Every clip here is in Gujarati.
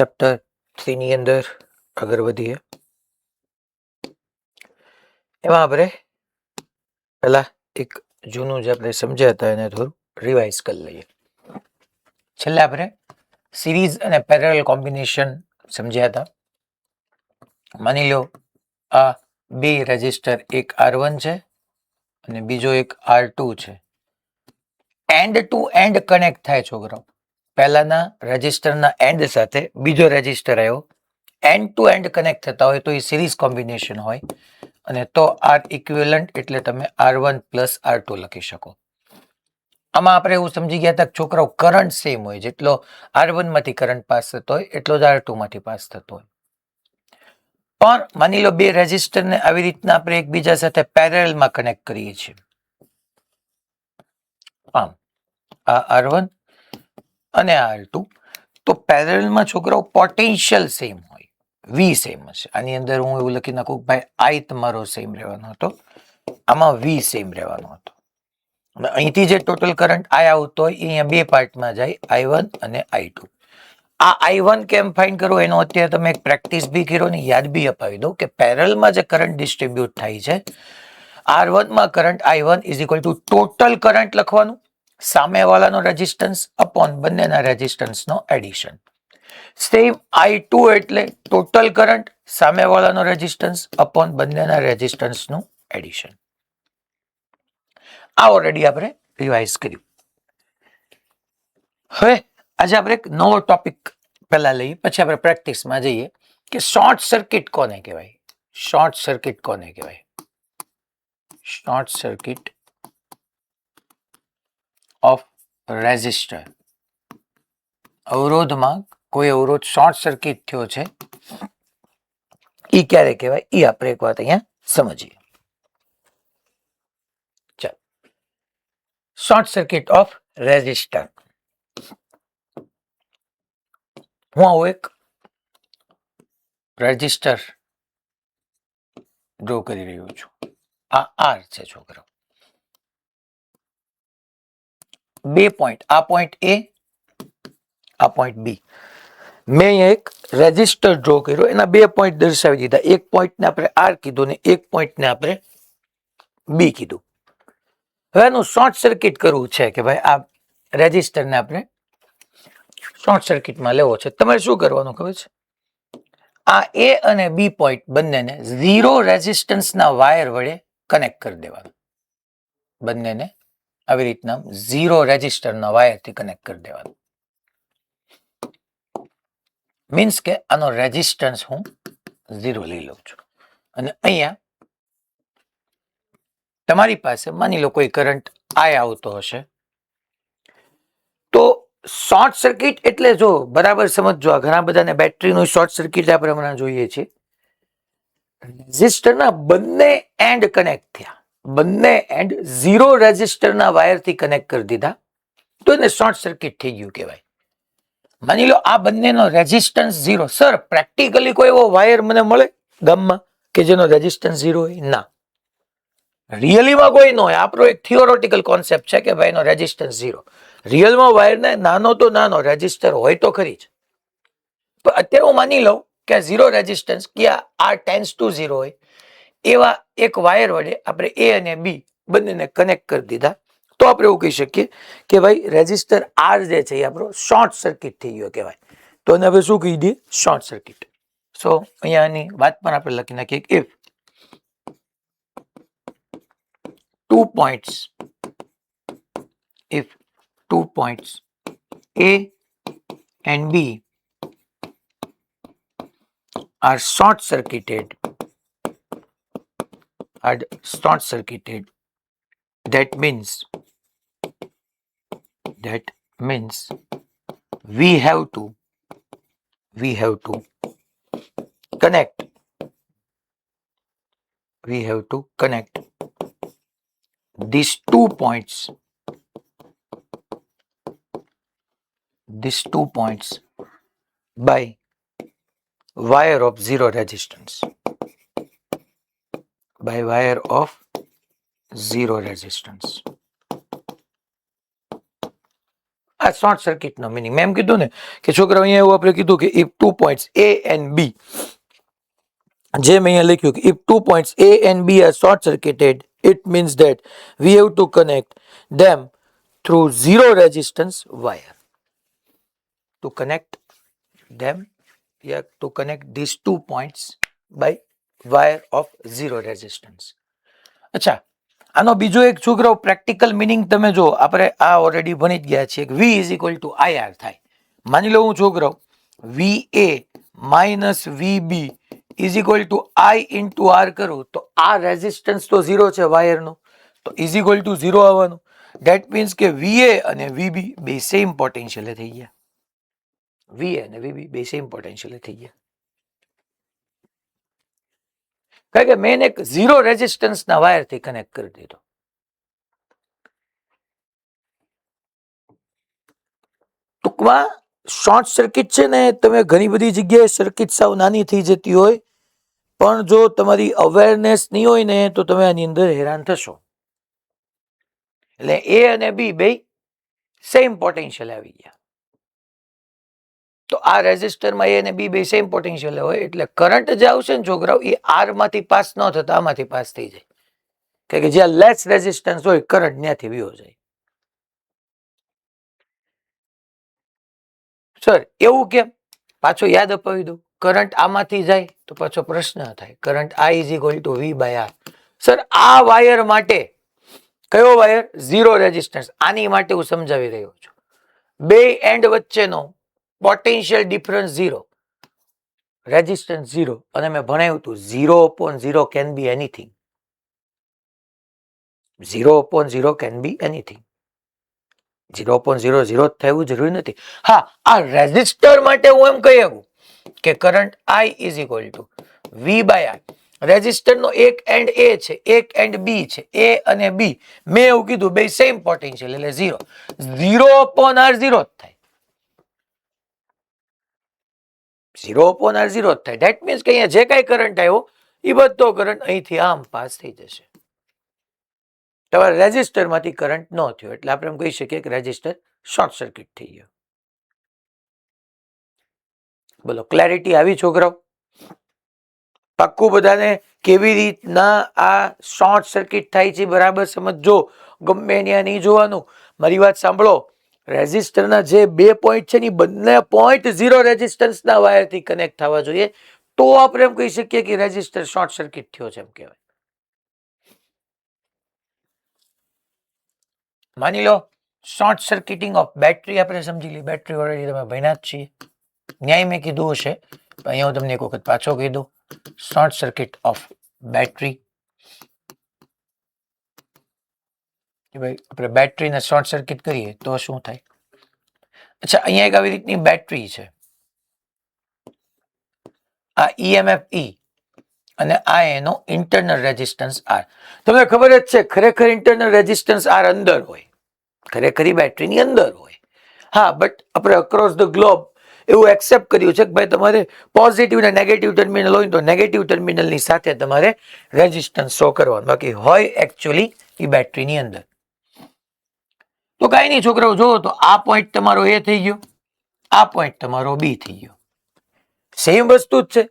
ચેપ્ટર 3 ની અંદર આગળ વધીએ. એમાં આપણે પહેલા એક જૂનું જે આપણે સમજ્યા હતા એને થોડું રિવાઇઝ કરી લઈએ. છેલ્લે આપણે સિરીઝ અને પેરેલલ કોમ્બિનેશન સમજ્યા હતા. માની લો આ બે રેઝિસ્ટર, એક R1 છે અને બીજો એક R2 છે. એન્ડ ટુ એન્ડ કનેક્ટ થાય છોકરાઓ. પહેલાના રેઝિસ્ટરના એન્ડ સાથે બીજો રેઝિસ્ટર આવ્યો, એન્ડ ટુ એન્ડ કનેક્ટ થતા હોય તો એ સિરીઝ કોમ્બિનેશન હોય, અને તો આર ઇક્વિવેલન્ટ એટલે તમે R1 પ્લસ R2 લખી શકો. આમાં આપણે એવું સમજી ગયા હતા કે છોકરાઓ કરંટ સેમ હોય, જેટલો R1 માંથી કરંટ પાસ થતો હોય એટલો જ R2 માંથી પાસ થતો હોય. પણ માની લો બે રેઝિસ્ટરને આવી રીતના આપણે એકબીજા સાથે પેરેલલમાં કનેક્ટ કરીએ છીએ. આમ આ R1 અને R2, તો પેરેલલમાં છોકરાઓ પોટેન્શિયલ સેમ હોય, V સેમ હશે. આની અંદર હું એવું લખી નાખું કે ભાઈ I તમારો સેમ રહેવાનો હતો, આમાં V સેમ રહેવાનો હતો. અહીંથી જે ટોટલ કરંટ I આવતો હોય એ અહીંયા બે પાર્ટમાં જાય, I1 અને I2. આ I1 કેમ ફાઇન્ડ કરવો એનો અત્યારે તમે એક પ્રેક્ટિસ બી કરો ને યાદ બી અપાવી દો કે પેરેલલમાં જે કરંટ ડિસ્ટ્રીબ્યુટ થાય છે, R1 માં current I1 is equal two total current લખવાનું, સામેવાળાનો રેઝિસ્ટન્સ અપોન બંનેના રેઝિસ્ટન્સનો એડિશન. સેમ I2 એટલે ટોટલ કરંટ સામેવાળાનો રેઝિસ્ટન્સ અપોન બંનેના રેઝિસ્ટન્સનું એડિશન. આ ઓલરેડી આપણે રિવાઇઝ કર્યું. હવે આજે આપણે એક નવો ટોપિક પહેલા લઈએ, પછી આપણે પ્રેક્ટિસમાં જઈએ કે શોર્ટ સર્કિટ કોને કહેવાય. શોર્ટ સર્કિટ કોને કહેવાય? Short circuit of resistor. અવરોધમાં કોઈ અવરોધ શોર્ટ સર્કિટ થયો છે એ ક્યારે કહેવાય એ આપણે એક વાત અહીંયા સમજીએ. ચાલો, શોર્ટ સર્કિટ ઓફ રેઝિસ્ટર. હું આવું એક રેઝિસ્ટર ડ્રો કરી રહ્યો છું. આ R છે છોકરાઓ. બે પોઈન્ટ, આ પોઈન્ટ A, આ પોઈન્ટ B. મેં અહીંયા એક રેઝિસ્ટર ડ્રો કર્યો, એના બે પોઈન્ટ દર્શાવી દીધા. એક પોઈન્ટને આપણે R કીધું ને એક પોઈન્ટને આપણે B કીધું. હવે એનું શોર્ટ સર્કિટ કરવું છે કે ભાઈ આ રેઝિસ્ટરને આપણે શોર્ટ સર્કિટમાં લેવો છે. તમારે શું કરવાનું ખબર છે? આ A અને B પોઈન્ટ બંનેને ઝીરો રેઝિસ્ટન્સના વાયર વડે કનેક્ટ કરી દેવાનું. બંનેને આવી રીતના ઝીરો રેઝિસ્ટરના વાયરથી કનેક્ટ કરી દેવાનું. મીન્સ કે આનો રેઝિસ્ટન્સ હું ઝીરો લઈ લઉં છું. અને અહીંયા તમારી પાસે માની લો કોઈ કરંટ I આવતો હશે, તો શોર્ટ સર્કિટ એટલે જો બરાબર સમજો, ઘણા બધાને બેટરીનું શોર્ટ સર્કિટ આપણે હમણાં જોઈએ છીએ. રેઝિસ્ટરના બંને એન્ડ કનેક્ટ થયા, બંને એન્ડ ઝીરો રેઝિસ્ટરના વાયરથી કનેક્ટ કરી દીધા, તો એને શોર્ટ સર્કિટ થઈ ગયું કહેવાય. માની લો આ બંનેનો રેઝિસ્ટન્સ ઝીરો. સર પ્રેક્ટિકલી કોઈ એવો વાયર મને મળે ગામમાં કે જેનો રેઝિસ્ટન્સ ઝીરો હોય? ના, રિયલીમાં કોઈ ન હોય. આપણો એક થિયોરોટિકલ કોન્સેપ્ટ છે કે ભાઈ એનો રેઝિસ્ટન્સ ઝીરો. રિયલમાં વાયરને નાનો તો નાનો રેઝિસ્ટર હોય તો ખરી જ. પણ અત્યારે હું માની લઉં કે ઝીરો રેઝિસ્ટન્સ કે R ટેન્સ ટુ ઝીરો હોય એવા એક વાયર વડે આપણે A અને B બંનેને કનેક્ટ કરી દીધા, તો આપણે એવું કહી શકીએ કે ભાઈ રેઝિસ્ટર R જે છે એ આપણો શોર્ટ સર્કિટ થઈ ગયો કહેવાય. તો એને હવે શું કહી દઈએ? Short circuit. સો અહીંયાની વાત પણ આપણે લખી નાખીએ કે if 2 points, if 2 points A and B are short circuited, that means we have to connect these 2 points by wire of zero resistance. આ શોર્ટ સર્કિટનો મિનિંગ મેં એમ કીધું ને કે છોકરાઓ અહીંયા એવું આપણે કીધું કે if 2 points A and B, જે મેં અહીંયા લખ્યું કે if 2 points A and B are short circuited, it means that we have to connect them through zero resistance wire. To connect them, we have to connect these 2 points by wire of zero resistance. અચ્છા, આનો બીજો એક છોકરાઓ પ્રેક્ટિકલ મિનિંગ તમે જો, આપણે આ ઓલરેડી ભણી જ ગયા છીએ કે V is equal to IR થાય. માની લો હું છોકરાઓ VA minus VB is equal to I into R કરું તો આ રેઝિસ્ટન્સ તો 0 છે વાયરનો, તો is equal to 0 આવવાનું. ધેટ મીન્સ કે VA અને VB બે સેમ પોટેન્શિયલ થઈ ગયા. VA અને VB બે સેમ પોટેન્શિયલ થઈ ગયા. કારણ કે મેં એક 0 રેઝિસ્ટન્સના વાયરથી કનેક્ટ કરી દીધો. ટૂંકમાં શોર્ટ સર્કિટ છે ને, તમે ઘણી બધી જગ્યાએ સર્કિટ સાવ નાની થઈ જતી હોય, પણ જો તમારી અવેરનેસ નહીં હોય ને તો તમે આની અંદર હેરાન થશો. એટલે A અને B બે સેમ પોટેન્શિયલ આવી ગયા. તો આ રેઝિસ્ટરમાં A અને B બે સેમ પોટેન્શિયલ હોય એટલે કરંટ જે આવશે ને છોકરાઓ એ R માંથી પાસ ન થતા આમાંથી પાસ થઈ જાય. કારણ કે જ્યાં લેસ રેઝિસ્ટન્સ હોય કરંટ ત્યાંથી વયો જાય. સર એવું કેમ? પાછો યાદ અપાવી દઉં. કરંટ આમાંથી જાય તો પાછો પ્રશ્ન થાય current I is equal to V by R. Sir આ વાયર માટે કયો વાયર? 0 રેઝિસ્ટન્સ. આની માટે હું સમજાવી રહ્યો છું. બે એન્ડ વચ્ચેનો પોટેન્શિયલ ડિફરન્સ 0, રેઝિસ્ટન્સ 0, અને મેં ભણાવ્યું હતું 0/0 can be anything. 0/0 can be anything. 0/0 0 થવું જરૂરી નથી. હા, આ રેઝિસ્ટર માટે હું એમ કહી શકું કે current I is equal to V by R. રેઝિસ્ટરનો એક એન્ડ A છે, એક એન્ડ B છે. A અને B મેં એવું કીધું બે સેમ પોટેન્શિયલ એટલે 0. 0/R 0 જ થાય. 0/R 0 જ થાય. ધેટ મીન્સ કે અહીંયા જે કાંઈ કરંટ આવ્યો એ બધો કરંટ અહીંથી આમ પાસ થઈ જશે. તમારા રેઝિસ્ટરમાંથી કરંટ ન થયો એટલે આપણે એમ કહી શકીએ કે રેઝિસ્ટર શોર્ટ સર્કિટ થઈ ગયો. બોલો, ક્લેરિટી આવી છોકરાઓ? પાક્કું બધાને કેવી રીતના આ શોર્ટ સર્કિટ થાય છે બરાબર સમજો. ગમે ત્યાં નહીં જોવાનું. મારી વાત સાંભળો, રેઝિસ્ટરના જે બે પોઈન્ટ છે ને બંને પોઈન્ટ 0 રેઝિસ્ટન્સના વાયરથી કનેક્ટ થવા જોઈએ, તો આપણે એમ કહી શકીએ કે રેઝિસ્ટર શોર્ટ સર્કિટ થયો છે એમ કહેવાય. માની લો શોર્ટ સર્કિટિંગ ઓફ બેટરી આપણે સમજી લઈએ. બેટરી ઓલરેડી તમે ભણ્યા જ છીએ, ન્યાય મેં કીધું હશે, અહીંયા હું તમને એક વખત પાછો કહી દઉં. શોર્ટ સર્કિટ ઓફ બેટરી, ભાઈ આપણે બેટરીને શોર્ટ સર્કિટ કરીએ તો શું થાય? અચ્છા, અહીંયા એક આવી રીતની બેટરી છે. આ EMF E અને આ એનો ઇન્ટરનલ રેઝિસ્ટન્સ R. તમને ખબર જ છે ખરેખર ઇન્ટરનલ રેઝિસ્ટન્સ R અંદર હોય, ખરેખર બેટરીની અંદર હોય. હા, બટ આપણે અક્રોસ ધ ગ્લોબ એવું એક્સેપ્ટ કર્યું છે કે ભાઈ તમારે પોઝિટિવ ને નેગેટિવ ટર્મિનલ હોય તો નેગેટિવ ટર્મિનલની સાથે તમારે રેઝિસ્ટન્સ શો કરવાનું, બાકી હોય એકચ્યુઅલી એ બેટરીની અંદર. તો કાંઈ નહીં છોકરાઓ, જોવો તો આ પોઈન્ટ તમારો A થઈ ગયો, આ પોઈન્ટ તમારો B થઈ ગયો. સેમ વસ્તુ જ છે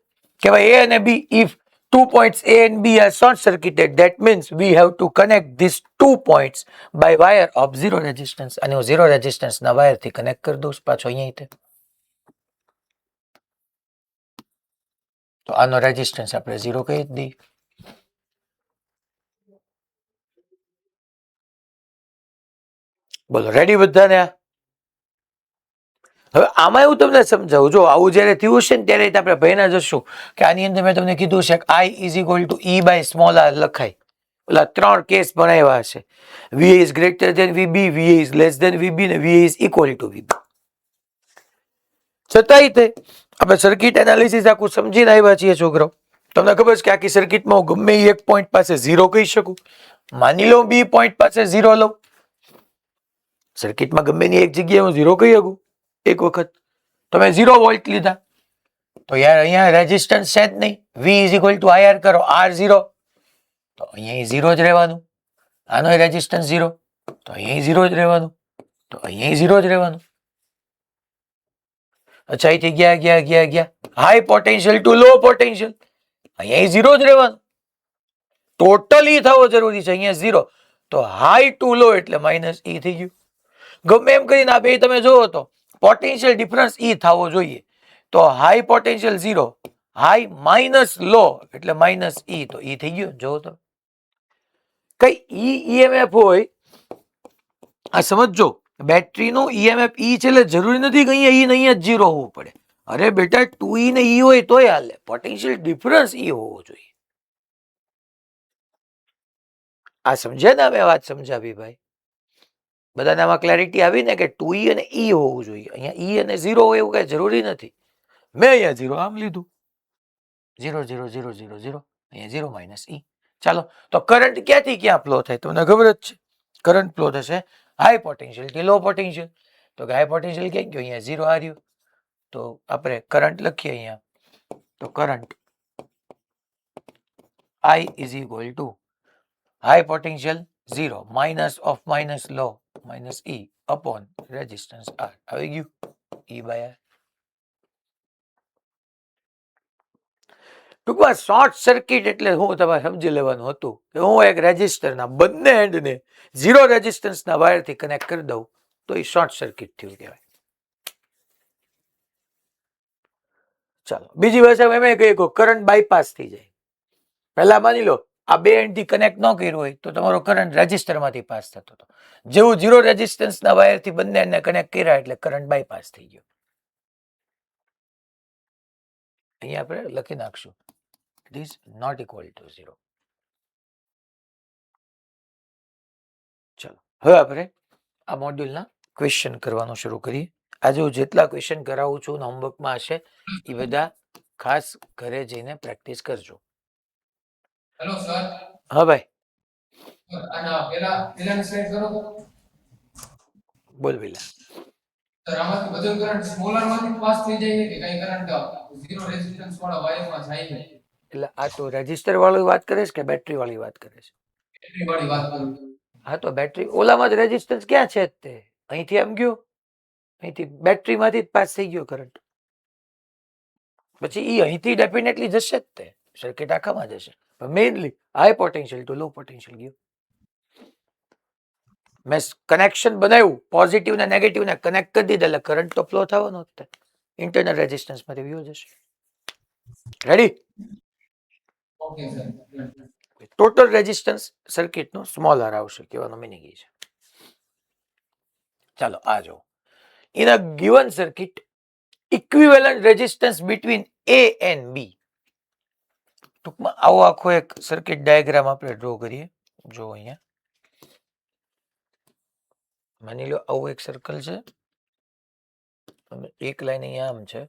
કે ભાઈ A અને B, if 2 points A and B are short circuited, that means we have to connect these 2 points by wire of 0 resistance. અને હું 0 resistance ના વાયર થી કનેક્ટ કરી દઉં પાછો અહીંયા. તો આનો રેઝિસ્ટન્સ આપણે 0 કહી જ દઈએ. બોલો, રેડી બધાને? હવે આમાં એવું તમને સમજાવું, જો આવું જયારે થયું છે ને ત્યારે આપણે ભણ્યા જશું કે આની અંદર મેં તમને કીધું છે કે I is equal to E by small r લખાય. ઓલા 3 કેસ ભણાવ્યા છે. VA is greater than VB, VA is less than VB ને VA is equal to VB. છતાંય તે આપણે સર્કિટ એનાલિસિસ આખું સમજીને આવ્યા છીએ છોકરો. તમને ખબર છે કે આખી સર્કિટમાં હું ગમે એક પોઈન્ટ પાસે 0 કહી શકું. માની લો B પોઈન્ટ પાસે 0 લઉં, સર્કિટમાં ગમે ની એક જગ્યાએ હું 0 કહી શકું. એક વખત તમે 0 વોલ્ટ લીધા તો યાર અહીંયા રેઝિસ્ટન્સ છે જ નહીં. V is equal to IR કરો, R0 તો અહીંયા 0 જ રહેવાનું. આનો રેઝિસ્ટન્સ 0 તો અહીંયા 0 જ રહેવાનું. તો અહીંયા 0 જ રહેવાનું. અચ્છા, અહીંથી ગયા high potential to low potential, અહીંયા 0 જ રહેવાનું. ટોટલી થવો જરૂરી છે, અહીંયા 0. તો હાઈ ટુ લો એટલે માઇનસ ઈ થઈ ગયું. ગમે એમ કરીને આ બે તમે જોવો તો પોટેન્શિયલ ડિફરન્સ ઈ થવો જોઈએ. તો હાઈ પોટેન્શિયલ 0, હાઈ માઇનસ લો એટલે માઇનસ ઈ, તો ઈ થઈ ગયું. જોવો તો કઈ ઈએમએફ હોય આ સમજો, બેટરીનું ઈએમએફ ઈ છે એટલે જરૂરી નથી કે અહીંયા જ 0 હોવું પડે. અરે બેટા 2E ને ઈ હોય તોય હાલે, પોટેન્શિયલ ડિફરન્સ ઈ હોવો જોઈએ. આ સમજ્યા ને, અમે વાત સમજાવી ભાઈ? બધાને આમાં ક્લેરિટી આવી ને કે 2E અને ઈ હોવું જોઈએ. અહીંયા ઈ અને 0 હોય એવું કઈ જરૂરી નથી. મેં અહીંયા 0 આમ લીધું, 0 0 0 0 0, અહીંયા 0 માઇનસ ઈ. ચાલો, તો કરંટ ક્યાંથી ક્યાં ફ્લો થાય તમને ખબર જ છે. કરંટ ફ્લો થશે હાઈ પોટેન્શિયલ થી લો પોટેન્શિયલ. તો હાઈ પોટેન્શિયલ ક્યાં ગયો? અહીંયા 0 આ રહ્યું. તો આપણે કરંટ લખીએ અહીંયા. તો current I is equal to high potential 0 minus of minus low minus E upon resistance R. આવી ગયું E by R. ટૂંકમાં શોર્ટ સર્કિટ એટલે હું તમારે સમજી લેવાનું હતું કે હું એક રેઝિસ્ટરના બંને એન્ડને 0 રેઝિસ્ટન્સના વાયરથી કનેક્ટ કરી દઉં તો એ શોર્ટ સર્કિટ થયું કહેવાય. ચાલો, બીજી ભાષામાં એમ કહીએ કે કરંટ બાયપાસ થઈ જાય. પહેલા માની લો આ બે એન્ડથી કનેક્ટ ન કર્યું હોય તો તમારો કરંટ રેઝિસ્ટરમાંથી પાસ થતો હતો. જેવું 0 રેઝિસ્ટન્સના વાયરથી બંને એન્ડને કનેક્ટ કર્યા એટલે કરંટ બાયપાસ થઈ ગયો. અહીંયા આપણે લખી નાખશું it is not equal to 0. ચલો, હવે આપણે આ મોડ્યુલના ક્વેશ્ચન કરવાનું શરૂ કરીએ. આજે હું જેટલા ક્વેશ્ચન કરાવું છું હોમવર્કમાં હશે એ બધા ખાસ ઘરે જઈને પ્રેક્ટિસ કરજો. Hello sir. હા ભાઈ. આના પેલાની સ્લાઇડ કરો. બોલ પેલા. સર, આમાંથી બધો કરંટ સ્મોલર માંથી પાસ થઈ જાય કે કઈ કરંટ 0 રેઝિસ્ટન્સ વાળા વાયરમાં જાય છે? એટલે આ તો રેઝિસ્ટર વાળી વાત કરે છે કે બેટરી વાળી વાત કરે છે? બેટરી વાળી વાત કરું. હા, તો બેટરી ઓલામાં જ રેઝિસ્ટન્સ ક્યાં છે? તે અહીંથી આમ ગયો, અહીંથી બેટરીમાંથી જ પાસ થઈ ગયો કરંટ, પછી ઈ અહીંથી ડેફિનેટલી જશે જ, તે સર્કિટ આખામાં જશે. પણ mainly high potential to low potential ગયું. મેં કનેક્શન બનાવ્યું, પોઝિટિવ ને નેગેટિવ ને કનેક્ટ કરી દીધા એટલે કરંટ તો ફ્લો થવાનો જ. ઇન્ટરનલ રેઝિસ્ટન્સમાંથી વ્યૂ જશે. Ready? Okay sir. Total resistance સર્કિટનો સ્મોલર આવશે, કહેવાનો મિનિંગ એ છે. ચાલો આ જો, in a given circuit equivalent resistance between A and B. ટૂંકમાં આવો આખો એક સર્કિટ ડાયાગ્રામ આપણે ડ્રો કરીએ. જો અહીંયા માની લો આવું એક સર્કલ છે, એક લાઈન અહીંયા આમ છે,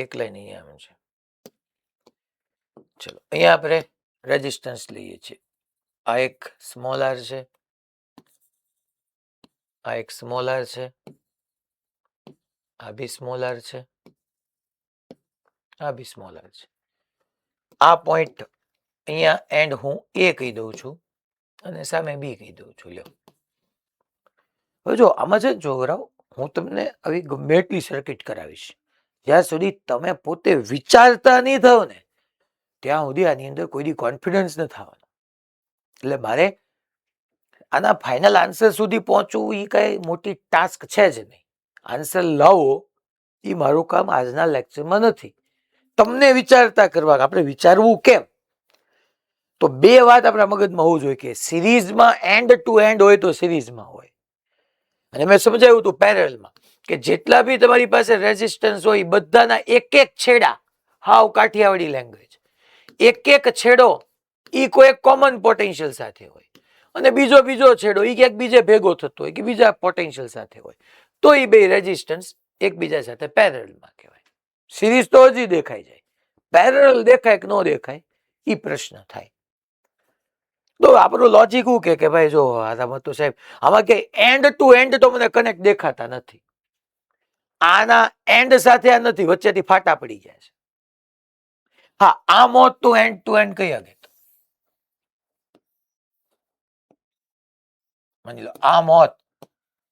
એક લાઈન અહીંયા આમ છે. ચલો, અહીંયા આપણે રેઝિસ્ટન્સ લઈએ છીએ. આ એક સ્મોલ આર છે, આ એક સ્મોલ આર છે, આ બી સ્મોલ આર છે, આ બી સ્મોલ આર છે. આ પોઈન્ટ અહીંયા એન્ડ હું એ કહી દઉં છું અને સામે બી કહી દઉં છું. લ્યો, હવે જો આમાં છે છોકરાઓ, હું તમને આવી ગમે એટલી સર્કિટ કરાવીશ, જ્યાં સુધી તમે પોતે વિચારતા નહીં થાવ ને ત્યાં સુધી આની અંદર કોઈ કોન્ફિડન્સ ન થવાનો. એટલે મારે આના ફાઇનલ આન્સર સુધી પહોંચવું એ કઈ મોટી ટાસ્ક છે જ નહીં. આન્સર લાવો એ મારું કામ આજના લેક્ચરમાં નથી. તમને વિચારતા કરવા, આપણે વિચારવું કેમ? તો બે વાત આપણા મગજમાં હોવું જોઈએ કે સિરીઝમાં એન્ડ ટુ એન્ડ હોય તો સિરીઝમાં હોય, અને મેં સમજાવ્યું હતું પેરેલલમાં કે જેટલા બી તમારી પાસે રેઝિસ્ટન્સ હોય બધાના એક એક છેડા, હાવ કાઠિયાવાડી લેંગ્વેજ, એક એક છેડો ઈ કોઈ કોમન પોટેન્શિયલ સાથે હોય અને બીજો છેડો ઈ ક્યાંક બીજે ભેગો થતો હોય કે બીજા પોટેન્શિયલ સાથે હોય, તો એ બે રેઝિસ્ટન્સ એકબીજા સાથે પેરેલલમાં કહેવાય. સિરીઝ તો હજી દેખાઈ જાય, પેરેલલ દેખાય કે ન દેખાય એ પ્રશ્ન થાય. તો આપણું લોજિક શું કે ભાઈ જો આમાં તો સાહેબ આમાં કે એન્ડ ટુ એન્ડ તો મને કનેક્ટ દેખાતા નથી, આના એન્ડ સાથે આ નથી, વચ્ચેથી ફાટા પડી જાય છે. હા, આ મોટ ટુ એન્ડ કઈ આગળ માની લો આમ હોત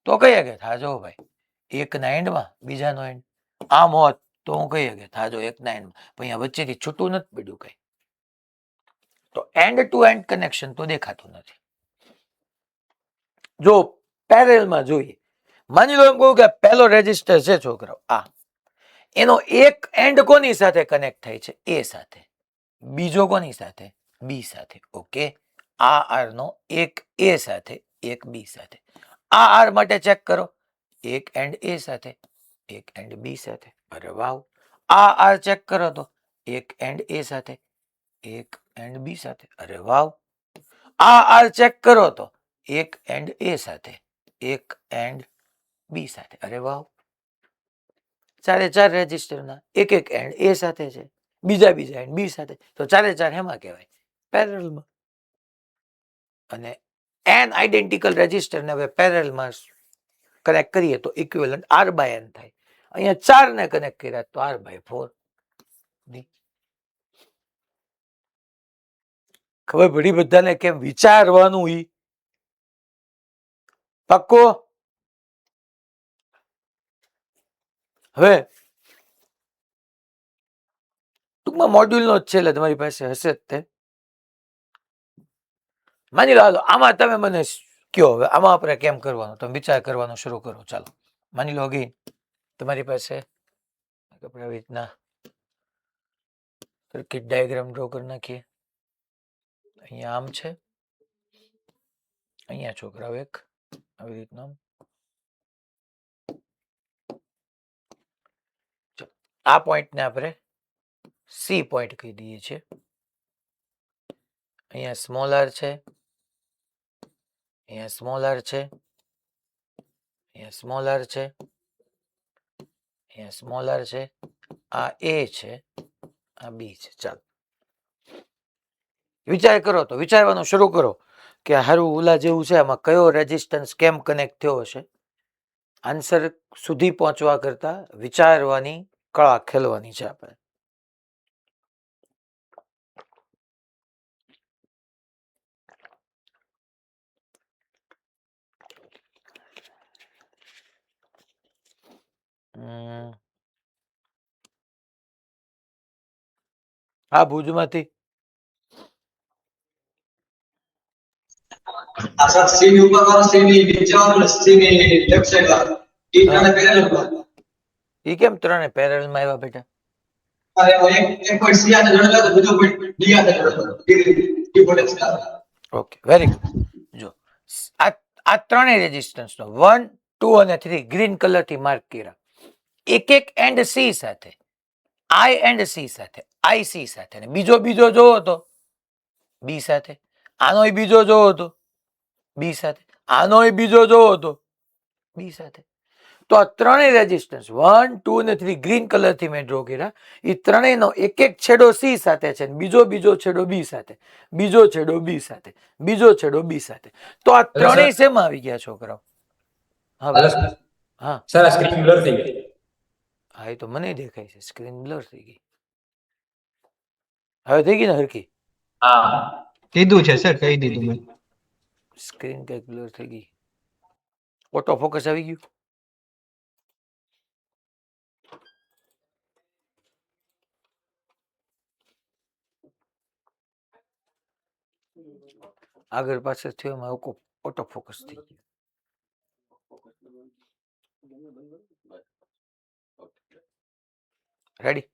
તો કઈ કે થાજો ભાઈ એકના એન્ડમાં બીજાનો એન્ડ, આમ હોત તો હું કહીએ કે થાજો એકના એન્ડમાં, પણ અહીંયા વચ્ચેથી છૂટું નથી પડ્યું કઈ, તો એન્ડ ટુ એન્ડ કનેક્શન તો દેખાતું નથી. જો પેરેલલમાં જોઈએ, માની લો એમ કહું કે પહેલો રેઝિસ્ટર છે છોકરાઓ આ, એનો એક એન્ડ કોની સાથે કનેક્ટ થાય છે? એ સાથે. બીજો કોની સાથે? બી સાથે. ઓકે, આ આર નો એક એ સાથે એક બી સાથે. આ આર માટે ચેક કરો, એક એન્ડ એ સાથે એક એન્ડ બી સાથે. અરે વાવ. આ આર ચેક કરો તો એક એન્ડ એ સાથે એક એન્ડ બી સાથે. અરે વાવ. આ આર ચેક કરો તો એક એન્ડ એ સાથે એક એન્ડ બી સાથે. અરે વાવ. ચારે ચાર રેઝિસ્ટરના એક એક એન્ડ એ સાથે છે, બીજા એન્ડ બી સાથે, તો ચારે ચાર હેમાં કહેવાય? પેરેલલમાં. અને એન આઇડેન્ટિકલ રેઝિસ્ટરને હવે પેરેલલમાં કનેક્ટ કરીએ તો ઇક્વિવેલન્ટ આર બાય એન થાય. અહીંયા 4 ને કનેક્ટ કર્યા તો આર બાય 4. ખબર પડી બધાને કેમ વિચારવાનું? ઈ પક્કો? હવે ટૂંકમાં મોડ્યુલનો જ છે એટલે તમારી પાસે હશે જ તે. માની લો આમાં તમે મને કયો, હવે આમાં આપણે કેમ કરવાનું, તમે વિચાર કરવાનો શરૂ કરો. ચાલો માની લો અગેન તમારી પાસે આપણે આવી રીતના સર્કિટ ડાયાગ્રામ ડ્રો કરી નાખીએ. અહીંયા આમ છે, અહીંયા છોકરાઓ એક આવી રીતના આ પોઈન્ટને આપણે સી પોઈન્ટ કહી દઈએ છીએ. અહીંયા સ્મોલ આર છે, અહીંયા સ્મોલ આર છે, અહીંયા સ્મોલ આર છે, અહીંયા સ્મોલ આર છે, આ એ છે, આ બી છે. ચાલો વિચાર કરો, તો વિચારવાનું શરૂ કરો કે હારું ઓલા જેવું છે, આમાં કયો રેઝિસ્ટન્સ કેમ કનેક્ટ થયો હશે. આન્સર સુધી પહોંચવા કરતા વિચારવાની કળા ખેલવાની છે આપણે. આ ભુજમાંથી એ કેમ ત્રણે પેરેલલમાં આવ્યા બેટા? Okay, very good. જો આ ત્રણેય રેઝિસ્ટન્સ નો 1, 2 અને 3 ગ્રીન કલર થી માર્ક કર્યા. એક એક એન્ડ સી સાથે, આઈ એન્ડ સી સાથે, આઈ સી સાથે, અને બીજો જોવો તો બી સાથે. આનોય બીજો જોવો તો બી સાથે, આનોય બીજો જોવો તો બી સાથે. તો આ ત્રણેય રેઝિસ્ટન્સ 1, 2 અને 3 ગ્રીન કલર થી મેં ડ્રો કર્યા. એ ત્રણેયનો એક એક છેડો સી સાથે છે, બીજો છેડો બી સાથે, બીજો છેડો બી સાથે, બીજો છેડો બી સાથે. તો આ ત્રણેય શેમાં આવી ગયા છોકરાઓ? હા સર, સ્ક્રીન બ્લર થઈ ગઈ. હા, એ તો મને દેખાય છે, સ્ક્રીન બ્લર થઈ ગઈ. હવે થઈ ગઈ ને હરકી? હા કીધું છે સર, કહી દીધું મેં. સ્ક્રીન કઈક બ્લર થઈ ગઈ. ઓટો ફોકસ આવી ગયું. આગળ પાછળ થયો એમાં ઓટો ફોકસ થઈ ગયું. રેડી?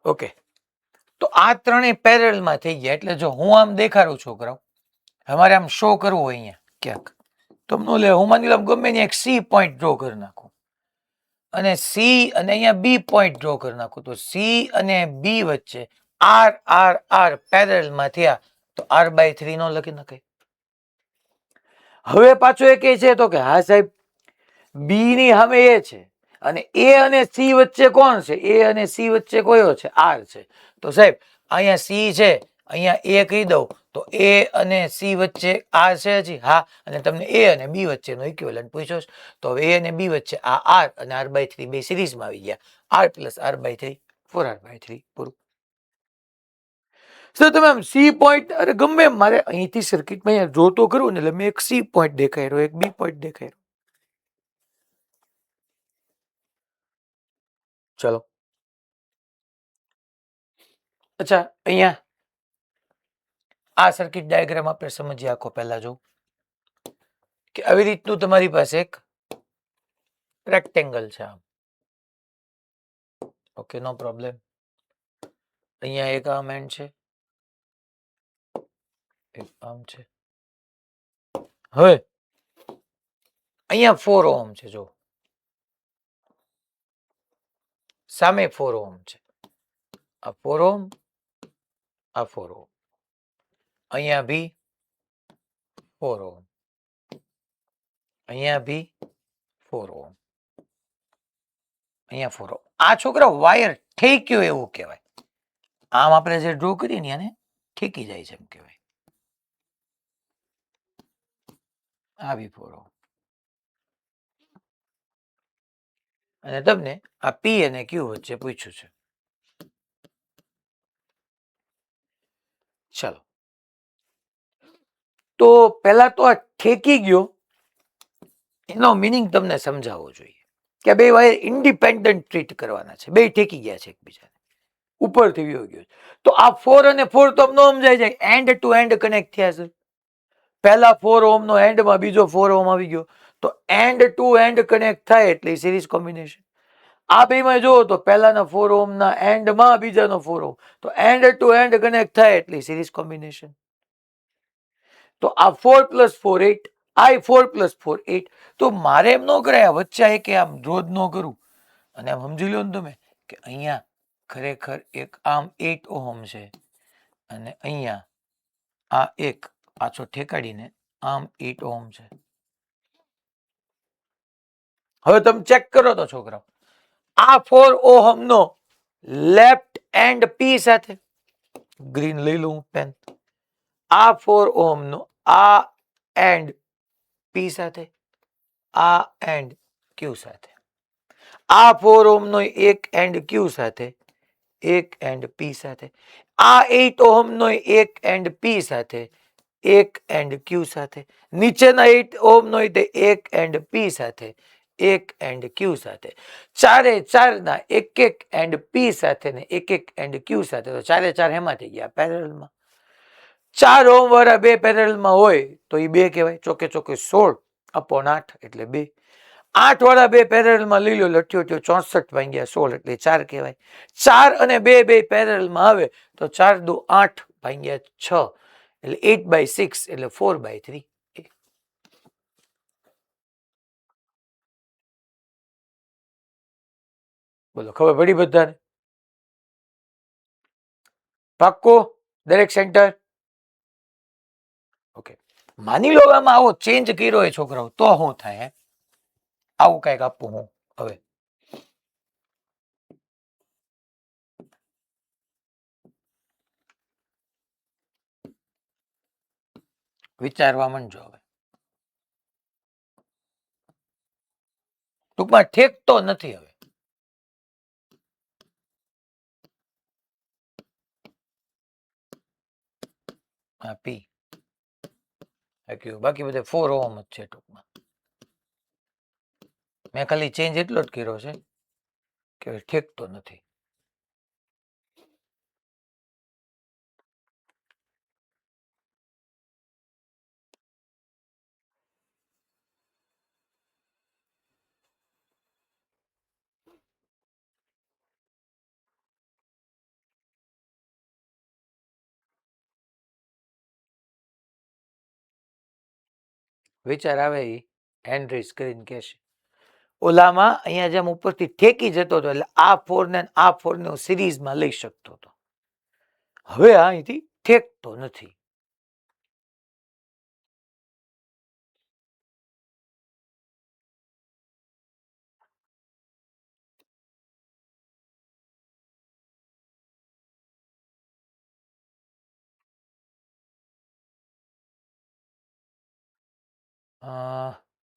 ઓકે, તો આ ત્રણેય પેરેલલમાં થઈ ગયા. એટલે જો હું આમ દેખાડું છોકરાઓ, અમારે આમ શો કરવું હોય અહીંયા ક્યાંક, તમને લે હું માની લો ગમે ત્યાં એક સી પોઈન્ટ ડ્રો કરી નાખું, અને સી અને અહીંયા બી પોઈન્ટ ડ્રો કરી નાખું, તો સી અને બી વચ્ચે આર આર આર પેરેલલમાં થયા, તો આર બાય 3 નો લખી નખાય. હવે પાછો એ કહે છે તો કે હા સાહેબ, બી ની સામે એ છે, અને એ અને સી વચ્ચે કોણ છે? એ અને સી વચ્ચે કયો છે? આર છે. તો સાહેબ અહીંયા સી છે, અહીંયા એ કહી દઉં તો એ અને સી વચ્ચે આર છે હજી? હા. અને તમને એ અને બી વચ્ચેનો ઇક્વિવેલન્ટ પૂછ્યો છે, તો હવે એ અને બી વચ્ચે આ આર અને આર બાય 3 બે સિરીઝમાં આવી ગયા. R plus R by 3 4 R by 3 પૂરું. સર તમે આમ સી પોઈન્ટ અરે ગમે એમ મારે અહીંથી સર્કિટમાં અહીંયા જોતો કરું ને એટલે મેં એક સી પોઈન્ટ દેખાઈ રહ્યો, એક બી પોઈન્ટ દેખાઈ રહ્યો. ચલો અચ્છા, અહીંયા આ સર્કિટ ડાયાગ્રામ આપણે સમજીએ આખો. પહેલા જો કે આવી રીતનું તમારી પાસે એક રેક્ટેંગલ છે આમ. Okay, no problem. અહીંયા એક આમ એન્ડ છે, એક આમ છે. હવે અહીંયા 4 ઓહમ છે, જો સામે 4 ઓહમ છે. આ 4 ઓહમ, આ 4 ઓહમ. અહીંયા બી 4 ઓહમ, અહીંયા બી 4 ઓહમ, અહીંયા 4 ઓહમ. આ છોકરા વાયર ઠેક્યો એવું કહેવાય. આમ આપણે જે ડ્રો કરીએ ને આને ઠેકી જાય છે એમ કહેવાય. આ બી 4 ઓહમ. અને તમને આ પી અને ક્યુ વચ્ચે પૂછ્યું છે. ચલો, તો પહેલા તો આ ઠેકી ગયો એનો મિનિંગ તમને સમજાવવો જોઈએ કે બે વાયર ઇન્ડિપેન્ડન્ટ ટ્રીટ કરવાના છે, બે ઠેકી ગયા છે એકબીજાને, ઉપરથી વ્યૂ ગયો. તો આ 4 અને 4 તો નો સમજાય જાય, એન્ડ ટુ એન્ડ કનેક્ટ થયા છે. પહેલા 4 ઓહમ નો એન્ડમાં બીજો 4 ઓહમ આવી ગયો, તો એન્ડ ટુ એન્ડ કનેક્ટ થાય એટલે સિરીઝ કોમ્બિનેશન. આ બેમાં જો તો પહેલાના 4 ઓહમ ના એન્ડમાં બીજાનો 4 ઓહમ, તો એન્ડ ટુ એન્ડ કનેક્ટ થાય એટલે સિરીઝ કોમ્બિનેશન. તો આ 4 + 4 8, આ 4 + 4 8. તો મારે એમ ન કરાય વચ્ચે કે આમ રોજ ન કરું અને આમ સમજી લો ને તમે કે અહીંયા ખરેખર એક આમ 8 ઓહમ છે અને અહીંયા આ એક પાછો ઠેકાડીને આમ 8 ઓહમ છે. હવે તમે ચેક કરો તો છોકરાઓ, આ 4 ઓહમ નો લેફ્ટ એન્ડ પી સાથે, ગ્રીન લઈ લઉં પેન, આ 4 ઓહમ નો આ એન્ડ પી સાથે, આ એન્ડ ક્યુ સાથે, આ 4 ઓહમ નો એક એન્ડ ક્યુ સાથે, એક એન્ડ પી સાથે, આ 8 ઓહમ નો એક એન્ડ પી સાથે, એક એન્ડ ક્યુ સાથે, નીચેના 8 ઓહમ નો એક એન્ડ પી સાથે, એક એન્ડ ક્યુ સાથે, ચારે ચારના એક એક એન્ડ પી સાથે ને એક એક એન્ડ ક્યુ સાથે. તો ચારે ચાર હેમાં થઈ ગયા પેરેલલમાં. 4 ઓહમ વાળા બે પેરેલલમાં હોય તો એ બે કહેવાય, ચોકે ચોકે 16/8 એટલે 2. 8 વાળા બે પેરેલલમાં લઈ લો, લઠ્ઠીઓ 64 / 16 એટલે 4 કહેવાય. 4 અને 2 બે પેરેલલમાં આવે તો 4 દુ 8 / 6 એટલે 8/6 એટલે 4/3. બોલો, ખબર પડી બધાને? પાક્કો દરેક સેન્ટર? ઓકે, માની લો આમાં આવો ચેન્જ કર્યો હોય છોકરાઓ તો શું થાય? આવું કઈક આપું હું હવે વિચારવા માંડજો. હવે ટૂંકમાં ઠેકતો નથી. હવે આ પી બાકી બધે 4 ઓહમ જ છે. ટૂંકમાં મેં ખાલી ચેન્જ એટલો જ કર્યો છે કે ઠેકતો નથી. વિચાર આવે એ હેન્ડ્રી સ્ક્રીન કહેશે. ઓલામાં અહીંયા જેમ ઉપરથી ઠેકી જતો હતો એટલે આ 4 ને આ 4 ને સિરીઝમાં લઈ શકતો હતો. હવે અહીંથી ઠેકતો નથી.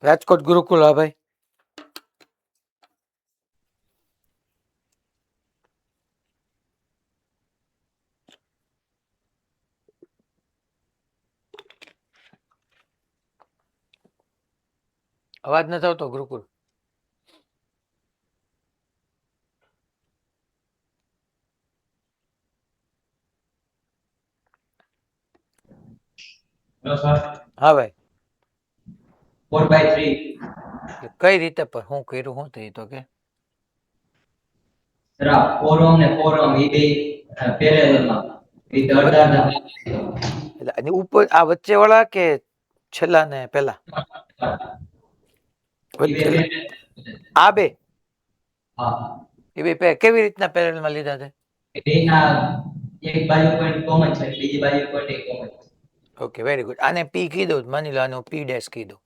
રાજકોટ ગુરુકુલ. હા ભાઈ, અવાજ નથી આવતો ગુરુકુળ. હા ભાઈ. 4/3 એટલે કઈ રીતે પર હું કર્યું હું તો એ તો કે સર 4 ઓહ્મ ને 4 ઓહ્મ એ બે પેરેલલમાં એ અડધા એટલે આની ઉપર આ વચ્ચે વાળા કે છેલ્લા ને પેલા વચ્ચે આ બે હા એ બે કેવી રીતના પેરેલલમાં લીધા છે? બેના એક બાજુ પોઈન્ટ કોમન છે બીજી બાજુ પોઈન્ટ એક કોમન છે. Okay very good. આને પી કીધું માની લો આનું પી ડેશ કીધું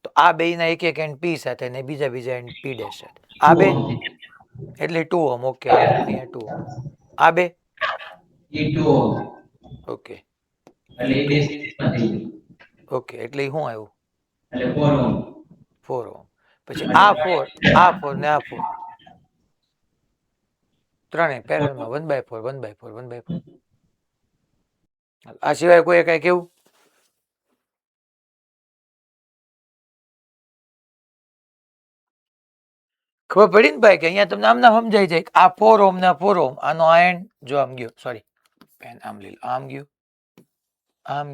તો આ બેના એક એક એન્ડ પી સાથે ને બીજા એન્ડ પી ડેશ સાથે આ બે એટલે 2 ઓહમ. ઓકે હાલો અહીંયા 2 ઓહમ. આ બે એ 2 ઓહ્મ ઓકે એટલે ઈ એ 2 બે સિરીઝમાં થઈ ગયું ઓકે એટલે શું આવ્યું? એટલે 4 ઓહ્મ 4 ઓહમ. પછી આ 4 ને આ 4 ત્રણે પેરેલલમાં 1/4 1/4 1/4. આ સિવાય કોઈ કઈ કેવું? ખબર પડી ને ભાઈ કે અહીંયા તમને આમ ના સમજાય જાય આ 4 ઓહમ ને આ 4 ઓહમ આનો આ એન્ડ જો આમ ગયો સોરી પેન આમ લઈ લો આમ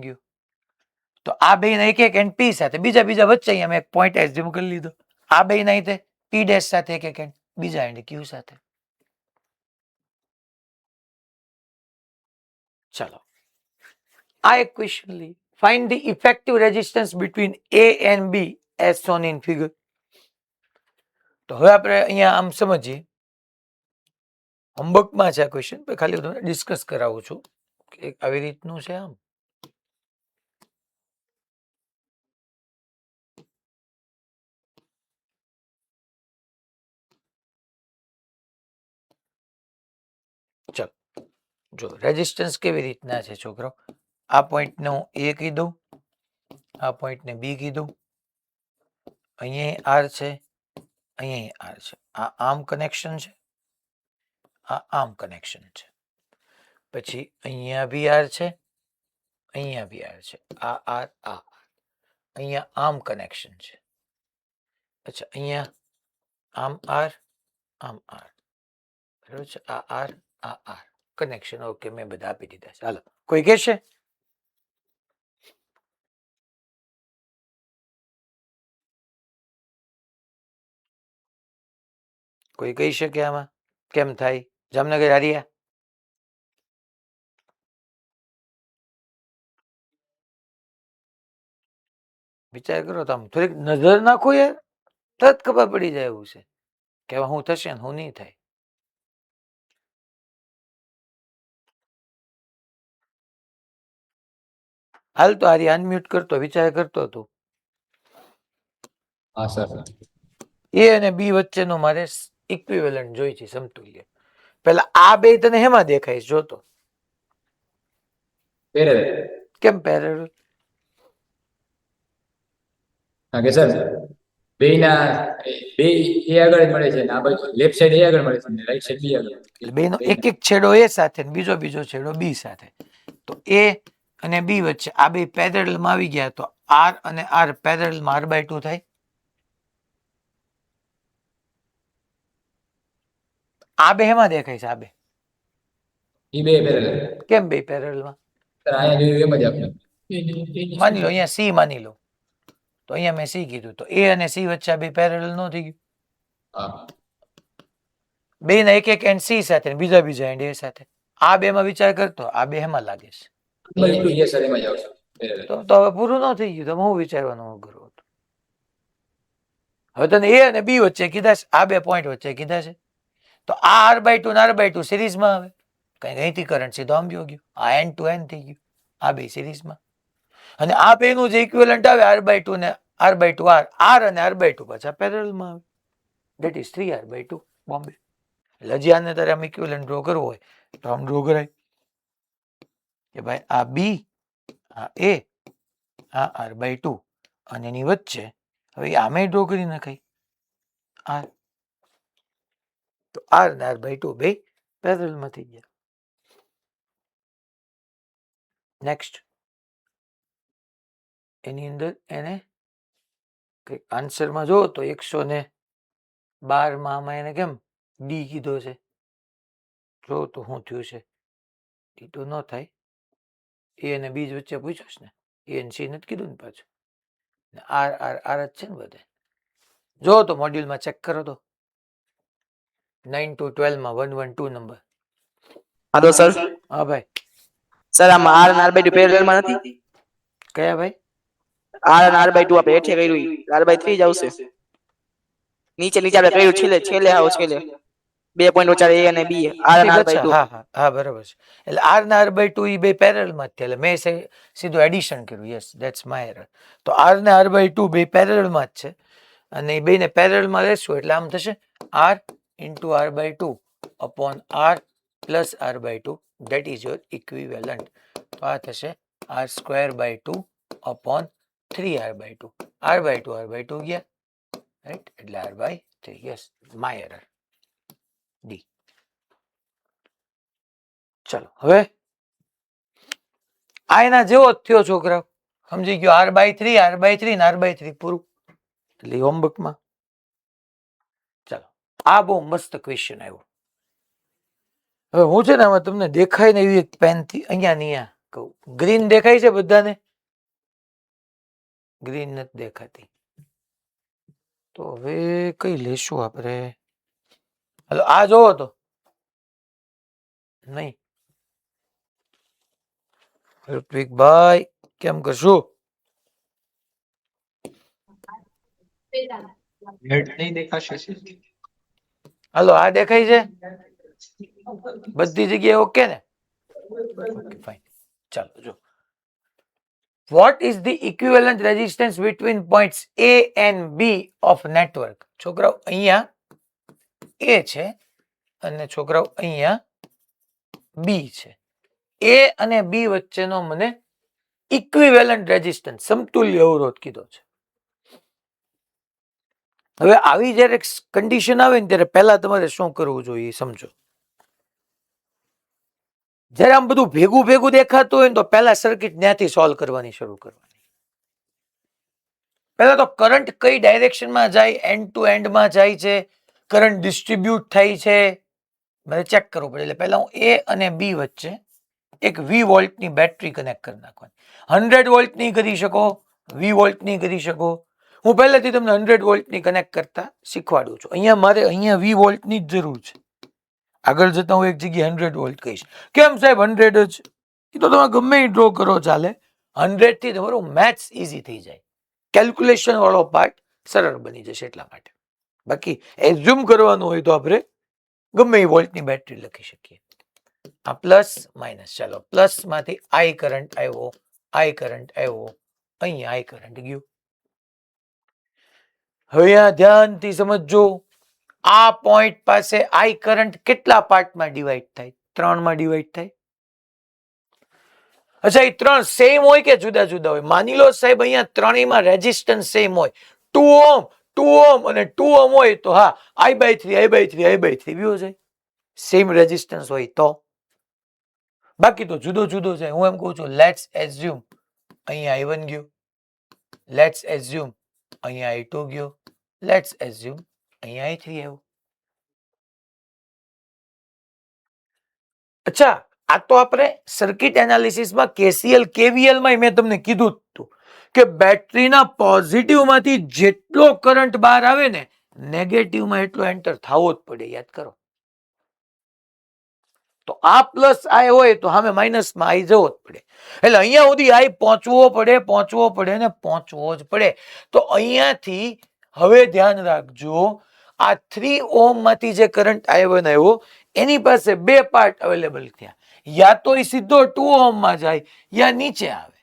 ગયું તો આ બે ના એક એક એન્ડ પી સાથે બીજા વચ્ચે અહીંયા મેં એક પોઈન્ટ એઝ્યુમ કરી લીધો. આ બે ના રીતે પી ડેશ સાથે એક એક એન્ડ બીજા એન્ડ ક્યુ સાથે. ચાલો આ એક ક્વેશ્ચન લઈએ. Find the effective resistance between A and B as shown in figure. તો હવે આપણે અહીંયા આમ સમજીએ હોમવર્કમાં છે આ ક્વેશ્ચન પણ ખાલી તમને ડિસ્કસ કરાવું છું કે આવી રીતનું છે આમ. ચલો જો રેઝિસ્ટન્સ કેવી રીતના છે છોકરો. આ પોઈન્ટને હું એ કીધું આ પોઈન્ટને બી કીધું અહીંયા આર છે અહીંયા આર છે આ આમ કનેક્શન છે આ આમ કનેક્શન છે. પછી અહીંયા બી આર છે અહીંયા બી આર છે આ આર આ અહીંયા આમ કનેક્શન છે. અચ્છા અહીંયા આમ આર બરાબર છે આ આર કનેક્શન. ઓકે મેં બધા આપી દીધા છે. હાલો કોઈ કહેશે? કોઈ કહી શકે આમાં કેમ થાય? જામનગર હારિયા વિચાર કરો તો આમ થોડીક નજર નાખો યાર તરત ખબર પડી જાય એવું છે કે હું થશે ને હું નહીં થાય. હાલ તો હારી અનમ્યુટ કરતો વિચાર કરતો હતો. હા સર એ અને બી વચ્ચેનો મારે ઇક્વિવેલન્ટ જોઈ છે સમતુલ્ય. પેલા આ બે તને હેમાં દેખાય જોતો પેરેલલ કેમ પેરેલલ? હા કે સર બેના બે એ આગળ મળે છે ને આ બાજુ લેફ્ટ સાઈડ એ આગળ મળે છે ને રાઈટ સાઈડ બી આગળ. બેનો એક એક છેડો એ સાથે ને બીજો છેડો બી સાથે. તો એ અને બી વચ્ચે આ બે પેરેલલમાં આવી ગયા તો આર અને આર પેરેલલમાં r/2 થાય. આ બે હેમાં દેખાય છે? આ બે એ બે પેરેલલ કેમ બે પેરેલલમાં? સર અહીંયા જોયું એમ જ આપણે માની લો અહીંયા સી માની લો તો અહીંયા મેં સી કીધું તો એ અને સી વચ્ચે આ બે પેરેલલ ન થઈ ગયું? હા બે ના એક એક એન્ડ સી સાથે ને બીજા એન્ડ એ સાથે. આ બે માં વિચાર કરતો આ બે હેમાં લાગે છે? યસ સર એમ જ આવશે પેરેલલ. તો હવે પૂરું ન થઈ ગયું. તમે હું વિચારવાનું અઘરું હતું. હવે તને એ અને બી વચ્ચે કીધા છે આ બે પોઈન્ટ વચ્ચે કીધા છે તો આ r/2 ને r/2 સિરીઝમાં આવે કઈ અહીંથી કરંટ સીધો આમ ગયો આ n to n થઈ ગયું આ બે સિરીઝમાં. અને આ બેનું જે ઇક્વિવેલન્ટ આવે r/2 ને r/2 r અને r/2 પાછા પેરેલલમાં આવે ધેટ ઇઝ 3r/2 બોમ્બે. એટલે હજી આને તારે આમ ઇક્વિવેલન્ટ ડ્રો કરવો હોય તો આમ ડ્રો કરાય કે ભાઈ આ બી આ એ આ r/2 અને એની વચ્ચે હવે આમે ડ્રો કરી નખાય આર તો આર ને r/2 બે પેરેલલમાં થઈ ગયા. નેક્સ્ટ એની અંદર એને આન્સરમાં જો તો 112 માં આમાં એને કેમ ડી કીધો છે, જો તો શું થયું છે, ડી તો ન થાય, એ અને બી વચ્ચે પૂછ્યું છે ને, એ અને સી નથી કીધું ને પાછું, આર આર આર જ છે ને બધે. જો તો મોડ્યુલમાં ચેક કરો તો 9 to 12 માં 112 નંબર. Hello sir. હા ભાઈ. સર આમાં આર અને આર બાય 2 પેરેલલમાં નથી. કયા ભાઈ? આર અને આર બાય 2 આપણે હેઠે કર્યું આર બાય 3 જ આવશે. નીચે નીચે આપણે કર્યું છેલ્લે છેલ્લે આવો છેલ્લે 2.4 એ અને બી આર અને આર બાય 2. હા હા હા બરાબર છે. એટલે આર ને આર બાય 2 એ બે પેરેલલમાં જ છે, એટલે મેં સીધું એડિશન કર્યું. Yes that's my error. તો આર ને આર બાય 2 બે પેરેલલમાં જ છે, અને એ બેને પેરેલલમાં લેશું એટલે આમ થશે R into R by 2 upon R plus R by 2, that is your equivalent. તો આ થશે R square by 2 upon 3 R by 2. R by 2 ગયા, રાઈટ, એટલે R by 3. Yes my error. D. ચલો હવે આ એના જેવો જ થયો છોકરાઓ, સમજી ગયો, આર બાય 3 આર બાય 3 ને આર બાય 3 પૂરું. એટલે હોમવર્કમાં ચાલો આ બહુ મસ્ત ક્વેશ્ચન આવ્યો. હવે હું છે ને આમાં તમને દેખાય ને એવી એક પેનથી અહીંયા કહું, ગ્રીન દેખાય છે બધાને? ગ્રીન નથી દેખાતી, તો હવે કઈ લેશું આપણે? હલો આ જોવો તો નહીં. ઋત્વિકભાઈ કેમ કરશું? હાલો આ દેખાય છે બધી જગ્યાએ? ઓકે ને? ફાઇન. ચાલો જો, what is the equivalent resistance between points A and B of network? છોકરાઓ અહીંયા A છે અને છોકરાઓ અહીંયા B છે. A અને B વચ્ચેનો મને ઇક્વિવેલન્ટ રેઝિસ્ટન્સ સમતુલ્ય અવરોધ કીધો છે. હવે આવી જ્યારે કન્ડિશન આવે ને ત્યારે પહેલા તમારે શું કરવું જોઈએ સમજો. જ્યારે આમ બધું ભેગું ભેગું દેખાતું હોય ને તો પહેલા સર્કિટ ત્યાંથી સોલ્વ કરવાની શરૂ કરવાની. પહેલા તો કરંટ કઈ ડાયરેક્શનમાં જાય, એન્ડ ટુ એન્ડમાં જાય છે, કરંટ ડિસ્ટ્રીબ્યુટ થાય છે, મારે ચેક કરવું પડે. એટલે પહેલા હું એ અને બી વચ્ચે એક 20 વોલ્ટની બેટરી કનેક્ટ કરી નાખવાની. 100 વોલ્ટની કરી શકો, 20 વોલ્ટની કરી શકો. હું પહેલેથી તમને 100 વોલ્ટની કનેક્ટ કરતા શીખવાડું છું. અહીંયા મારે અહીંયા 20 વોલ્ટની જ જરૂર છે. આગળ જતા હું એક જગ્યાએ 100 વોલ્ટ કહીશ. કેમ સાહેબ 100 જ? એ તો તમે ગમે એ ડ્રો કરો ચાલે. 100 થી તમારું મેથ્સ ઇઝી થઈ જાય, કેલ્ક્યુલેશન વાળો પાર્ટ સરળ બની જશે એટલા માટે. બાકી એઝ્યુમ કરવાનું હોય તો આપણે ગમે એ વોલ્ટની બેટરી લખી શકીએ. આ પ્લસ માઇનસ. ચાલો પ્લસ માંથી આઈ કરંટ આવ્યો, આઈ કરંટ આવ્યો, અહીંયા આઈ કરંટ ગયું. હવે આ ધ્યાનથી સમજજો, આ પોઈન્ટ પાસે આઈ કરંટ કેટલા પાર્ટમાં ડિવાઈડ થાય? 3 માં ડિવાઈડ થાય. અચ્છા એ 3 સેમ હોય કે જુદા જુદા હોય? માની લો સાહેબ અહીંયા ત્રણેયમાં રેઝિસ્ટન્સ સેમ હોય, 2 ઓહમ 2 ઓહમ અને 2 ઓહમ હોય તો હા I/3 I/3 I/3 વ્યો જાય. સેમ રેઝિસ્ટન્સ હોય તો. બાકી તો જુદો જુદો છે. હું એમ કહું છું લેટ્સ એઝ્યુમ અહીંયા I1 ગયો, લેટ્સ એઝ્યુમ અહીંયા I2 ગયો, લેટ્સ એઝ્યુમ અહીંયા I3 આવ્યો. અચ્છા આ તો આપણે સર્કિટ એનાલિસિસમાં KCL KVL માં મેં તમને કીધું હતું કે બેટરીના પોઝિટિવ માંથી જેટલો કરંટ બહાર આવે ને નેગેટિવમાં એટલો એન્ટર થવો જ પડે. યાદ કરો. તો આ પ્લસ આઈ હોય તો સામે માઇનસમાં આઈ જવો જ પડે. એટલે અહીંયા સુધી આઈ પહોંચવો પડે ને પહોંચવો જ પડે. તો અહીંયાથી હવે ધ્યાન રાખજો, આ 3 ઓહમ માંથી જે કરંટ આવ્યો એની પાસે બે પાર્ટ અવેલેબલ થયા. યા તો એ સીધો 2 ઓહમ માં જાય યા નીચે આવે.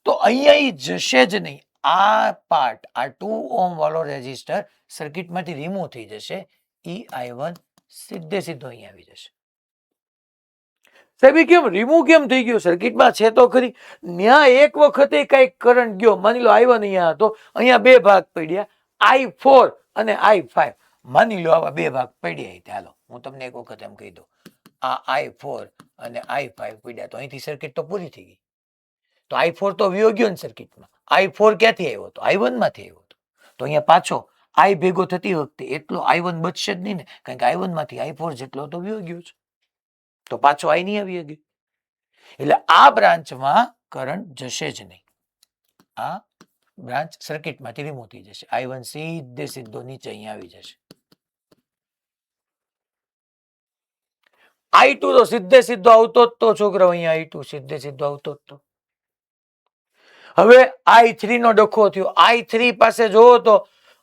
તો અહીંયા એ જશે જ નહીં. આ પાર્ટ, આ 2 ઓહમ વાળો રેઝિસ્ટર સર્કિટમાંથી રિમૂવ થઈ જશે. ઈ I1 સીધો અહીંયા આવી જશે. સાહેબ કેમ રિમૂવ કેમ થઈ ગયો? સર્કિટમાં છે તો ખરી. ન્યા એક વખતે કઈક કરંટ ગયો, માની લો I1 અહીંયા હતો, અહીંયા બે ભાગ પડ્યા, I4 અને I5. માની લો આવા બે ભાગ પડ્યા. ચાલો હું તમને એક વખત એમ કહી દઉં, આ I4 અને I5 પડ્યા તો અહીંથી સર્કિટ તો પૂરી થઈ ગઈ. તો I4 તો વયો ગયો ને સર્કિટમાં. I4 ક્યાંથી આવ્યો હતો? I1 માંથી આવ્યો હતો. તો અહીંયા પાછો આઈ ભેગો થતી વખતે એટલો I1 બચશે જ નહીં ને, કારણ કે I1 માંથી I4 જેટલો તો વયો ગયો છે, તો પાછો આઈ નહીં આવી ગયો. એટલે આ બ્રાન્ચમાં કરંટ જશે જ નહીં, આ બ્રાન્ચ સર્કિટમાંથી રિમૂવ થઈ જશે. I1 સીધો નીચે અહીંયા આવી જશે. I2 તો સીધો આવતો જ તો છોકરાઓ, અહીંયા I2 સીધો આવતો જ તો. હવે I3 નો ડખો થયો. I3 પાસે જોવો તો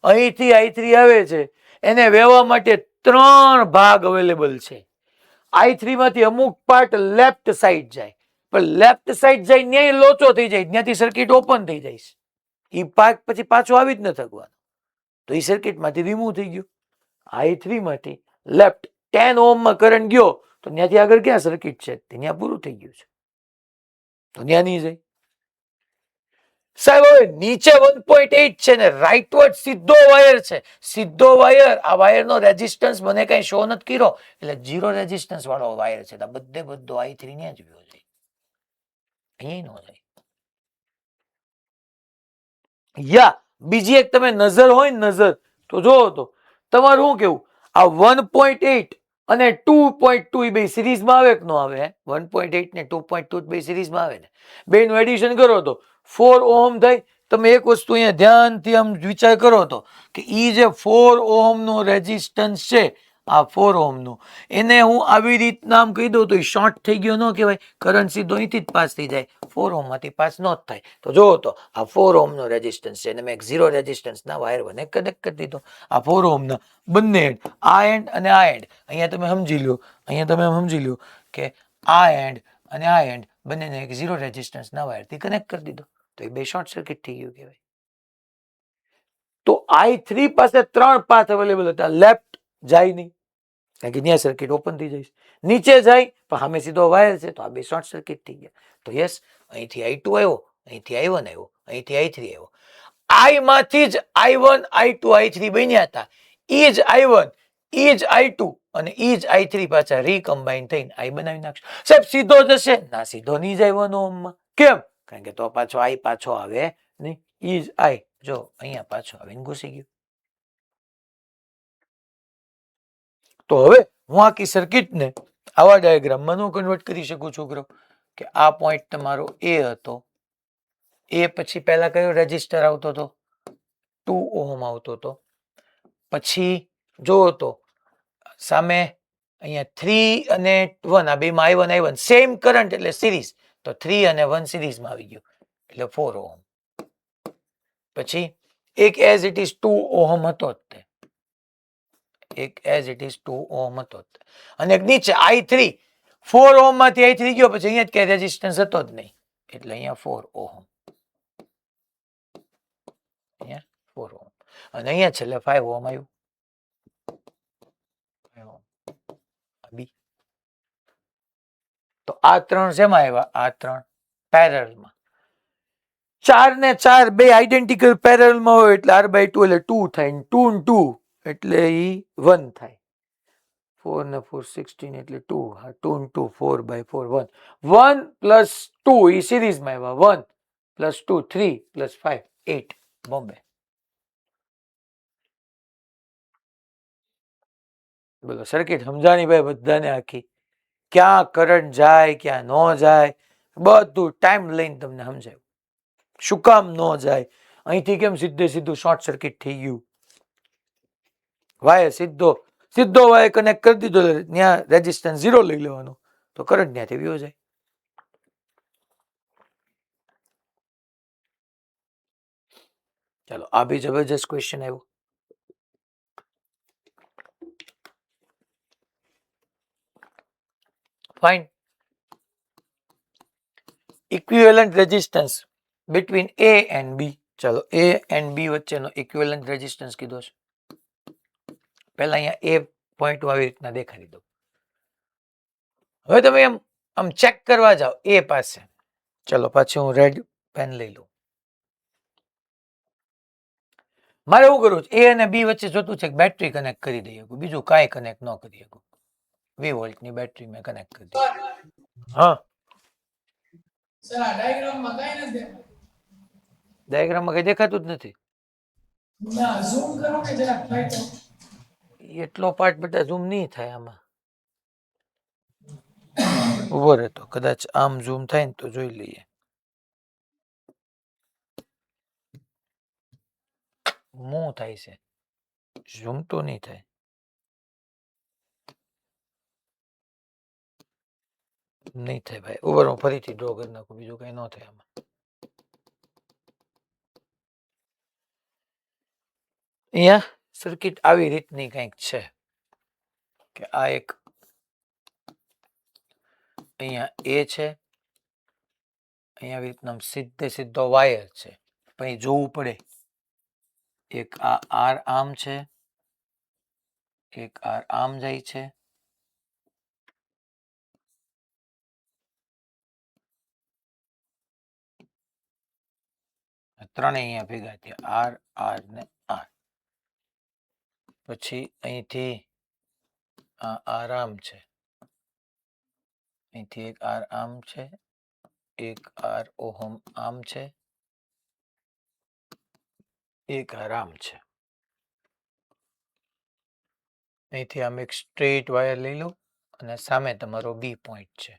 અહીંથી I3 આવે છે, એને વહેવા માટે 3 ભાગ અવેલેબલ છે. I3 માંથી અમુક પાર્ટ લેફ્ટ સાઈડ જાય, પણ લેફ્ટ સાઈડ જાય ન્યાય લોચો થઈ જાય, ત્યાંથી સર્કિટ ઓપન થઈ જાય. એ પાર્ટ પછી પાછો આવી જ ન થકવાનો, તો એ સર્કિટ માંથી રિમૂવ થઈ ગયું. I3 માંથી લેફ્ટ 10 ઓહ્મમાં કરંટ ગયો તો ત્યાંથી આગળ ક્યાં સર્કિટ છે, ત્યાં પૂરું થઈ ગયું છે, તો ત્યાં નહીં જાય. સાહેબ હવે નીચે 1.8 છે ને રાઈટવર્ડ સીધો વાયર છે, સીધો વાયર. આ વાયરનો રેઝિસ્ટન્સ મને કઈ શો નથી કર્યો, એટલે 0 રેઝિસ્ટન્સ વાળો વાયર છે. બધો I3 ને જ વ્યો જાય, અહીંયા નો જાય. યા બીજી એક તમે નજર હોય ને નજર તો જોવો તો તમારું શું કેવું, આ 1.8 અને 2.2 એ બે સિરીઝમાં આવે કે ન આવે? 1.8 ને 2.2 બે સિરીઝમાં આવે ને, બેનું એડિશન કરો તો 4 ઓહમ થાય. તમે એક વસ્તુ અહીંયા ધ્યાનથી આમ વિચાર કરો તો કે ઈ જે 4 ઓહમ નો રેઝિસ્ટન્સ છે, આ 4 ઓહમ નું, એને હું આવી રીતના આમ કહી દઉં તો એ શોર્ટ થઈ ગયો ન કહેવાય, કરંટ સીધો અહીંથી જ પાસ થઈ જાય, 4 ઓહમ માંથી પાસ ન થાય. તો જોવો તો આ 4 ઓહમ નો રેઝિસ્ટન્સ છે, અને મેં 0 રેઝિસ્ટન્સ ના વાયર બને કનેક્ટ કરી દીધો. આ 4 ઓહમ ના બંને એન્ડ, આ એન્ડ અને આ એન્ડ, અહીંયા તમે સમજી લો કે આ એન્ડ અને આ એન્ડ બંનેને એક 0 રેઝિસ્ટન્સ ના વાયરથી કનેક્ટ કરી દીધો, તો એ બે શોર્ટ સર્કિટ થઈ ગયું કહેવાય. તો I3 પાસે 3 પાથ અવેલેબલ હતા, લેફ્ટ જાય નહીં કારણ કે ત્યાં સર્કિટ ઓપન થઈ જાય, નીચે જાય પણ સામે સીધો વાયર છે, તો આ બે શોર્ટ સર્કિટ થઈ ગયા. તો યસ, અહીંથી I2 આવ્યો, અહીંથી I1 આવ્યો, અહીંથી I3 આવ્યો. I માંથી જ I1 I2 I3 બન્યા હતા, ઈ જ I1 ઈ જ I2 અને ઈ જ I3 પાછા રીકમ્બાઇન થઈને I બનાવી નાખશે. સાહેબ સીધો જશે ના, સીધો નહીં જાય 1 ઓહમમાં. કેમ? કારણ કે તો પાછો I પાછો આવે નહીં, ઈ જ I જો અહીંયા પાછો આવીને ઘૂસી ગયું. તો હવે હું આખી સર્કિટને આવા ડાયાગ્રામમાં નો કન્વર્ટ કરી શકું છોકરો, કે આ પોઈન્ટ તમારો A હતો, એ પછી પહેલા કયો રેઝિસ્ટર આવતો હતો? 2 ઓહમ આવતો હતો. પછી જોવો તો સામે અહીંયા 3 અને 1, આ બેમાં I1 સેમ કરંટ એટલે સિરીઝ, તો 3 અને 1 સિરીઝમાં આવી ગયું એટલે 4 ઓહમ. પછી એક એઝ ઇટ ઇઝ 2 ઓહમ હતો જ તે, એક એઝ ઇટ ઇઝ 2 ઓહમ હતો જ, અને નીચે I3 4 ઓહમ માંથી I3 ગયો, પછી અહીંયા જ કઈ રેઝિસ્ટન્સ હતો જ નહીં એટલે અહીંયા 4 ઓહમ, અહીંયા 4 ઓહમ, અને અહીંયા છેલ્લે 5 ઓહમ આવ્યું. બી તો આ 3 શેમાં આવ્યા? આ 3 પેરેલલમાં. 4 ને 4 બે આઇડેન્ટિકલ પેરેલલમાં હોય એટલે R/2 એટલે 2 થાય, 2 ને 2 એટલે ઈ 1 થાય. 4 ને 4 16 એટલે 2, હા 2 ને 2 4/4 1, 1 પ્લસ 2 ઈ સિરીઝમાં આવ્યા, 1 પ્લસ 2 3 પ્લસ 5 8 બોમ્બે. બોલો સર્કિટ સમજાણી ભાઈ બધાને આખી, ક્યાં કરંટ જાય ક્યાં ન જાય બધું ટાઈમ લઈને તમને સમજાયું, શું કામ ન જાય, અહીંથી કેમ સીધું શોર્ટ સર્કિટ થઈ ગયું, વાયર સીધો વાયર કનેક્ટ કરી દીધો, ત્યાં રેઝિસ્ટન્સ 0 લઈ લેવાનો તો કરંટ ત્યાંથી વયો જાય. ચાલો આ બી જબરજસ્ત ક્વેશ્ચન આવ્યો. Fine. Equivalent resistance between A and B. ચલો A and B વચ્ચેનો ઇક્વિવેલન્ટ રેઝિસ્ટન્સ કીધો છે. પહેલા અહીંયા A પોઈન્ટ આવી રીતના દેખાડી દો. હવે તમે આમ ચેક કરવા જાઓ A પાસે. ચલો પાછી હું રેડ પેન લઈ લઉં. મારે એવું કરવું છે A અને B વચ્ચે જોતું છે કે બેટરી કનેક્ટ કરી દઈએ, બીજું કાંઈ કનેક્ટ ન કરી શકું. 2 વોલ્ટની બેટરી મેં કનેક્ટ કરી દીધી. હા ડાયાગ્રામમાં કઈ દેખાતું જ નથી. એટલો પાર્ટ બધા ઝૂમ નહીં થાય આમાં. ઉભો રહેતો કદાચ આમ ઝૂમ થાય ને તો જોઈ લઈએ. શું થાય છે? ઝૂમ તો નહીં થાય. નહીં થાય ભાઈ. ઉભો રહો, ફરીથી ડ્રો કરી નાખું, બીજું કઈ ન થાય આમાં. અહીંયા સર્કિટ આવી રીતની કંઈક છે કે આ એક અહીંયા એ છે, અહીંયા આવી રીતના સીધે સીધો વાયર છે, પણ એ જોવું પડે. એક આ આર આમ છે, એક આર આમ જાય છે, ત્રણેય અહીંયા ભેગા થયા, આર આર ને આર. પછી અહીંથી આ આર આમ છે, અહીંથી એક આર આમ છે, એક આર ઓહમ આમ છે, એક આર આમ છે. અહીંથી આમ એક સ્ટ્રેટ વાયર લઈ લો અને સામે તમારો બી પોઈન્ટ છે.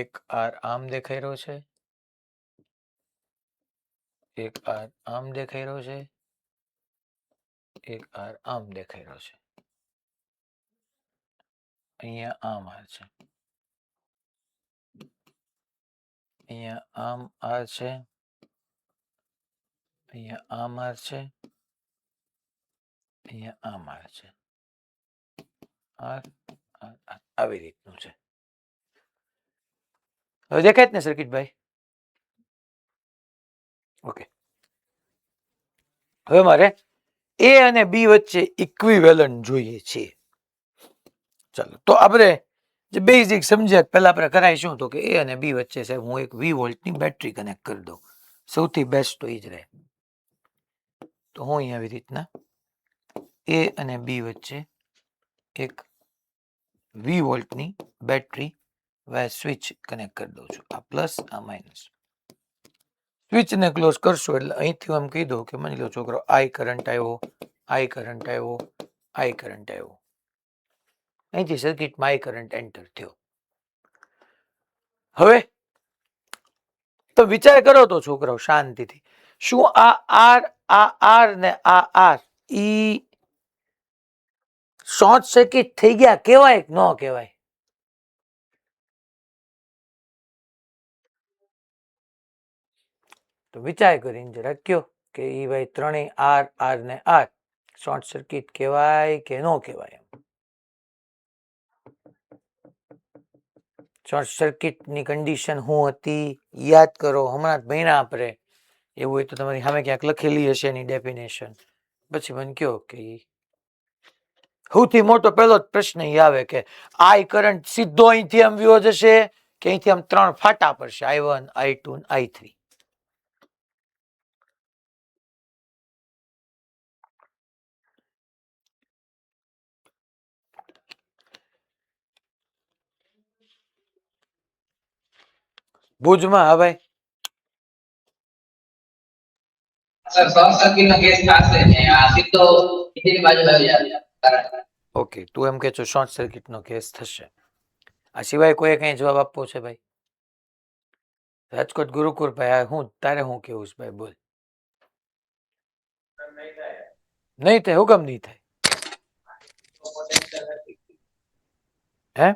એક આર આમ દેખાઈ રહ્યો છે, એક આર આમ દેખાઈ રહ્યો છે, એક આર આમ દેખાઈ રહ્યો છે. અહીંયા આમ આર છે, અહીંયા આમ આર છે, અહીંયા આમ આર છે, અહીંયા આમ આર છે. આર આર આર આવી રીતનું છે. હવે દેખાય જ ને સર્કિટ ભાઈ? ઓકે. હવે મારે એ અને બી વચ્ચે ઇક્વિવેલન્ટ જોઈએ છે. ચાલો તો આપણે જે બેઝિક સમજ્યા પહેલા આપણે કરાવીશું તો કે એ અને બી વચ્ચે સાહેબ હું એક 20 વોલ્ટની બેટરી કનેક્ટ કરી દઉં. સૌથી બેસ્ટ તો એ જ રહે. તો હું અહીંયા આવી રીતના એ અને બી વચ્ચે એક 20 વોલ્ટની બેટરી વાય સ્વિચ કનેક્ટ કરી દઉં છું. આ પ્લસ આ માઇનસ. સ્વિચને ક્લોઝ કરશો એટલે અહીંથી હું એમ કહી દઉં કે માની લો છોકરો આઈ કરંટ આવ્યો, આઈ કરંટ આવ્યો, આઈ કરંટ આવ્યો. અહીંથી સર્કિટમાં આઈ કરંટ એન્ટર થયો. હવે તો વિચાર કરો તો છોકરાઓ શાંતિથી, શું આ આર ને આ આર ઈ શોર્ટ સર્કિટ થઈ ગયા કેવાય કે ન કહેવાય? તો વિચાર કરીને જરા કયો કે ઈ ભાઈ ત્રણેય આર આર ને આર શોર્ટ સર્કિટ કહેવાય કે ન કહેવાય? શોર્ટ સર્કિટની કન્ડિશન શું હતી યાદ કરો, હમણાં જ ભણ્યા આપણે. એવું હોય તો તમારી સામે ક્યાંક લખેલી હશે એની ડેફિનેશન. પછી મને કહો કે સૌથી મોટો પહેલો જ પ્રશ્ન એ આવે કે આઈ કરંટ સીધો અહીંથી આમ વ્યો જશે કે અહીંથી આમ ત્રણ ફાટા પડશે, I1 I2 I3? ભુજમાં હા ભાઈ? સર શોર્ટ સર્કિટ નો કેસ થશે ને આ સીધો નીચેની બાજુ આવી જાય કરંટ. ઓકે, તું એમ કે છો શોર્ટ સર્કિટ નો કેસ થશે. આ સિવાય કોઈ કઈ જવાબ આપવો છે ભાઈ? રાજકોટ ગુરુકુળ ભાઈ, આ હું તારે શું કેવું છે ભાઈ? બોલ. નહીં થાય? હું કેમ નહીં થાય? હે?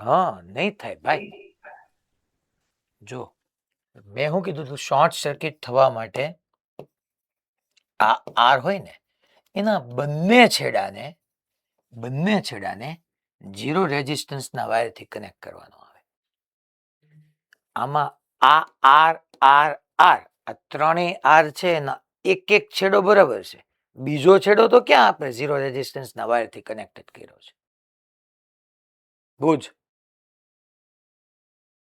હા, નહીં થાય ભાઈ. જો મેં શું કીધું તું, શોર્ટ સર્કિટ થવા માટે આ આર હોય ને એના બંને છેડાને 0 રેઝિસ્ટન્સના વાયરથી કનેક્ટ કરવાનો આવે. આમાં આ આર આર આર આ ત્રણેય આર છે એના એક એક છેડો બરાબર છે, બીજો છેડો તો ક્યાં આપણે 0 રેઝિસ્ટન્સના વાયરથી કનેક્ટ કર્યો છે? ભુજ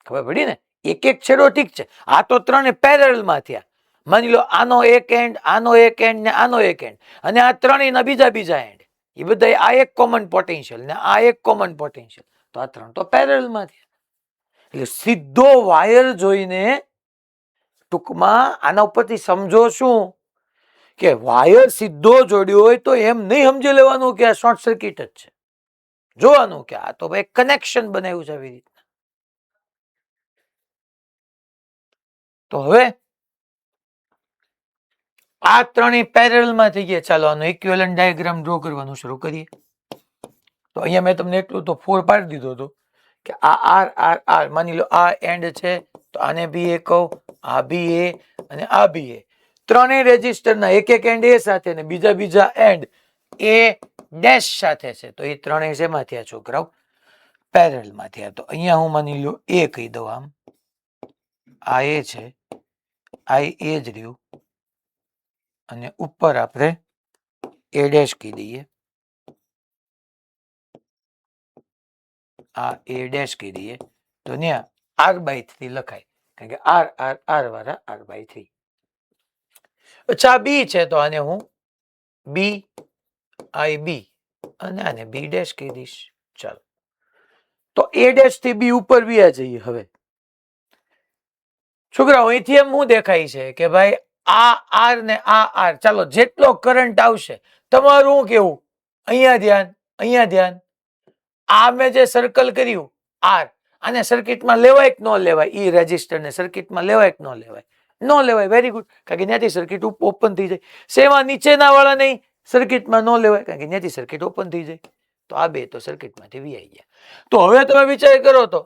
ખબર પડી ને? એક એક છેડો ઠીક છે, આ તો ત્રણે પેરેલલમાં થયા. માની લો આનો એક એન્ડ, આનો એક એન્ડ ને આનો એક એન્ડ, અને આ ત્રણેયના બીજા એન્ડ, એ બધા આ એક કોમન પોટેન્શિયલ ને આ એક કોમન પોટેન્શિયલ, તો આ ત્રણ તો પેરેલલમાં થયા. એટલે સીધો વાયર જોઈને ટૂંકમાં આના ઉપરથી સમજો શું કે વાયર સીધો જોડ્યો હોય તો એમ નહીં સમજી લેવાનું કે આ શોર્ટ સર્કિટ જ છે, જોવાનું કે આ તો ભાઈ કનેક્શન બનાવ્યું છે આવી રીતના. તો હવે આ ત્રણેય પેરેલલમાં થઈ ગયા. ચાલો આનો ઇક્વિવેલન્ટ ડાયાગ્રામ ડ્રો કરવાનું શરૂ કરીએ. તો અહીંયા મેં તમને એટલું તો 4 પાડી દીધો હતો કે આ આર આર આર માની લો આ એન્ડ છે તો આને બી એ કહું, આ બી એ અને આ બી એ. ત્રણેય રેઝિસ્ટરના એક એક એન્ડ એ સાથે ને બીજા એન્ડ એ ડેશ સાથે છે. તો એ ત્રણેય શેમાં થયા છોકરાઓ? પેરેલલમાં થયા. તો અહીંયા હું માની લો એ કહી દઉં, આમ આ એ છે, આ એ જ રહ્યું અને ઉપર આપણે એ ડેશ કહી દઈએ, આ એ ડેશ કહી દઈએ. તો ત્યાં r/3 લખાય કારણ કે આર આર આર વાળા r/3. અચ્છા આ બી છે તો આને હું બી આઈ બી અને આને બી ડેશ કહી દઈશ. ચાલો તો એ ડેશ થી બી ઉપર વ્યા જઈએ. હવે છોકરાઓ અહીંથી એમ શું દેખાય છે કે ભાઈ આ આર ને આ આર, ચાલો જેટલો કરંટ આવશે તમારું કેવું, અહીંયા ધ્યાન, અહીંયા ધ્યાન. આ મેં જે સર્કલ કર્યું આર, આને સર્કિટમાં લેવાય કે ન લેવાય? ઈ રેઝિસ્ટરને સર્કિટમાં લેવાય કે ન લેવાય? ન લેવાય. વેરી ગુડ, કારણ કે ત્યાંથી સર્કિટ ઓપન થઈ જાય. સેમાં નીચેના વાળા નહીં, સર્કિટમાં ન લેવાય કારણ કે ત્યાંથી સર્કિટ ઓપન થઈ જાય. તો આ બે તો સર્કિટમાંથી વી ગયા. તો હવે તમે વિચાર કરો, તો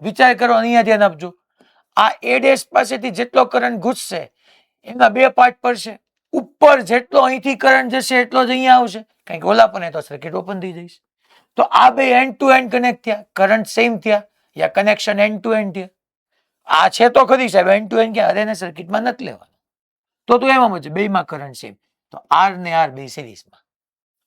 વિચાર કરો, અહીંયા ધ્યાન આપજો. આ એ ડેશ પાસેથી જેટલો કરંટ ઘૂસશે એના બે પાર્ટ પડશે. ઉપર જેટલો અહીંથી કરંટ જશે એટલો જ અહીંયા આવશે કારણ કે ઓલા પણ તો સર્કિટ ઓપન થઈ જઈશ. તો આ બે એન્ડ ટુ એન્ડ કનેક્ટ થયા, કરંટ સેમ થયા, યા કનેક્શન એન્ડ ટુ એન્ડ થયા. આ છે તો ખરી સાહેબ એન્ડ ટુ એન્ડ, કે અરે ને સર્કિટમાં નથી લેવાનું. તો તું એમાં છે બેમાં કરંટ સેમ. તો આર ને આર બે સિરીઝમાં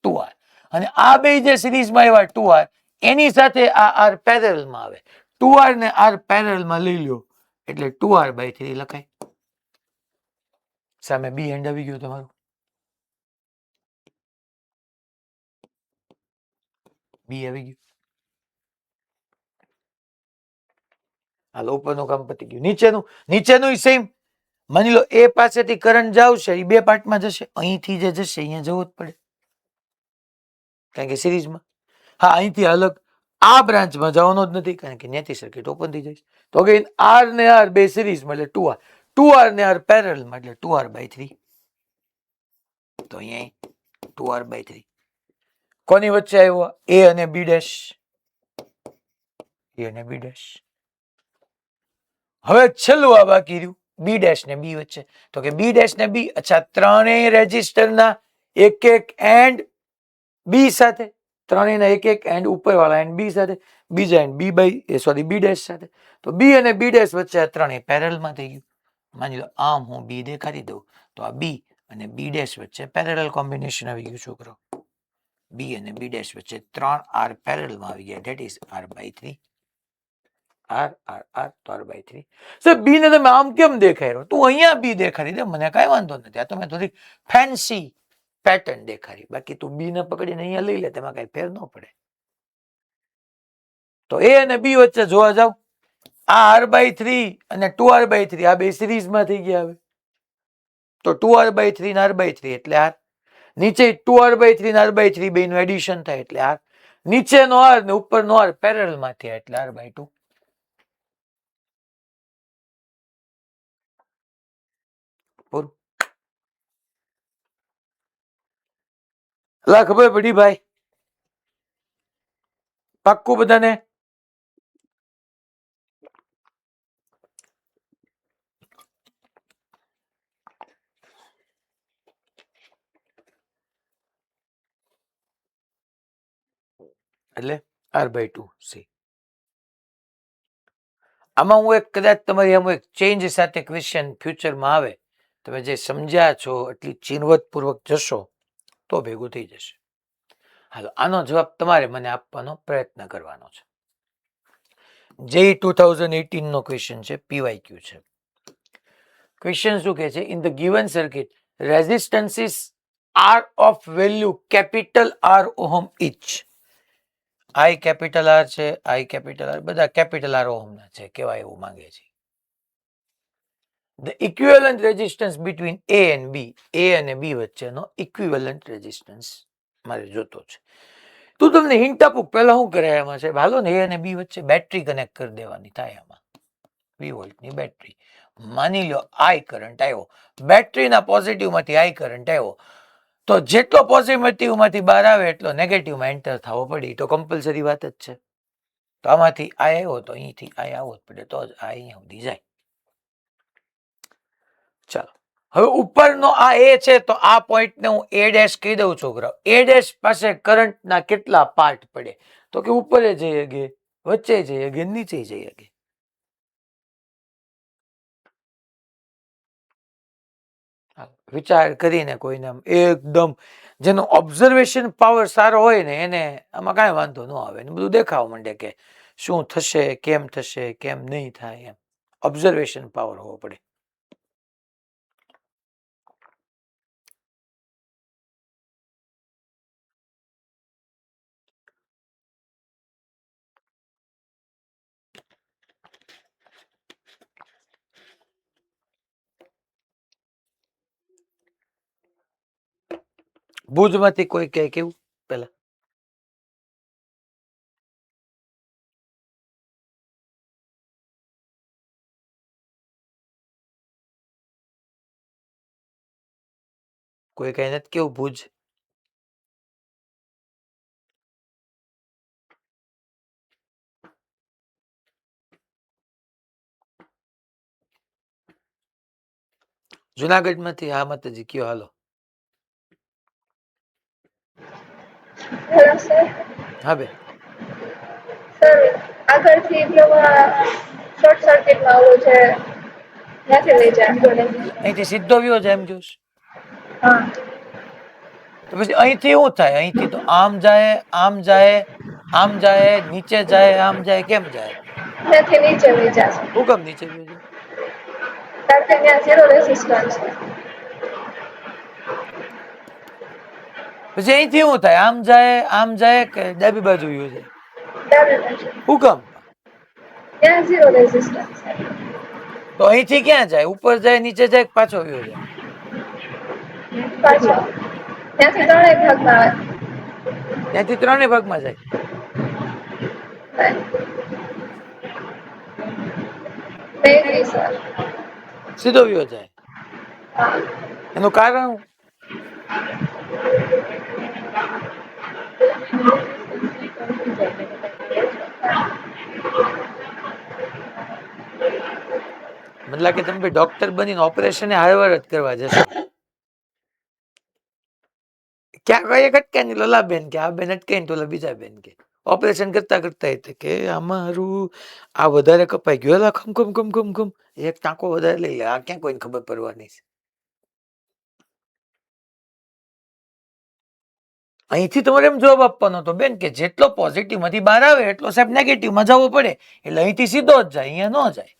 2R, અને આ બે જે સિરીઝમાં આવ્યા 2R એની સાથે આ આર પેરેલલમાં આવે. 2R ને આર પેરેલલમાં લઈ લ્યો એટલે 2R/3 લખાય. સામે બી એન્ડ આવી ગયો તમારું, બી આવી ગયું. હાલો ઉપરનું કામ પતી ગયું. નીચેનું સેમ. માની લો એ પાસેથી કરંટ જાવશે એ બે પાર્ટમાં જશે, અહીંથી જે જશે અહીંયા જવું જ પડે કારણ કે સિરીઝમાં. હા અહીંથી અલગ આ બ્રાન્ચમાં જવાનો જ નથી કારણ કે ત્યાંથી સર્કિટ ઓપન થઈ જાય. તો અગેન આર ને આર બે સિરીઝમાં એટલે 2R, 2R ને આર પેરેલલમાં એટલે 2R/3. તો અહીંયા 2R/3 કોની વચ્ચે આવ્યો? એ અને બી ડેશ, એ અને બી ડેશ. હવે છેલ્લું આ બાકી રહ્યું બી ડેશ ને બી વચ્ચે. તો કે બી ડેશ ને બી. અચ્છા ત્રણેય રેઝિસ્ટરના એક એક એન્ડ બી સાથે, ત્રણેયના એક એક એન્ડ ઉપરવાળા એન્ડ બી સાથે, બીજા એન્ડ બી ડેશ સાથે. તો બી અને બી ડેશ વચ્ચે આ ત્રણેય પેરેલલમાં થઈ ગયું. માની લો આમ હું બી દેખાડી દઉં તો આ બી અને બી ડેશ વચ્ચે પેરેલલ કોમ્બિનેશન આવી ગયું છોકરો. બી અને બી ડેશ વચ્ચે 3R પેરેલલમાં આવી ગયા, that is R/3. R R R તો R/3. સર બી ને તમે આમ કેમ દેખાઈ રહ્યો? તું અહીંયા બી દેખાડી દે, મને કઈ વાંધો નથી. આ તો મેં થોડી ફેન્સી પેટર્ન દેખાડી, બાકી તું બી ને પકડીને અહીંયા લઈ લે, તેમાં કઈ ફેર ન પડે. તો એ અને બી વચ્ચે જોવા જાવ, આ R/3 અને 2R/3 આ બે સિરીઝમાં થઈ ગયા. હવે તો 2R/3 ને R/3 એટલે આર. નીચે 2R/3 ને R/3 બે નું એડિશન થાય એટલે આર. નીચેનો આર ને ઉપરનો આર પેરેલલમાં થયા એટલે R/2. પૂરું. લા ખબર પડી ભાઈ? પાક્કું બધાને? એટલે R/2 સી. આમાં હું એક કદાચ તમારી આમ એક ચેન્જ સાથે ક્વેશ્ચન ફ્યુચરમાં આવે, તમે જે સમજ્યા છો એટલી ચીનવટપૂર્વક જશો તો ભેગું થઈ જશે. હાલો આનો જવાબ તમારે મને આપવાનો પ્રયત્ન કરવાનો છે. JEE 2018 નો ક્વેશ્ચન છે, PYQ છે. ક્વેશ્ચન શું કહે છે? In the given circuit resistances are of value capital R ohm each. I capital R છે, આઈ કેપિટલ આર, બધા કેપિટલ આર ઓહમના છે, કેવાય એવું માંગે છે. The equivalent resistance between A and B, A અને બી વચ્ચેનો ઇક્વિવેલન્ટ રેઝિસ્ટન્સ મારે જોતો છે. તું તમને હિન્ટ આપું પહેલા શું કરે એમાં છે, હાલો ને એ અને બી વચ્ચે બેટરી કનેક્ટ કરી દેવાની થાય એમાં, 20 વોલ્ટની બેટરી. માની લો આઈ કરંટ આવ્યો, બેટરીના પોઝિટિવ માંથી આઈ કરંટ આવ્યો, તો જેટલો પોઝિટિવ માંથી બહાર આવે એટલો નેગેટિવમાં એન્ટર થવો પડે, તો કમ્પલસરી વાત જ છે. તો આમાંથી આ આવ્યો તો અહીંથી આ આવવો જ પડે, તો જ આ અહીંયા સુધી જાય. ચાલો હવે ઉપરનો આ એ છે, તો આ પોઈન્ટને હું એ ડેશ કહી દઉં છોકરા. એ ડેશ પાસે કરંટના કેટલા પાર્ટ પડે, તો કે ઉપરે જઈ શકે, વચ્ચે જઈ શકે, નીચે જઈ શકે. વિચાર કરીને કોઈને એકદમ જેનો ઓબ્ઝર્વેશન પાવર સારો હોય ને એને આમાં કાંઈ વાંધો ન આવે, ને બધું દેખાવા માંડે કે શું થશે, કેમ નહીં થાય, એમ ઓબ્ઝર્વેશન પાવર હોવો પડે. ભુજમાંથી કોઈ કહે કેવું પેલા? કોઈ કઈ નથી કેવું ભુજ? જુનાગઢ માંથી હા માતાજી કયો હાલો. Hello sir. હા બેન. સર આગળથી પ્રવાહ શોર્ટ સર્કિટમાં આવું છે, ત્યાંથી લઈ જાય. અહીંથી સીધો વ્યો જાય એમ જોશ, હા. તો પછી અહીંથી શું થાય? અહીંથી તો આમ જાય, આમ જાય, આમ જાય, નીચે જાય, આમ જાય, કેમ જાય? ત્યાંથી નીચે લઈ જશે. હું કેમ નીચે વ્યો જાય? કારણ કે ત્યાં ઝીરો રેઝિસ્ટન્સ છે. પછી અહીંથી શું થાય? આમ જાય કે ડાબી બાજુ વ્યો જાય? ડાબી બાજુ. હું કેમ? ત્યાં ઝીરો રેઝિસ્ટન્સ છે. તો અહીંથી ક્યાં જાય? ઉપર જાય, નીચે જાય, કે પાછો વ્યો જાય? પાછો ત્યાંથી ત્રણેય ભાગમાં આવે. ત્યાંથી ત્રણેય ભાગમાં જાય. નહીં સર. સીધો વ્યો જાય. હા. એનું કારણ? મને લાગે તમે ડોક્ટર બનીને ઓપરેશન હારવાર જ કરવા જશો. ક્યાં કઈ અટકે ને લોલા બેન કે આ બેન અટકે ને તો બીજા બેન કે ઓપરેશન કરતા કરતા કે અમારું આ વધારે કપાઈ ગયો, એલા ખમ ખમ ખમ ખમ ખમ એક ટાંકો વધારે લઈ લે, આ ક્યાં કોઈને ખબર પડવાની છે? અહીંથી તમારે એમ જવાબ આપવાનો તો બેન કે જેટલો પોઝિટિવ માંથી બહાર આવે એટલો સાહેબ નેગેટિવ માં જવો પડે, એટલે અહીંથી સીધો જ જાય, અહીંયા ન જાય.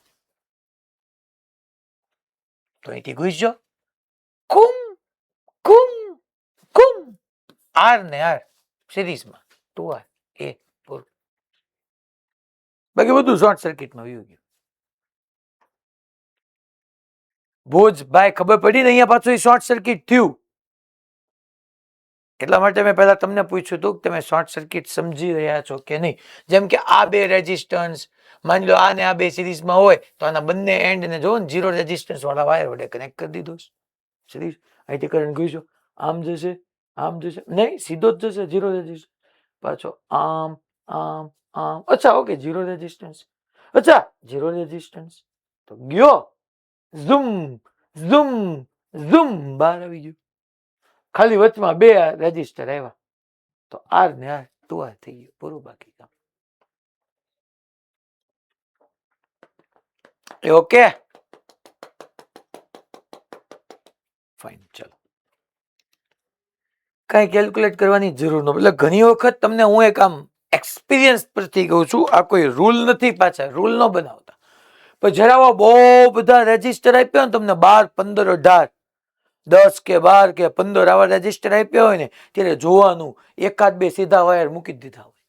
તો અહીંથી ઘૂસજો, કુમ કુમ કુમ, આર ને આર સિરીઝમાં 2R એ પૂરું. બાકી બધું શોર્ટ સર્કિટમાં વયું ગયું. ભુજ ભાઈ ખબર પડી ને અહીંયા પાછું શોર્ટ સર્કિટ થયું, એટલા માટે મેં પહેલા તમને પૂછ્યું હતું કે તમે શોર્ટ સર્કિટ સમજી રહ્યા છો કે નહીં. જેમ કે આ બે રેઝિસ્ટન્સ માની લો આ ને આ બે સિરીઝમાં હોય તો આના બંને એન્ડ ને જો ને ઝીરો રેઝિસ્ટન્સ વાળા વાયર વડે કનેક્ટ કરી દીધો સિરીઝ. અહીંથી કરંટ ઘૂસ્યો, આમ જશે, નહીં સીધો જ જશે, ઝીરો રેઝિસ્ટન્સ, પાછો આમ આમ આમ, અચ્છા ઓકે ઝીરો રેઝિસ્ટન્સ, અચ્છા ઝીરો રેઝિસ્ટન્સ તો ગયો ઝૂમ ઝૂમ ઝૂમ બહાર આવી ગયું. ખાલી વચમાં બે રેજિસ્ટર આવ્યા તો આર ને આર 2R થઈ ગયું, પૂરું. બાકી કામ ઓકે ફાઇન. ચલો કઈ કેલ્ક્યુલેટ કરવાની જરૂર ન, એટલે ઘણી વખત તમને હું એક આમ એક્સપિરિયન્સ પરથી કહું છું, આ કોઈ રૂલ નથી, પાછા રૂલ ન બનાવતા. પણ જરા બહુ બધા રેજિસ્ટર આપ્યા ને તમને 12, 15, 18, 10 કે 12 કે 15 આવા રેજિસ્ટર આપ્યા હોય ને ત્યારે જોવાનું એકાદ બે સીધા વાયર મૂકી દીધા હોય,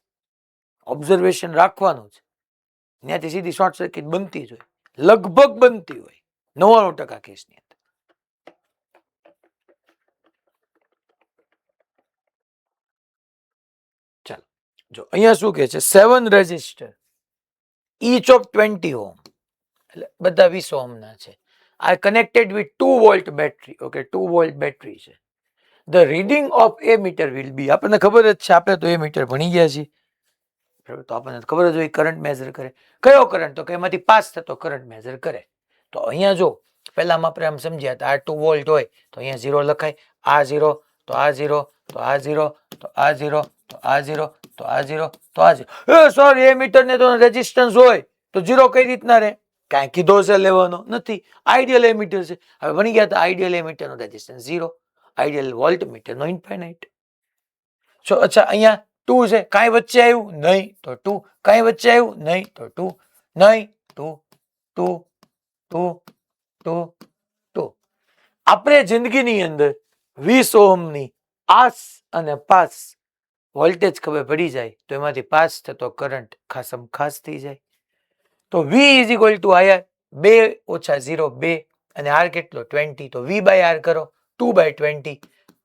ઓબ્ઝર્વેશન રાખવાનું જ, ત્યાંથી સીધી શોર્ટ સર્કિટ બનતી જ હોય, લગભગ બનતી હોય 99% કેસની અંદર. ચાલો જો અહીંયા શું કે છે, 7 રેઝિસ્ટર each of 20 ohm, એટલે બધા 20 ઓહમ ના છે, are connected with 2 volt battery. Okay, 2 volt battery છે. The reading of a meter will be, આપણને ખબર જ છે, આપણે તો એ મીટર ભણી ગયા છીએ, તો આપણને ખબર જ હોય કરંટ મેઝર કરે. કયો કરંટ? તો કે એમાંથી પાસ થતો કરંટ મેઝર કરે. તો અહીંયા જો પહેલામાં આપણે આમ સમજ્યા હતા, આ 2 વોલ્ટ હોય તો અહીંયા 0 લખાય, આ 0 તો આ 0 તો આ 0 તો આ 0 તો આ 0 તો આ 0 તો આ 0. સોરી, એ મીટર ને તો રેઝિસ્ટન્સ હોય તો 0 કઈ રીતના રહે? કાંઈ કીધો છે લેવાનો નથી, આઈડિયલ એમીટર છે. હવે ભણી ગયા હતા આઈડિયલ એમીટર નો રેઝિસ્ટન્સ 0, આઈડિયલ વોલ્ટ મીટર નો ઇન્ફાઇનાઇટ. સો અચ્છા, અહીંયા 2 છે, કાંઈ વચ્ચે આવ્યું નહીં તો 2, કાંઈ વચ્ચે આવ્યું નહીં તો 2, નહીં 2 2 2 2 2. આપણે જિંદગીની અંદર 20 ઓહમની આસ અને પાસ વોલ્ટેજ ખબર પડી જાય તો એમાંથી પાસ થતો કરંટ ખાસમ ખાસ થઈ જાય. તો V is equal to IR, 2 ઓછા 0 2, અને R કેટલો 20, તો V બાય R કરો 2/20,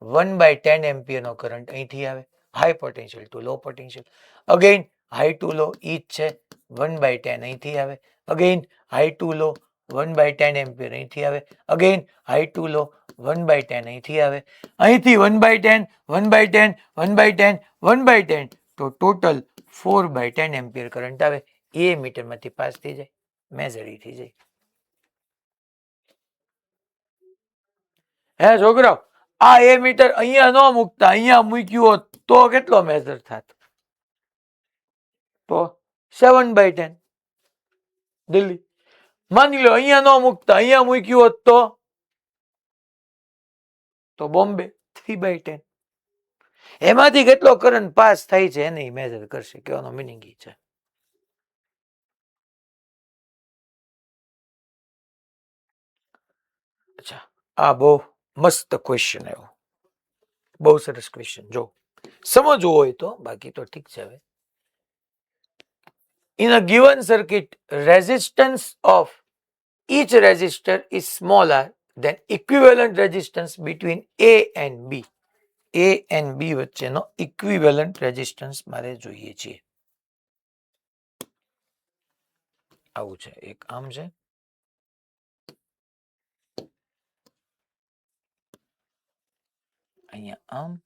1/10 એમ્પિયર નો કરંટ અહીંથી આવે, high potential to low potential. Again high to low ઈ જ છે, 1/10 અહીંથી આવે, again high to low 1/10 ampere અહીંથી આવે, અગેન હાઈ ટુ લો 1/10 અહીંથી આવે, અહીંથી 1/10 1/10 1/10 1/10, તો ટોટલ 4/10 એમ્પિયર કરંટ આવે. એ મીટરમાંથી પાસ થઈ જાય, મેઝર થઈ જાય. હે છોકરાઓ, આ એ મીટર અહીંયા ન મૂકતા અહીંયા મૂક્યું હોત તો કેટલો મેઝર થાત? તો 7/10 દિલ્હી. માની લો અહીંયા ન મૂકતા અહીંયા મૂક્યું હોત તો બોમ્બે 3/10. એમાંથી કેટલો કરંટ પાસ થાય છે એને મેઝર કરશે, કહેવાનો મિનિંગ એ છે. અચ્છા, આ બહુ મસ્ત ક્વેશ્ચન આવ્યો, બહુ સરસ ક્વેશ્ચન. જો સમજવું હોય તો, બાકી તો ઠીક છે. હવે in a given circuit, resistance of each resistor is smaller than equivalent resistance between A and B. A and B વચ્ચેનો equivalent resistance મારે જોઈએ છે. આવું છે, એક આમ છે, અહીંયા આમ,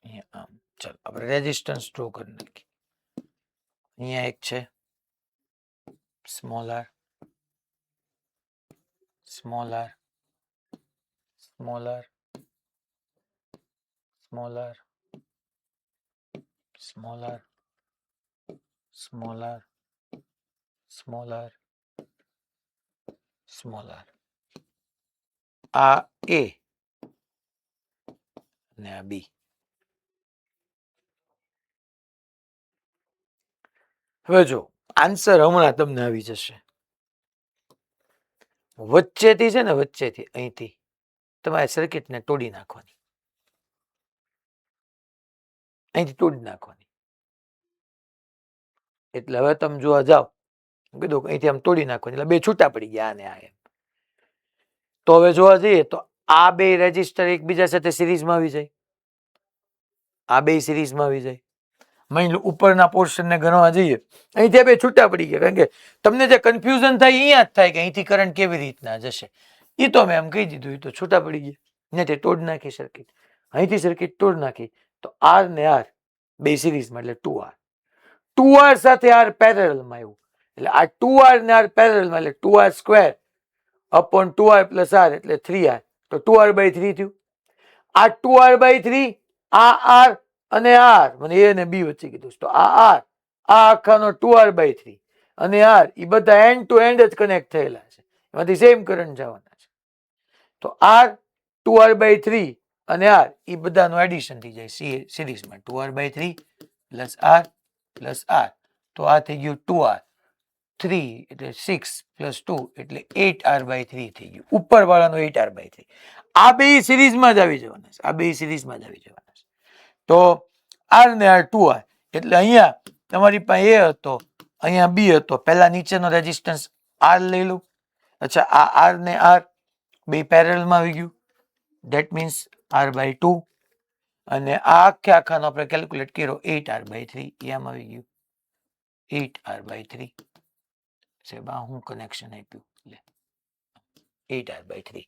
અહીંયા આમ. ચાલો આપણે રેઝિસ્ટન્સ ડ્રો કરી નાખીએ. અહીંયા એક છે smaller smaller smaller smaller smaller smaller smaller smaller. આ A અને આ B. હવે જો આન્સર હમણાં તમને આવી જશે. વચ્ચેથી છે ને, વચ્ચેથી અહીંથી તમારે સર્કિટને તોડી નાખવાની, અહીંથી તોડી નાખવાની. એટલે હવે તમે જોવા જાઓ, કીધું અહીંથી આમ તોડી નાખવાની, એટલે બે છૂટા પડી ગયા આને આ એમ. તો હવે જોવા જઈએ તો આ બે રેઝિસ્ટર એકબીજા સાથે સિરીઝમાં આવી જાય, આ બે સિરીઝમાં આવી જાય. માની લો ઉપરના પોર્શન ને ગણવા જઈએ, અહીંથી બે છૂટા પડી ગયા, કારણ કે તમને જે કન્ફ્યુઝન થાય અહીંયા જ થાય કે અહીંથી કરંટ કેવી રીતના જશે. એ તો મેં એમ કહી દીધું, એ તો છૂટા પડી ગયા. ને તોડ નાખી સર્કિટ, અહીંથી સર્કિટ તોડ નાખી તો R ને R બે સિરીઝમાં, એટલે 2R. 2R સાથે R પેરેલલમાં આવ્યું, એટલે આ 2R ને R પેરેલલમાં, એટલે 2R square upon 2R plus R, એટલે 3R, તો 2R/3 થયું. આ 2R/3, આ R અને R, મને A અને B વચ્ચે કીધું, તો આ R, આ આખાનો 2R/3 અને R, એ બધા એન્ડ ટુ એન્ડ જ કનેક્ટ થયેલા છે, એમાંથી સેમ કરંટ જવાના છે. તો R 2R/3 અને R, એ બધાનું એડિશન થઈ જાય સિરીઝમાં, 2R/3 plus R plus R, તો આ થઈ ગયું 2R, 3 એટલે 6 પ્લસ 2 એટલે 8R/3 થઈ ગયું, ઉપર વાળાનો 8R/3. આ બે સિરીઝમાં જ આવી જવાના છે, આ બે સિરીઝમાં જ આવી જવાના છે. તો આર ને આર 2R, એટલે અહીંયા તમારી પાસે એ હતો, અહીંયા બી હતો. પહેલા નીચેનો રેઝિસ્ટન્સ આર લઈ લો. અચ્છા, આ આર ને આર બે પેરેલલમાં આવી ગયું, ધેટ મીન્સ આર બાય 2. અને આ આખાનો આપણે કેલ્ક્યુલેટ કર્યો 8R/3, એમ આવી ગયું 8R/3. સાહેબ આ હું કનેક્શન આપ્યું, લે 8R/3.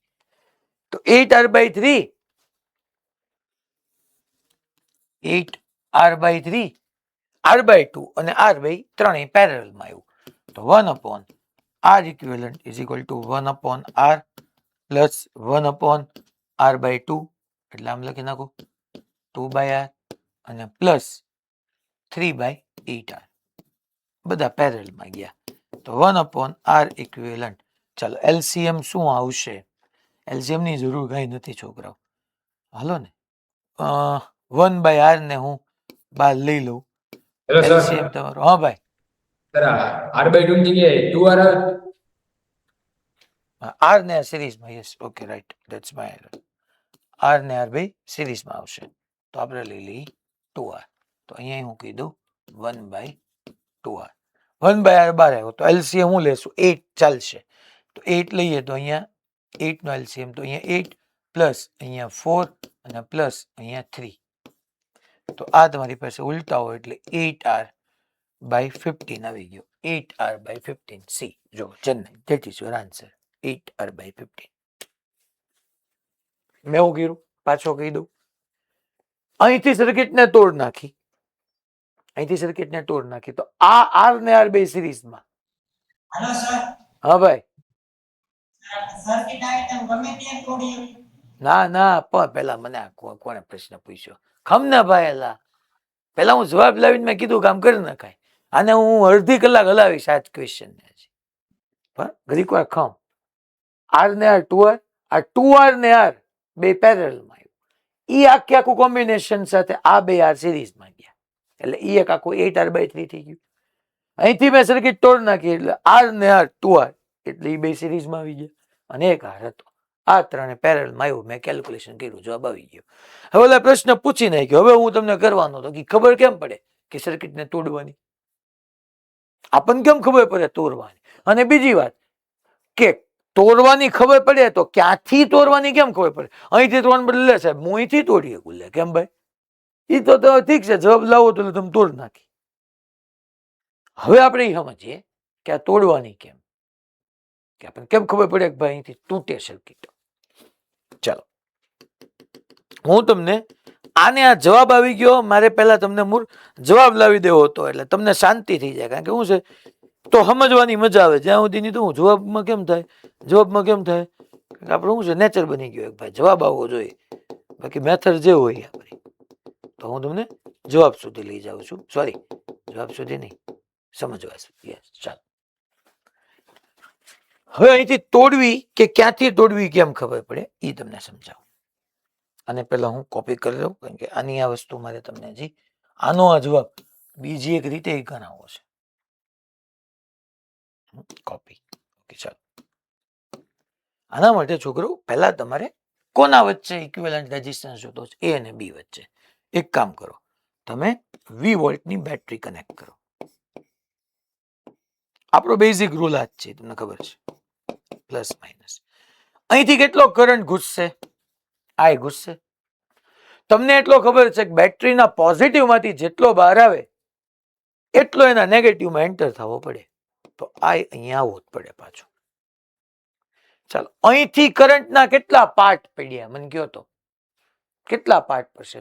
તો 8R/3, 8R/3, R/2 અને R/3 પેરેલલમાં આવ્યું. તો 1/R equivalent is equal to 1/R plus 1/R/2, એટલે આમ લખી નાખો 2/R અને પ્લસ 3/8R, બધા પેરેલલમાં ગયા. તો 1/R equivalent. ચાલો એલસીએમ શું આવશે? એલસીએમ ની જરૂર કઈ નથી છોકરાઓ, હાલો ને 1/R ને હું બાર લઈ લઉં. હેલો સર એલસીએમ તમારો, હા ભાઈ, સર R/2 ની જગ્યાએ 2R આવે. આર ને સિરીઝમાં, yes, okay, right, that's my error. R ને આર ભાઈ સિરીઝમાં આવશે, તો આપણે લઈ લઈએ 2R. તો અહીંયા હું કહી દઉં 1/2R. 1/R બાર આવ્યો, તો એલસીએમ હું લેશું 8 ચાલશે. તો 8 લઈએ તો અહીંયા 8 નો એલસીએમ, તો અહીંયા 8 પ્લસ અહીંયા 4 અને પ્લસ અહીંયા 3. તો આ તમારી પાસે ઉલટા હોય એટલે 8R/15 આવી ગયો. 8R/15, સી જો Chennai, that is your answer, 8R/15. મેં એવું કર્યું, પાછો કહી દઉં, અહીંથી સર્કિટને તોડ નાખી, તો આ આર ને આર બે સિરીઝમાં. હેલો સર, હા ભાઈ, સર્કિટ આઈટમ ગમે ત્યાં તોડી ના ના, પણ પેલા મને આ કોણે પ્રશ્ન પૂછ્યો? ખમને ભાઈ, એલા પેલા હું જવાબ લાવીને મેં કીધું કામ કરી નખાય. આને હું અડધી કલાક હલાવીશ આ જ ક્વેશ્ચન ને. પણ ઘડીક વાર ખમ. આર ને આર 2R, આ 2R ને આર બે પેરેલલમાં આવ્યું. ઈ આખું કોમ્બિનેશન સાથે આ બે આર સિરીઝમાં ગયા, એટલે ઈ એક આખું 8R/3 થઈ ગયું. અહીંથી મેં સર્કિટ તોડ નાખી એટલે આર ને આર 2R, એટલે એ બે સિરીઝમાં આવી ગયા. અને એક આર હતો, આ ત્રણે પેરેલલમાં આવ્યું. મેં કેલ્ક્યુલેશન કર્યું, જવાબ આવી ગયો. હવે ઓલા પ્રશ્ન પૂછી નાખ્યો, હવે હું તમને કરવાનો તો કે ખબર કેમ પડે કે સર્કિટને તોડવાની? આપણને કેમ ખબર પડે તોડવાની? અને બીજી વાત કે તોડવાની ખબર પડે તો ક્યાંથી તોડવાની કેમ ખબર પડે? અહીંથી તોડવાનું બદલે સાહેબ હું અહીંથી તોડી શકું, લે કેમ ભાઈ? એ તો ઠીક છે, જવાબ લાવો તો તમે તોડ નાખી. હવે આપણે એ સમજીએ કે આ તોડવાની કેમ, કે આપણને કેમ ખબર પડે કે ભાઈ અહીંથી તૂટે સર્કિટ. ચાલો હું તમને આને આ જવાબ આવી ગયો, મારે પહેલા તમને મૂળ જવાબ લાવી દેવો હતો, એટલે તમને શાંતિ થઈ જાય. કારણ કે શું છે, તો સમજવાની મજા આવે. જ્યાં સુધી નહીં તો હું જવાબમાં કેમ થાય, આપણે શું છે, નેચર બની ગયો ભાઈ જવાબ આવવો જોઈએ, બાકી મેથડ જે હોય આપણી. તો હું તમને જવાબ સુધી લઈ જાઉં છું, સોરી જવાબ સુધી નહીં, સમજવા સુધી. યસ, ચાલો હવે અહીંથી તોડવી કે ક્યાંથી તોડવી કેમ ખબર પડે એ તમને સમજાવું. અને પેલા હું કોપી કરી લઉં, કારણ કે આની આ વસ્તુ મારે તમને હજી આનો આ જવાબ બીજી એક રીતે ગણાવવો છે. કોપી, ઓકે, ચાલો. આના માટે છોકરો પહેલા તમારે કોના વચ્ચે ઇક્વિવેલન્ટ રેઝિસ્ટન્સ જોતો છે? એ અને બી વચ્ચે. એક કામ કરો, તમે 20 વોલ્ટની બેટરી કનેક્ટ કરો. આપણો બેઝિક રૂલ આ જ છે, તમને ખબર છે, પ્લસ માઇનસ. અહીંથી કેટલો કરંટ ઘૂસશે? આ ઘૂસશે. તમને એટલો ખબર છે કે બેટરીના પોઝિટિવ માંથી જેટલો બહાર આવે એટલો એના નેગેટિવમાં એન્ટર થવો પડે. તો આ અહીંયા આવવો જ પડે પાછો. ચાલો, અહીંથી કરંટના કેટલા પાર્ટ પડ્યા મને કહો તો? કેટલા પાર્ટ પડશે?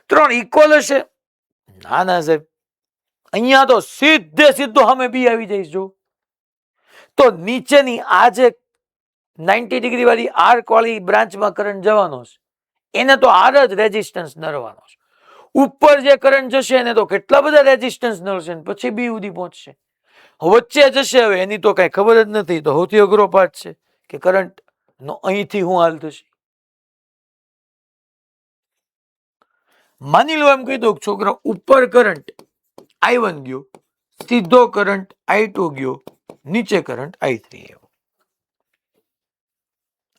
3 ઇક્વલ હશે? ના ના સાહેબ, અહીંયા તો સીધો સામે બી આવી જઈશ. જો તો નીચેની આ જે 90 ડિગ્રી વાળી આર્ક વાળી બ્રાન્ચમાં કરંટ જવાનો છે, એને તો આર જ રેઝિસ્ટન્સ નરવાનો છે. ઉપર જે કરંટ જશે એને તો કેટલા બધા રેઝિસ્ટન્સ નરશે, પછી બી સુધી પહોંચશે. વચ્ચે જશે, હવે એની તો કઈ ખબર જ નથી. તો સૌથી અઘરો પાર્ટ છે કે કરંટ નો અહીંથી હું હાલ થશે. માની લો એમ કહી દો છોકરા, ઉપર કરંટ I1 ગયો, સીધો કરંટ I2 ગયો, નીચે કરંટ I3 આવ્યો.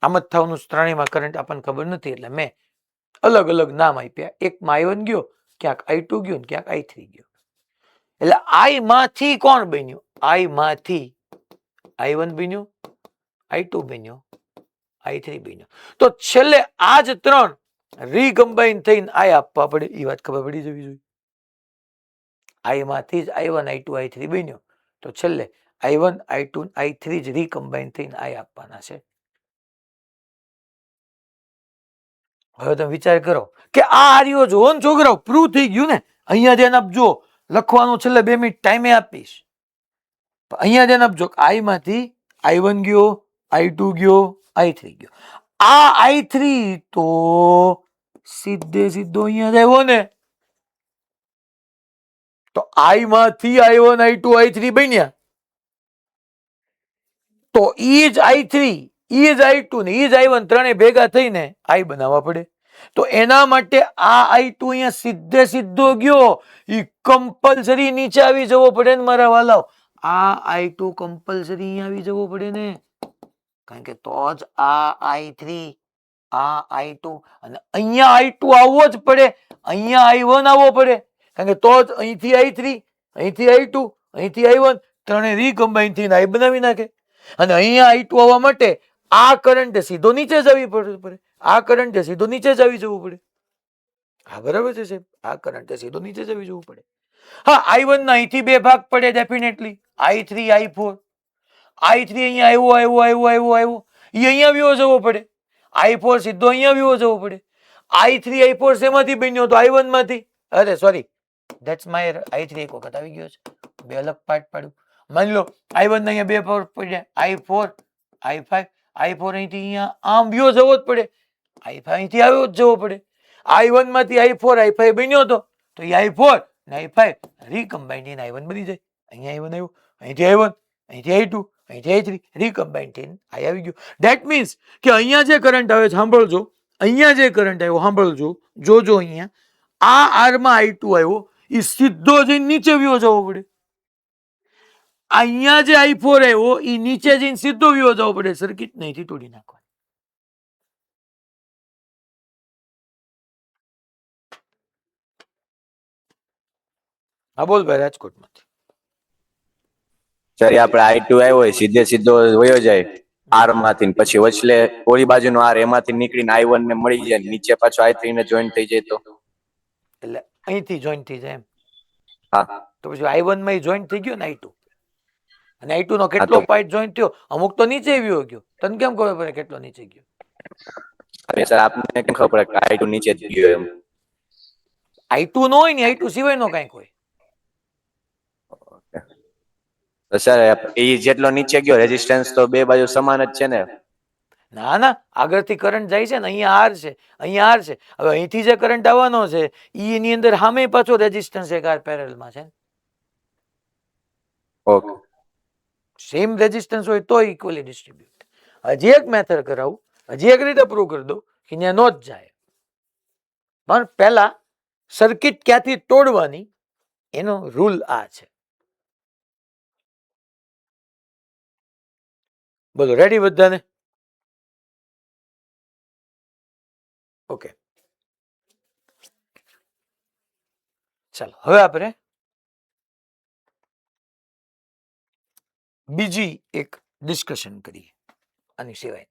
આમ જ થવાનું, ત્રણેયમાં કરંટ આપણને ખબર નથી એટલે મેં અલગ અલગ નામ આપ્યા. એકમાં I1 ગયો, ક્યાંક I2 ગયું ને ક્યાંક I3 ગયું. એટલે I માંથી કોણ બન્યું? I માંથી I1 બન્યું, I2 બન્યો, I3 બન્યો. તો છેલ્લે આ જ ત્રણ રીકમ્બાઈન થઈને I આપવા પડે. એ વાત ખબર પડી જવી જોઈએ. I માંથી જ I1 I2 I3 બન્યો, તો છેલ્લે I1 I2 I3 જ રીકમ્બાઈન થઈને I આપવાના છે. હવે તમે વિચાર કરો કે આ આર્યો જોવો ને છોકરાઓ, પ્રૂવ થઈ ગયું ને. અહીંયા ધ્યાન આપજો, લખવાનું છેલ્લે 2 મિનિટ ટાઈમે આપીશ. અહીંયા ધ્યાન આપજો, I માંથી I1 ગયો, I2 ગયો, I3 ગયો. આ I3 તો સીધે સીધો અહીંયા જ આવ્યો ને. તો I માંથી I1 I2 I3 બન્યા, તો ઈ જ I3 ઈ જ I2 ને ઈ જ I1 ત્રણે ભેગા થઈને I બનાવવા પડે. તો એના માટે આ I2 અહીંયા સીધે સીધો ગયો, ઈ કમ્પલસરી નીચે આવી જવો પડે ને મારા વાલાઓ. આ I2 કમ્પલસરી અહીંયા આવી જવો પડે ને, કારણ કે તો જ આ I3 આ I2 અને અહીંયા I2 આવવો જ પડે, અહીંયા I1 આવવો પડે, કારણ કે તો જ અહીંથી I3 અહીંથી I2 અહીંથી I1 ત્રણે રીકમ્બાઈન થઈને I બનાવી નાખે. અને અહીંયા I2 આવવા માટે આ કરંટ સીધો નીચે જ આવી પડે, આ કરંટ સીધો નીચે જ આવી જવું પડે. હા બરાબર છે સાહેબ, આ કરંટ સીધો નીચે જ આવી જવું પડે. હા I1 ના અહીંથી બે ભાગ પડે ડેફિનેટલી, I3 I4. I3 અહીંયા આવ્યો, ઈ અહીંયા વ્યો જવો પડે. I4 સીધો અહીંયા વ્યો જવો પડે. I3 I4 શેમાંથી બન્યો? તો I1 માંથી. અરે sorry, that's my error. I3 એક વખત આવી ગયો છે, બે અલગ પાર્ટ પાડ્યું. માની લો I1 ના અહીંયા બે પાર્ટ પડ્યા, I4 I5. I4 અહીંથી અહીંયા આમ વ્યો જવો જ પડે, I5 અહીંથી આવ્યો જ જવો પડે. I1 માંથી I4 I5 બન્યો હતો, તો એ I4 ને I5 રીકમ્બાઈન થઈને I1 બની જાય. અહીંયા I1 આવ્યું, અહીંથી I1 અહીંથી I2 અહીંથી I3 રીકમ્બાઈન થઈને I આવી ગયું. ધેટ મીન્સ કે અહીંયા જે કરંટ આવે છે સાંભળજો, અહીંયા જે કરંટ આવ્યો સાંભળજો, જોજો અહીંયા આ R માં I2 આવ્યો, એ સીધો જઈને નીચે વ્યો જવો પડે. અહીંયા જે I4 આવ્યો એ નીચે જઈને સીધો વ્યો જવો પડે. સર્કિટ અહીંથી તોડી નાખવાની. હા બોલ ભાઈ, રાજકોટમાંથી. સર આપણે I2 આવ્યો હોય સીધે સીધો વયો જાય R માંથી, પછી વચલે ઓલી બાજુનો R એમાંથી નીકળીને I1 ને મળી જાય, નીચે પાછો I3 ને જોઈન્ટ થઈ જાય તો? એટલે અહીંથી જોઈન્ટ થઈ જાય એમ. હા તો પછી I1 માં જોઈન્ટ થઈ ગયો ને I2, અને I2 નો કેટલો પાર્ટ જોઈન્ટ થયો? અમુક તો નીચે વ્યો ગયો. તને કેમ ખબર પડે કેટલો નીચે ગયો? અરે સર આપને કેમ ખબર પડે કે I2 નીચે જ ગયો એમ? I2 નો હોય ને, I2 સિવાય નો કઈક હોય. તો સર એ જેટલો નીચે ગયો રેઝિસ્ટન્સ તો બે બાજુ સમાન જ છે ને? ના ના, આગળથી કરંટ જાય છે ને, અહીંયા R છે, અહીંયા R છે. હવે અહીંથી જે કરંટ આવવાનો છે એની અંદર સામે પાછો રેઝિસ્ટન્સ એક R પેરેલલમાં છે. ઓકે, સેમ રેઝિસ્ટન્સ હોય તો ઇક્વલી ડિસ્ટ્રીબ્યુટ. હજી એક મેથડ કરાવું, હજી એક રીતે પ્રૂવ કરી દઉં કે ત્યાં નો જ જાય. પણ પહેલા સર્કિટ ક્યાંથી તોડવાની એનો રૂલ આ છે. બોલો, રેડી બધાને? ઓકે, ચાલો હવે આપણે બીજી એક ડિસ્કશન કરીએ આની સિવાય.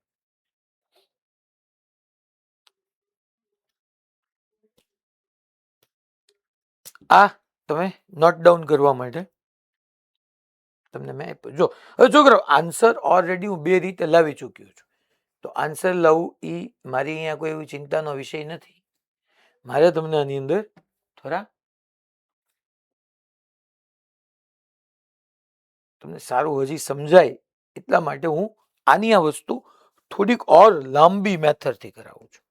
આ તમે નોટ ડાઉન કરવા માટે તમને મેં આપ્યું. જો હવે છોકરો, આન્સર ઓલરેડી હું બે રીતે લાવી ચૂક્યો છું. તો આન્સર લાવવું એ મારી અહીંયા કોઈ એવી ચિંતાનો વિષય નથી. મારે તમને આની અંદર થોડા તમને સારું હજી સમજાય એટલા માટે હું આની આ વસ્તુ થોડીક ઓર લાંબી મેથડથી કરાવું છું.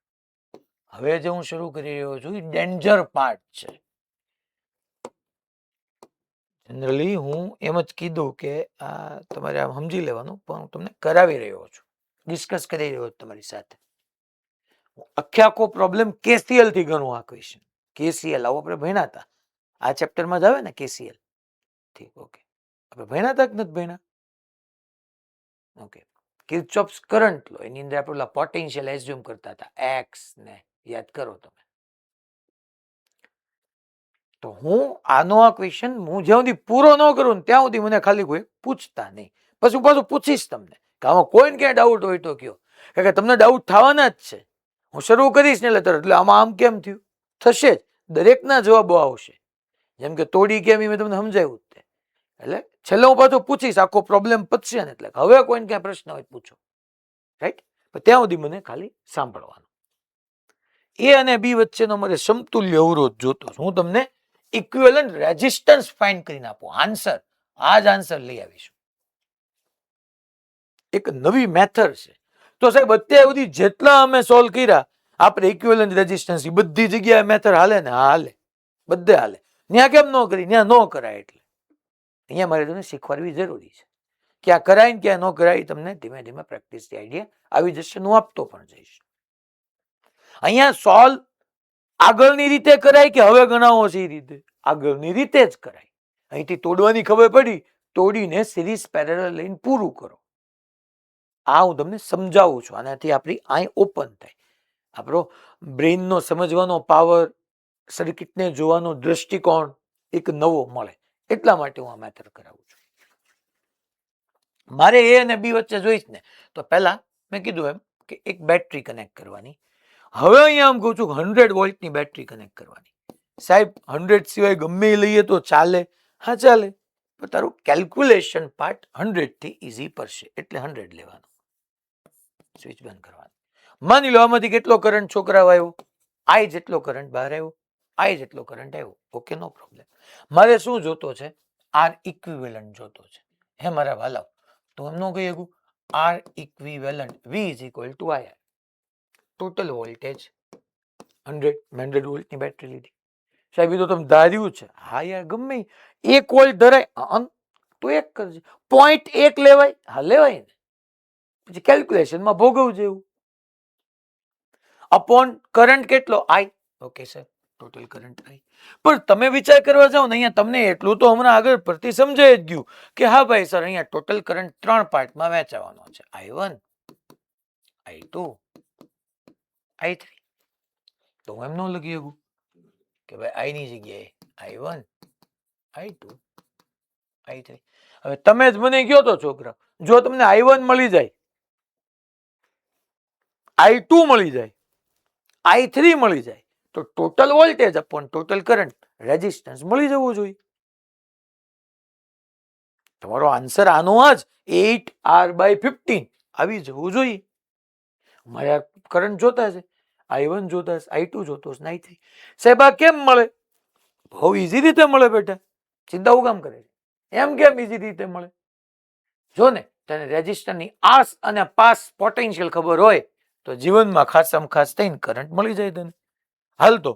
હવે જે હું શરૂ કરી રહ્યો છું એ ડેન્જર પાર્ટ છે. જનરલી હું એમ જ કીધું કે આ તમારે આમ સમજી લેવાનું, પણ હું તમને કરાવી રહ્યો છું, ડિસ્કસ કરી રહ્યો છું તમારી સાથે. આખે આખો પ્રોબ્લેમ KCL થી ગણું આ ક્વેશ્ચન. KCL આવો આપણે ભણ્યા હતા, આ ચેપ્ટરમાં જ આવે ને KCL. ઠીક, ઓકે. આપણે ભણ્યા હતા કે નથી ભણ્યા? ઓકે. કિર્ચોફ્સ કરંટ લો, એની અંદર આપણે પોટેન્શિયલ એઝ્યુમ કરતા હતા, એક્સ ને યાદ કરો તમે. તો હું આનો આ ક્વેશ્ચન હું જ્યાં સુધી પૂરો ન કરું ને ત્યાં સુધી મને ખાલી કોઈ પૂછતા નહીં. પછી પાછું પૂછીશ તમને કે આમાં કોઈને ક્યાંય ડાઉટ હોય તો કયો, કારણ કે તમને ડાઉટ થવાના જ છે. હું શરૂ કરીશ ને એટલે આમાં આમ કેમ થયું થશે જ, દરેકના જવાબો આવશે. જેમ કે તોડી કેમ એ મેં તમને સમજાવ્યું જ તે. એટલે છેલ્લે હું પાછું પૂછીશ, આખો પ્રોબ્લેમ પતશે ને એટલે હવે કોઈને ક્યાંય પ્રશ્ન હોય પૂછો, રાઈટ. ત્યાં સુધી મને ખાલી સાંભળવાનું. એ અને બી વચ્ચેનો મારે સમતુલ્ય અવરોધ જોતો. હું તમને ઇક્વિવેલન્ટ રેઝિસ્ટન્સ ફાઇન્ડ કરીને આપું. આન્સર આ જ આન્સર લઈ આવીશું. એક નવી મેથડ છે. તો સાહેબ અત્યાર સુધી જેટલા અમે સોલ્વ કર્યા આપણે ઇક્વિવેલન્ટ રેઝિસ્ટન્સ બધી જગ્યાએ મેથડ હાલે ને? હા હાલે, બધે હાલે. ત્યાં કેમ ન કરી? ત્યાં ન કરાય. એટલે અહીંયા મારે તમને શીખવાડવી જરૂરી છે. ક્યાં કરાય ને ક્યાં ન કરાય તમને ધીમે ધીમે પ્રેક્ટિસથી આઈડિયા આવી જશે. હું આપતો પણ જઈશ. અહીંયા સોલ્વ આગળની રીતે કરાય કે હવે ગણાવો છે એ રીતે? આગળની રીતે જ કરાય. અહીંથી તોડવાની ખબર પડી, તોડીને સિરીઝ પેરેલલ લઈને પૂરું કરો. આ હું તમને સમજાવું છું. આનાથી આપણી આંખ ઓપન થાય, આપણો બ્રેઇનનો સમજવાનો પાવર, સર્કિટને જોવાનો દ્રષ્ટિકોણ એક નવો મળે. એટલા માટે હું આ મેથડ કરાવું છું. મારે એ અને બી વચ્ચે જોઈશ ને તો પહેલા મેં કીધું એમ કે એક બેટરી કનેક્ટ કરવાની. હવે અહીંયા આમ કહું છું 100 વોલ્ટની બેટરી કનેક્ટ કરવાની. સાહેબ 100 સિવાય ગમે એ લઈએ તો ચાલે? હા ચાલે, પણ તારું કેલ્ક્યુલેશન પાર્ટ 100 થી ઈઝી પડશે એટલે 100 લેવાનું. સ્વિચ બંધ કરવાનું. માની લો આમાંથી કેટલો કરંટ છોકરાઓ આવ્યો? આઈ જેટલો કરંટ બહાર આવ્યો, આઈ જેટલો કરંટ આવ્યો. Okay, no problem. મારે શું જોતો છે? આર ઇક્વિવેલન્ટ જોતો છે. હે મારા વાલાઓ, તો એમ ન કહી શકું R equivalent V is equal to I R. Total voltage 100, 100 વોલ્ટની બેટરી લીધી. સાહેબ એ તો તમે ધાર્યું છે. હા યાર, ગમે 1 વોલ્ટ ધરાય તો 1 કરજે. 0.1 લેવાય? હા લેવાય ને. પછી કેલ્ક્યુલેશનમાં ભોગવવું જેવું. અપોન કરંટ કેટલો? આઈ. ઓકે સર, ટોટલ કરંટ આઈ. પણ તમે વિચાર કરવા જાઓ ને અહીંયા તમને એટલું તો હમણાં આગળ પરથી સમજાઈ જ ગયું કે હા ભાઈ સર અહીંયા ટોટલ કરંટ 3 પાર્ટમાં વહેંચવાનો છે. I1, I2, I3. તો હું એમ ન લખી શકું કે ભાઈ આઈ ની જગ્યાએ I1, I2, I3. હવે તમે જ મને કહો તો છોકરા, જો તમને I1 મળી જાય, I2 મળી જાય, I3 મળી જાય તો total voltage upon total current resistance મળી જવું જોઈએ. તમારો આન્સર આનો જ 8R/15 આવી જવું જોઈએ. મારે કરંટ જોતા છે, I1 જોતા છે, I2 જોતો છે, I3. સાહેબ આ કેમ મળે? બહુ ઈઝી રીતે મળે બેટા. ચિંતા હું કામ કરે છે? એમ કેમ ઈઝી રીતે મળે? જો ને તને રેઝિસ્ટરની આસ અને પાસ પોટેન્શિયલ ખબર હોય તો જીવનમાં ખાસમ ખાસ થઈને કરંટ મળી જાય તને. હાલ તો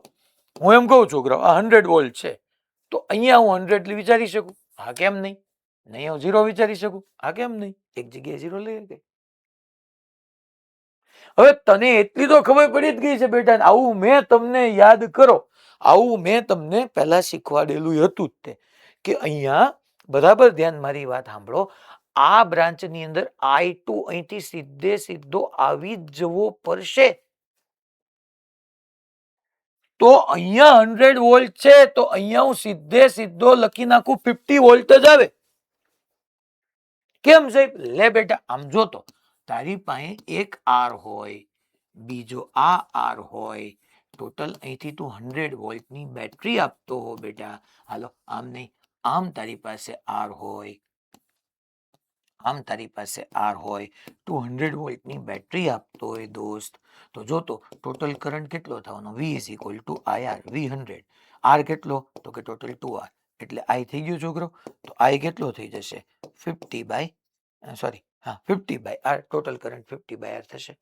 હું એમ કહું છોકરાઓ આ 100 વોલ્ટ છે તો અહીંયા હું 100 વિચારી શકું? હા કેમ નહીં? નહીં હું 0 વિચારી શકું? હા કેમ નહીં? એક જગ્યાએ 0 લઈ ગઈ. હવે તને એટલી તો ખબર પડી જ ગઈ છે બેટા. આવું મેં તમને યાદ કરો, આવું મેં તમને પહેલા શીખવાડેલું હતું જ તે કે અહીંયા બરાબર ધ્યાન મારી વાત સાંભળો. આ બ્રાન્ચની અંદર I2 અહીંથી સીધે સીધો આવી જ જવો પડશે. તો અહીંયા 100 વોલ્ટ છે તો અહીંયા હું સીધે સીધો લખી નાખું 50 વોલ્ટ જ આવે. કેમ સાહેબ? લે બેટા આમ જોતો, તારી પાસે એક R હોય, બીજો આ R હોય, ટોટલ અહીંથી તું 100 વોલ્ટની બેટરી આપતો હો બેટા. હાલો આમ નહીં, આમ તારી પાસે R હોય, આમ તારી પાસે R હોય, 200 વોલ્ટની બેટરી આપતો હોય દોસ્ત. તો જોતો ટોટલ કરંટ કેટલો થવાનો? V is equal to IR, V100. R કેટલો? તો કે ટોટલ 2R. એટલે I થઈ ગયો છોકરો. તો I કેટલો થઈ જશે? 50/R. ટોટલ કરંટ 50/R થશે.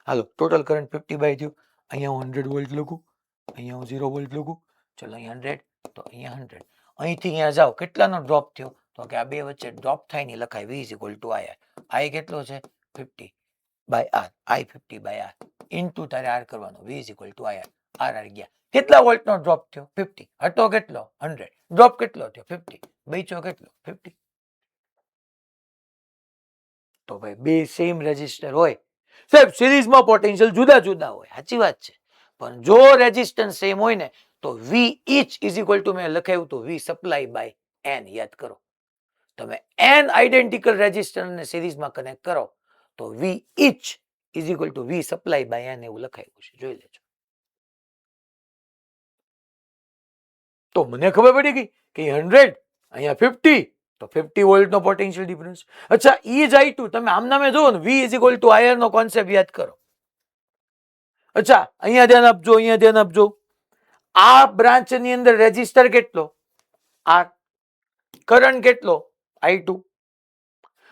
હાલો ટોટલ કરંટ 50 થયું. અહીંયા હું 100 વોલ્ટ લખું, અહીંયા હું 0 વોલ્ટ લખું. ચલો અહીંયા 100 તો અહીંયા 100. અહીંથી અહીંયા જાઓ, કેટલાનો ડ્રોપ થયો? તો કે આ બે વચ્ચે ડ્રોપ થાય ને લખાય V is equal to IR. I કેટલો છે? 50/R. I 50/R ઇન્ટુ તારે R કરવાનો, V is equal to IR. R ગયા. કેટલા વોલ્ટનો ડ્રોપ થયો? 50. હતો કેટલો? 100. ડ્રોપ કેટલો થયો? 50. બચ્યો કેટલો? 50. તો ભાઈ બે સેમ રેઝિસ્ટર હોય સાહેબ, સિરીઝમાં પોટેન્શિયલ જુદા જુદા હોય, સાચી વાત છે. પણ જો રેઝિસ્ટન્સ સેમ હોય ને તો V each is equal two મેં લખાયું હતું વી સપ્લાય બાય એન. યાદ કરો, તમે એન આઈડેન્ટિકલ રેઝિસ્ટરને સિરીઝમાં કનેક્ટ કરો તો V each is equal to V supply by N એવું લખાયું છે, જોઈ લેજો. તો મને ખબર પડી ગઈ કે 100 અહીંયા 50, તો 50 વોલ્ટનો પોટેન્શિયલ ડિફરન્સ. અચ્છા, ઈ જ I2 તમે આમ નામે જુઓ ને, V is equal to IR નો કોન્સેપ્ટ યાદ કરો. અચ્છા, અહીંયા ધ્યાન આપજો, અહીંયા ધ્યાન આપજો. આ બ્રાન્ચ ની અંદર રેઝિસ્ટર કેટલો? R. કરંટ કેટલો? I2.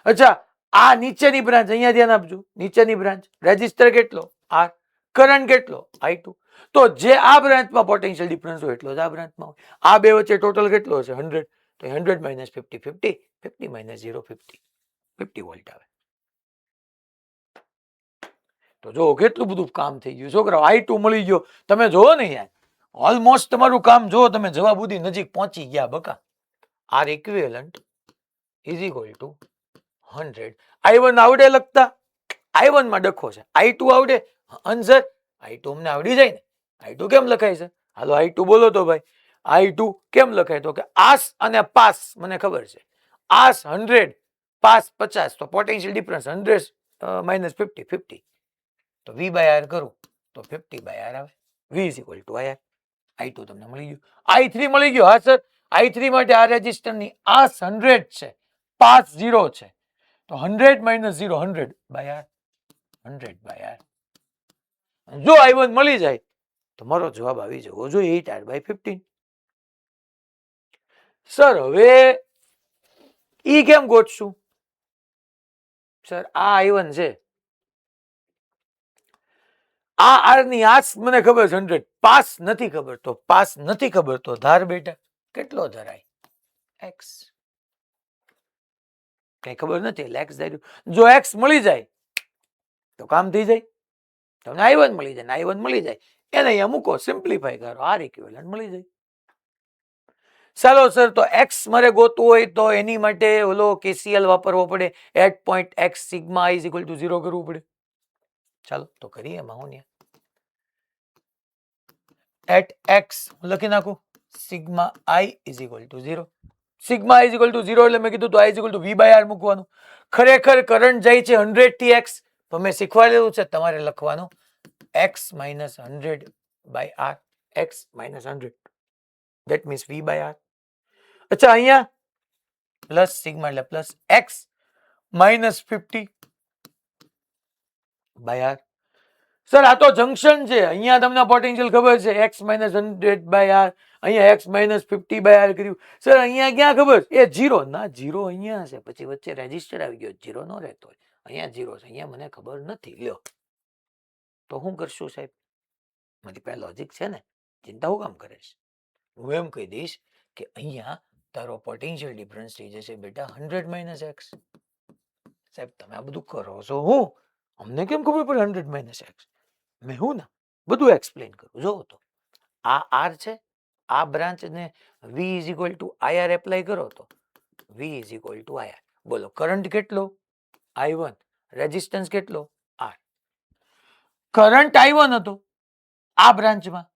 અચ્છા, આ નીચેની બ્રાન્ચ, અહીંયા ધ્યાન આપજો, નીચેની બ્રાન્ચ રેઝિસ્ટર કેટલો? R. કરંટ કેટલો? I2. તો જે આ બ્રાન્ચમાં પોટેન્શિયલ ડિફરન્સ હોય એટલો જ આ બ્રાન્ચમાં હોય. આ બે વચ્ચે ટોટલ કેટલો હશે? 100. તો 100 minus 50, 50, 50 minus 0, 50. 50 વોલ્ટ આવે. તો જો કેટલું બધું કામ થઈ ગયું છોકરાઓ. I2 મળી ગયો. તમે જોવો ને યાર, ઓલમોસ્ટ તમારું કામ જો તમે જવાબ સુધી નજીક પહોંચી ગયા બકા. R equivalent is equal to 100. I1 આવડે લખતા? I1 માં ડખો છે. I2 આવડે? આન્સર I2 અમને આવડી જાય ને. I2 કેમ લખાય છે? હાલો I2 બોલો તો ભાઈ. I2 કેમ લખાય? તો કે આસ અને પાસ મને ખબર છે. આસ 100, પાસ 50, તો પોટેન્શિયલ ડિફરન્સ 100 minus 50, 50. તો V by R કરું તો 50 by R આવે. V is equal to IR. I2 તમને મળી ગયું. I3 મળી ગયો. હા સર, I3 માટે આ રેઝિસ્ટર ની આસ 100 છે, પાસ 0 છે, તો 100 minus 0, 100 by R. 100 by R. જો I1 મળી જાય તો મારો જવાબ આવી જવો જોઈએ 8R by 15. સર હવે ઈ કેમ ગોતશું? સર આ I1 છે, આ R ની આસ મને ખબર છે 100, પાસ નથી ખબર. તો પાસ નથી ખબર તો ધાર બેટા કેટલો ધરાય? X. કઈ ખબર નથી એટલે X ધાર્યું. જો X મળી જાય તો કામ થઈ જાય. તમને I1 મળી જાય, I1 મળી જાય, એને અહીંયા મૂકો, સિમ્પ્લિફાય કરો, R ઇક્વિવેલન્ટ મળી જાય. ચાલો સર, તો X મારે ગોતવું હોય તો એની માટે ઓલો KCL વાપરવો પડે. Eight point X sigma I is equal to 0 કરવું પડે. ચાલો તો કરીએ એમાં હું એટ X લખી નાખું, sigma I is equal to 0. Sigma I is equal to 0 એટલે મેં કીધું તો I is equal to V by R મૂકવાનું. ખરેખર કરંટ જાય છે 100 થી X, તો મેં શીખવાડેલું છે તમારે લખવાનું X minus 100 by R. X minus 100, that means V by R. અચ્છા, અહીંયા પ્લસ સિગ્મા એટલે plus X minus 50 by R. Sir આ તો જંક્શન છે, અહીંયા તમને પોટેન્શિયલ ખબર છે X minus 100 by R, અહીંયા X minus 50 by R કર્યું. સર અહીંયા ક્યાં ખબર? એ 0 ના, 0 અહીંયા છે, પછી વચ્ચે રેજિસ્ટર આવી ગયો, 0 નો રહેતો હોય. અહીંયા 0 છે, અહીંયા મને ખબર નથી. લ્યો તો શું કરશું સાહેબ? મારી પાસે લોજિક છે ને, ચિંતા હું કામ કરે છે? હું એમ કહી દઈશ કે અહીંયા તારો પોટેન્શિયલ ડિફરન્સ થઈ જશે બેટા 100 minus X. સાહેબ તમે આ બધું કરો છો, હું અમને કેમ ખબર પડે 100 minus X? મેં હું ના બધું એક્સપ્લેન કરું. જો તો આ R છે, આ બ્રાન્ચ ને V is equal to IR apply કરો તો V is equal to IR. બોલો કરંટ કેટલો? I1. રેઝિસ્ટન્સ કેટલો? R. કરંટ I1 હતો આ બ્રાન્ચમાં,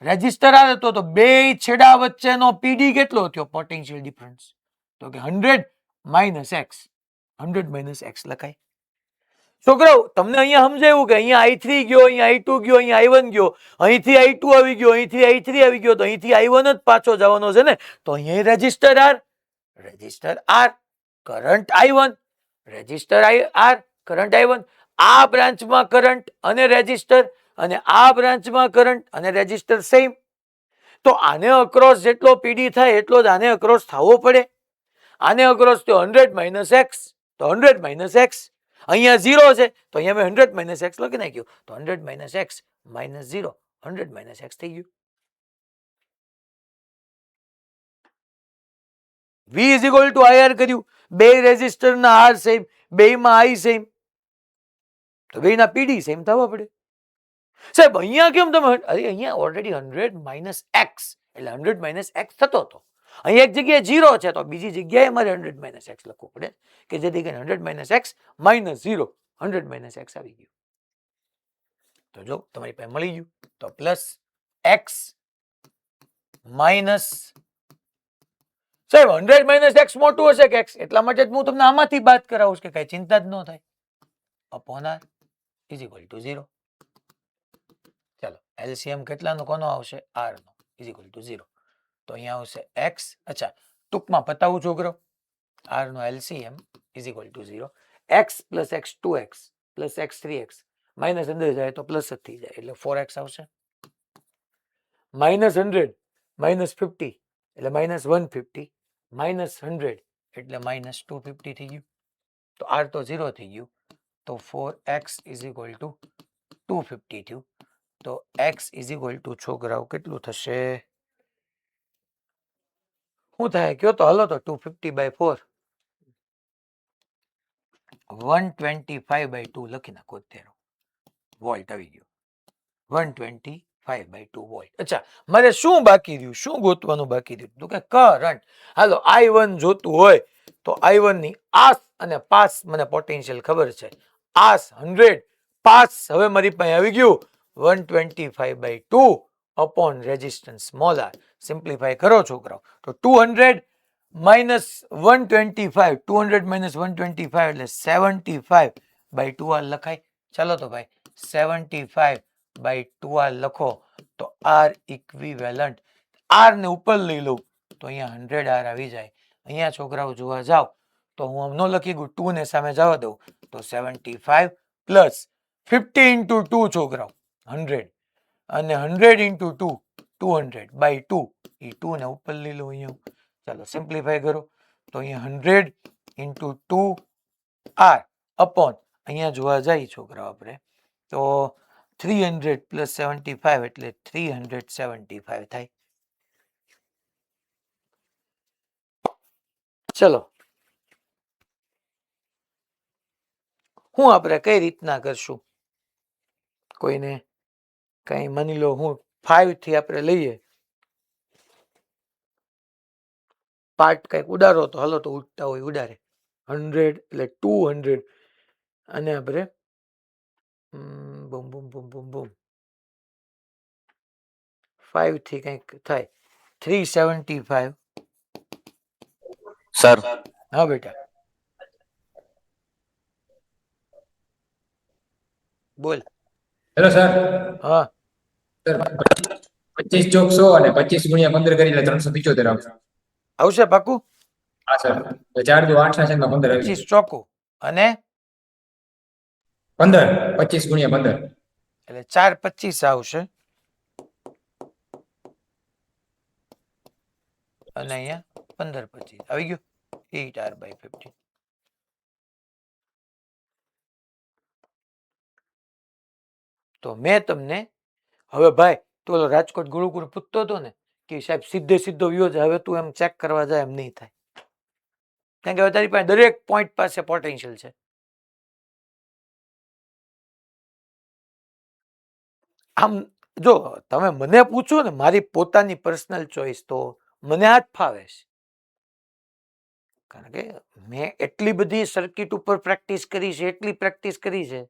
રેઝિસ્ટર R હતો, તો બે છેડા વચ્ચેનો PD કેટલો થયો? Potential difference. તો કે 100 minus X. 100 minus X લખાય. છોકરાઓ તમને અહીંયા સમજાયું કે અહીંયા I3 ગયો, અહીંયા I2 ગયો, અહીંયા I1 ગયો, અહીંથી I2 આવી ગયો, અહીંથી I3 આવી ગયો, તો અહીંથી I1 જ પાછો જવાનો છે ને. તો અહીંયા resistor R, resistor R, current I1, resistor R, current I1. આ બ્રાન્ચમાં કરંટ અને રેઝિસ્ટર, અને આ બ્રાન્ચમાં કરંટ અને રેઝિસ્ટર સેમ. તો આને અક્રોસ જેટલો PD થાય એટલો જ આને અક્રોસ થવો પડે. આને અક્રોસ તો 100 minus X, તો 100 minus X. અહીંયા 0 છે તો અહીંયા મેં 100 minus X લખી નાખ્યું, તો 100 minus X minus 0, 100 minus X થઈ ગયું. V is equal to IR કર્યું, બે રેઝિસ્ટર ના R સેમ, બેમાં I સેમ, તો બેના PD સેમ થવા પડે. સાહેબ અહીંયા કેમ તમે? અરે અહીંયા ઓલરેડી 100 minus X એટલે 100 minus X થતો હતો. અહીંયા એક જગ્યાએ 0 છે તો બીજી જગ્યાએ મારે 100 minus X લખવું પડે, કે જેથી કરીને 100 minus X minus 0, 100 minus X આવી ગયું. તો જો તમારી પાસે મળી ગયું, તો પ્લસ X માઇનસ સાહેબ 100 માઇનસ એક્સ મોટું હશે કે એક્સ, એટલા માટે જ હું તમને આમાંથી બાદ કરાવું છું કે કઈ ચિંતા જ ન થાય. Upon R is equal to 0. ચાલો એલસીએમ કેટલાનો કોનો આવશે? આર નો ઇઝ ઇક્વલ ટુ 0. તો અહીંયા આવશે એક્સ. અચ્છા ટૂંકમાં પતાવું છોકરો, આર નો LCM is equal to 0. X plus x 2x plus x 3x minus અંદર જાય તો પ્લસ જ થઈ જાય એટલે 4x આવશે. માઇનસ 100 માઇનસ 50 એટલે માઇનસ 150 માઇનસ 100 એટલે માઇનસ 250 થઈ ગયું. તો આર તો 0 થઈ ગયું. તો 4x ઇઝ ઇક્વલ ટુ 250 થયું. તો x ઇઝ ઇક્વલ ટુ છોકરાઓ કેટલું થશે? શું થાય કયો તો? હલો તો 250 બાય 4 125 બાય 2 લખી નાખો. અત્યારે વોલ્ટ આવી ગયો. 125 બાય 2 વોલ્ટ. અચ્છા મારે શું બાકી રહ્યું? શું ગોતવાનું બાકી રહ્યું? તો કે કરંટ. હાલો I1 જોતું હોય તો I1 ની આસ અને પાસ મને પોટેન્શિયલ ખબર છે. આસ 100, પાસ હવે મારી પાસે આવી ગયું 125 by 2 upon resistance small r. Simplify કરો છોકરાઓ તો 200 માઇનસ 125, 200 માઇનસ 125 એટલે 75 બાય 2r લખાય. ચાલો તો ભાઈ 75 બાય 2r લખો તો r ઇક્વિવેલન્ટ. r ને ઉપર લઈ લઉં તો અહીંયા 100r આવી જાય. અહીંયા છોકરાઓ જોવા જાવ તો હું આમ ન લખી ગયું, 2 ને સામે જવા દઉં તો 75 પ્લસ 50 ઇન્ટુ 2 છોકરાઓ 100 અને 100 ઇન્ટુ 2 200 બાય 2 એ 2 ને ઉપર લઈ લો અહીંયા. ચાલો સિમ્પ્લિફાય કરો તો અહીંયા 100 ઇન્ટુ 2r અપોન અહીંયા જોવા જાય છોકરાઓ આપણે તો 300 પ્લસ 75 એટલે 375 થાય. ચલો હું આપણે કઈ રીતના કરશું? કોઈને કઈ માની લો હું 5 થી આપણે લઈએ પાર્ટ કઈક ઉડાડો તો હલો તો ઉડતા હોય ઉડાડે. 100 એટલે 200 અને આપણે બૂમ બૂમ બૂમ બૂમ બૂમ 5 થી કઈક થાય 375. સર હા બેટા બોલ. Hello sir. હા સર 25 ચોક 100 અને 25 ગુણ્યા 15 કરી એટલે 375 આવશે. આવશે પાકું? હા સર. તો 4 દુ 8 ના છેદમાં 15 આવી 25 ચોખ્ખું અને 15 25 ગુણ્યા 15 એટલે 425 આવશે અને અહીંયા 15 25 આવી ગયું 8r by 15. તો મેં તમને હવે ભાઈ તો ઓલો રાજકોટ ગુરુકુળ પૂછતો હતો ને કે સાહેબ સીધે સીધો વ્યો છે, હવે તું એમ ચેક કરવા જાય એમ નહીં થાય, કારણ કે તારી પાસે દરેક પોઈન્ટ પાસે પોટેન્શિયલ છે. આમ જો તમે મને પૂછો ને મારી પોતાની પર્સનલ ચોઈસ તો મને આ જ ફાવે છે, કારણ કે મેં એટલી બધી સર્કિટ ઉપર પ્રેક્ટિસ કરી છે, એટલી પ્રેક્ટિસ કરી છે,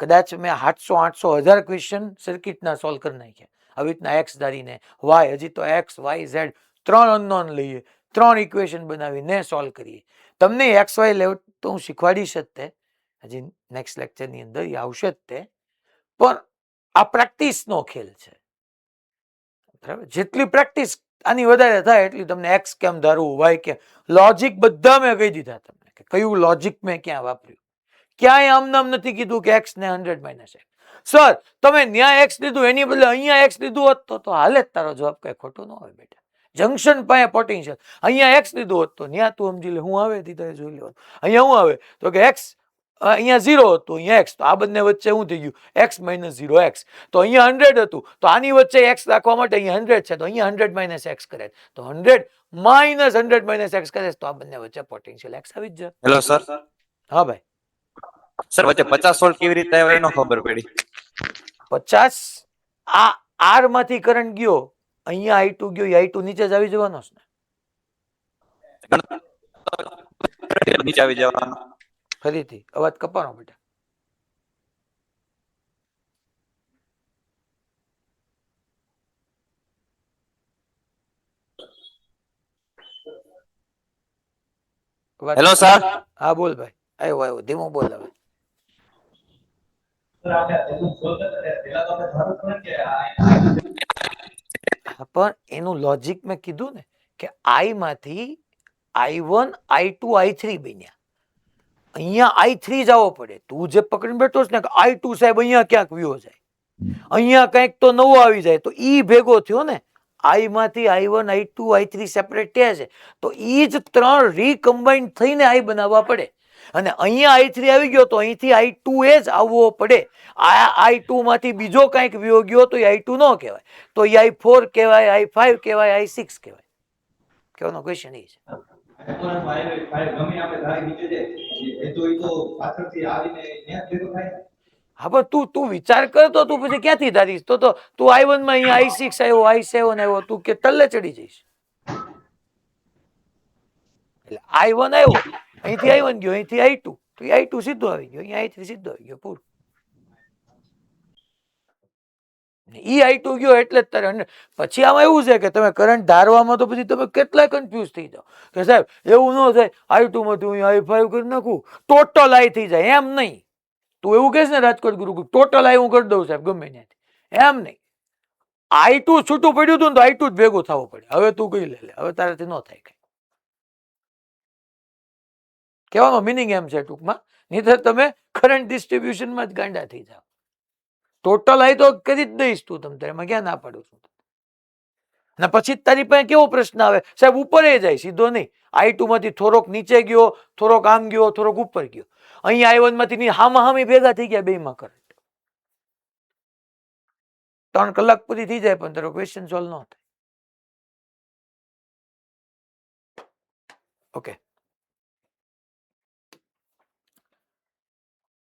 કદાચ મેં 800 800 1000 ક્વેશ્ચન સર્કિટના સોલ્વ કરી નાખ્યા. આવી રીતના એક્સ ધારીને વાય, હજી તો એક્સ વાય ઝેડ 3 અનનોન લઈએ, 3 ઇક્વેશન બનાવીને સોલ્વ કરીએ. તમને એક્સ વાય લેવલ તો હું શીખવાડીશ જ તે, હજી નેક્સ્ટ લેક્ચરની અંદર એ આવશે જ તે, પણ આ પ્રેક્ટિસનો ખેલ છે. બરાબર, જેટલી પ્રેક્ટિસ આની વધારે થાય એટલી તમને એક્સ કેમ ધારવું, વાય કેમ, લોજિક બધા મેં કહી દીધા તમને કે કયું લોજિક મેં ક્યાં વાપર્યું. ક્યાંય આમ નામ નથી કીધું કે એક્સ ને 100 માઇનસ એક્સ. સર તમે ન્યાય એક્સ લીધું એની બદલે અહીંયા એક્સ લીધું હોત તો હાલે જ તારો જવાબ કઈ ખોટો ન હોય બેટા. જંક્શન પાસે પોટેન્શિયલ, અહીંયા એક્સ લીધું હોત તો ન્યા તું સમજી લે હું આવે દીધા જોઈ લેવાનું. અહીંયા હું આવે તો કે એક્સ અહીંયા 0 હતું, અહીંયા એક્સ, તો આ બંને વચ્ચે શું થઈ ગયું એક્સ માઇનસ 0 એક્સ. તો અહીંયા 100 હતું તો આની વચ્ચે એક્સ રાખવા માટે અહીંયા 100 છે તો અહીંયા 100 માઇનસ એક્સ કરે તો 100 માઇનસ 100 માઇનસ એક્સ કરે તો આ બંને વચ્ચે પોટેન્શિયલ એક્સ આવી જ જાય. Hello sir. હા ભાઈ. સર વચ્ચે 50 વોલ્ટ કેવી રીતે આવ્યા એનો ખબર પડી. 50 આ આર માંથી કરંટ ગયો, અહીંયા I2 ગયો, I2 નીચે જ આવી જવાનો છે ને. નીચે આવી જવાનો. ફરીથી અવાજ કપાનો બેટા. વાત- હેલો સર. હા બોલ ભાઈ, આવ્યો ધીમો બોલ હવે. હા, પણ એનું લોજિક મેં કીધું ને કે આઈ માંથી i1 i2 i3 બન્યા. અહીંયા i3 જવો પડે. તું જે પકડીને બેઠો છે ને કે i2 સાહેબ અહીંયા ક્યાંક વ્યો જાય, અહીંયા કંઈક તો નવો આવી જાય, તો ઈ ભેગો થયો ને. i માંથી i1 i2 i3 સેપરેટ થયા છે, તો ઈ જ ત્રણ રીકમ્બાઇન થઈને i બનાવવા પડે. અને અહીંયા i3 આવી ગયો તો અહીંથી i2 એ જ આવવો પડે. આ i2 માંથી બીજો કંઈક વ્યો ગયો તો i2 ન કહેવાય, તો i4 કહેવાય, i5 કહેવાય, i6 કહેવાય. કહેવાનો ક્વેશ્ચન એ છે. હા, પણ તું વિચાર કરતો તું પછી ક્યાંથી ધારીશ? તો તું i1 માં અહીંયા i6 આવ્યો, i7 આવ્યો, તું કે તલ્લે ચડી જઈશ. એટલે i1 આવ્યો, અહીંથી i1 ગયો, અહીંથી i2, તો i2 સીધો આવી ગયો, અહીંયા i3 સીધો આવી ગયો, પૂરું. ઈ i2 ગયો એટલે જ તારે. પછી આમાં એવું છે કે તમે કરંટ ધારવામાં તો પછી તમે કેટલાય કન્ફ્યુઝ થઈ જાઓ કે સાહેબ એવું ન થાય i2 માંથી હું i5 કરી નાખું, ટોટલ i થઈ જાય. એમ નહીં. તું એવું કહેશ ને રાજકોટ ગુરુકુળ ટોટલ i હું કરી દઉં સાહેબ ગમે ત્યાંથી, એમ નહીં. i2 છૂટું પડ્યું હતું ને તો i2 જ ભેગું થવું પડે. હવે તું કઈ લે, હવે તારાથી ન થાય કઈ. કહેવાનો મિનિંગ એમ છે ટૂંકમાં, નહીંતર તમે કરંટ ડિસ્ટ્રીબ્યુશનમાં જ ગાંડા થઈ જાવ. ટોટલ આઈ તો કરી જ દઈશ તું, તમ તારે એમાં ક્યાં ના પાડું છું. અને પછી તારી પાસે કેવો પ્રશ્ન આવે સાહેબ ઉપર જાય સીધો નહીં, i2 માંથી થોડોક નીચે ગયો, થોડોક આમ ગયો, થોડોક ઉપર ગયો. અહીંયા i1 માંથી હામાં હામી ભેગા થઈ ગયા બેમાં કરંટ. 3 કલાક પૂરી થઈ જાય પણ તારો ક્વેશ્ચન સોલ્વ ન થાય. ઓકે,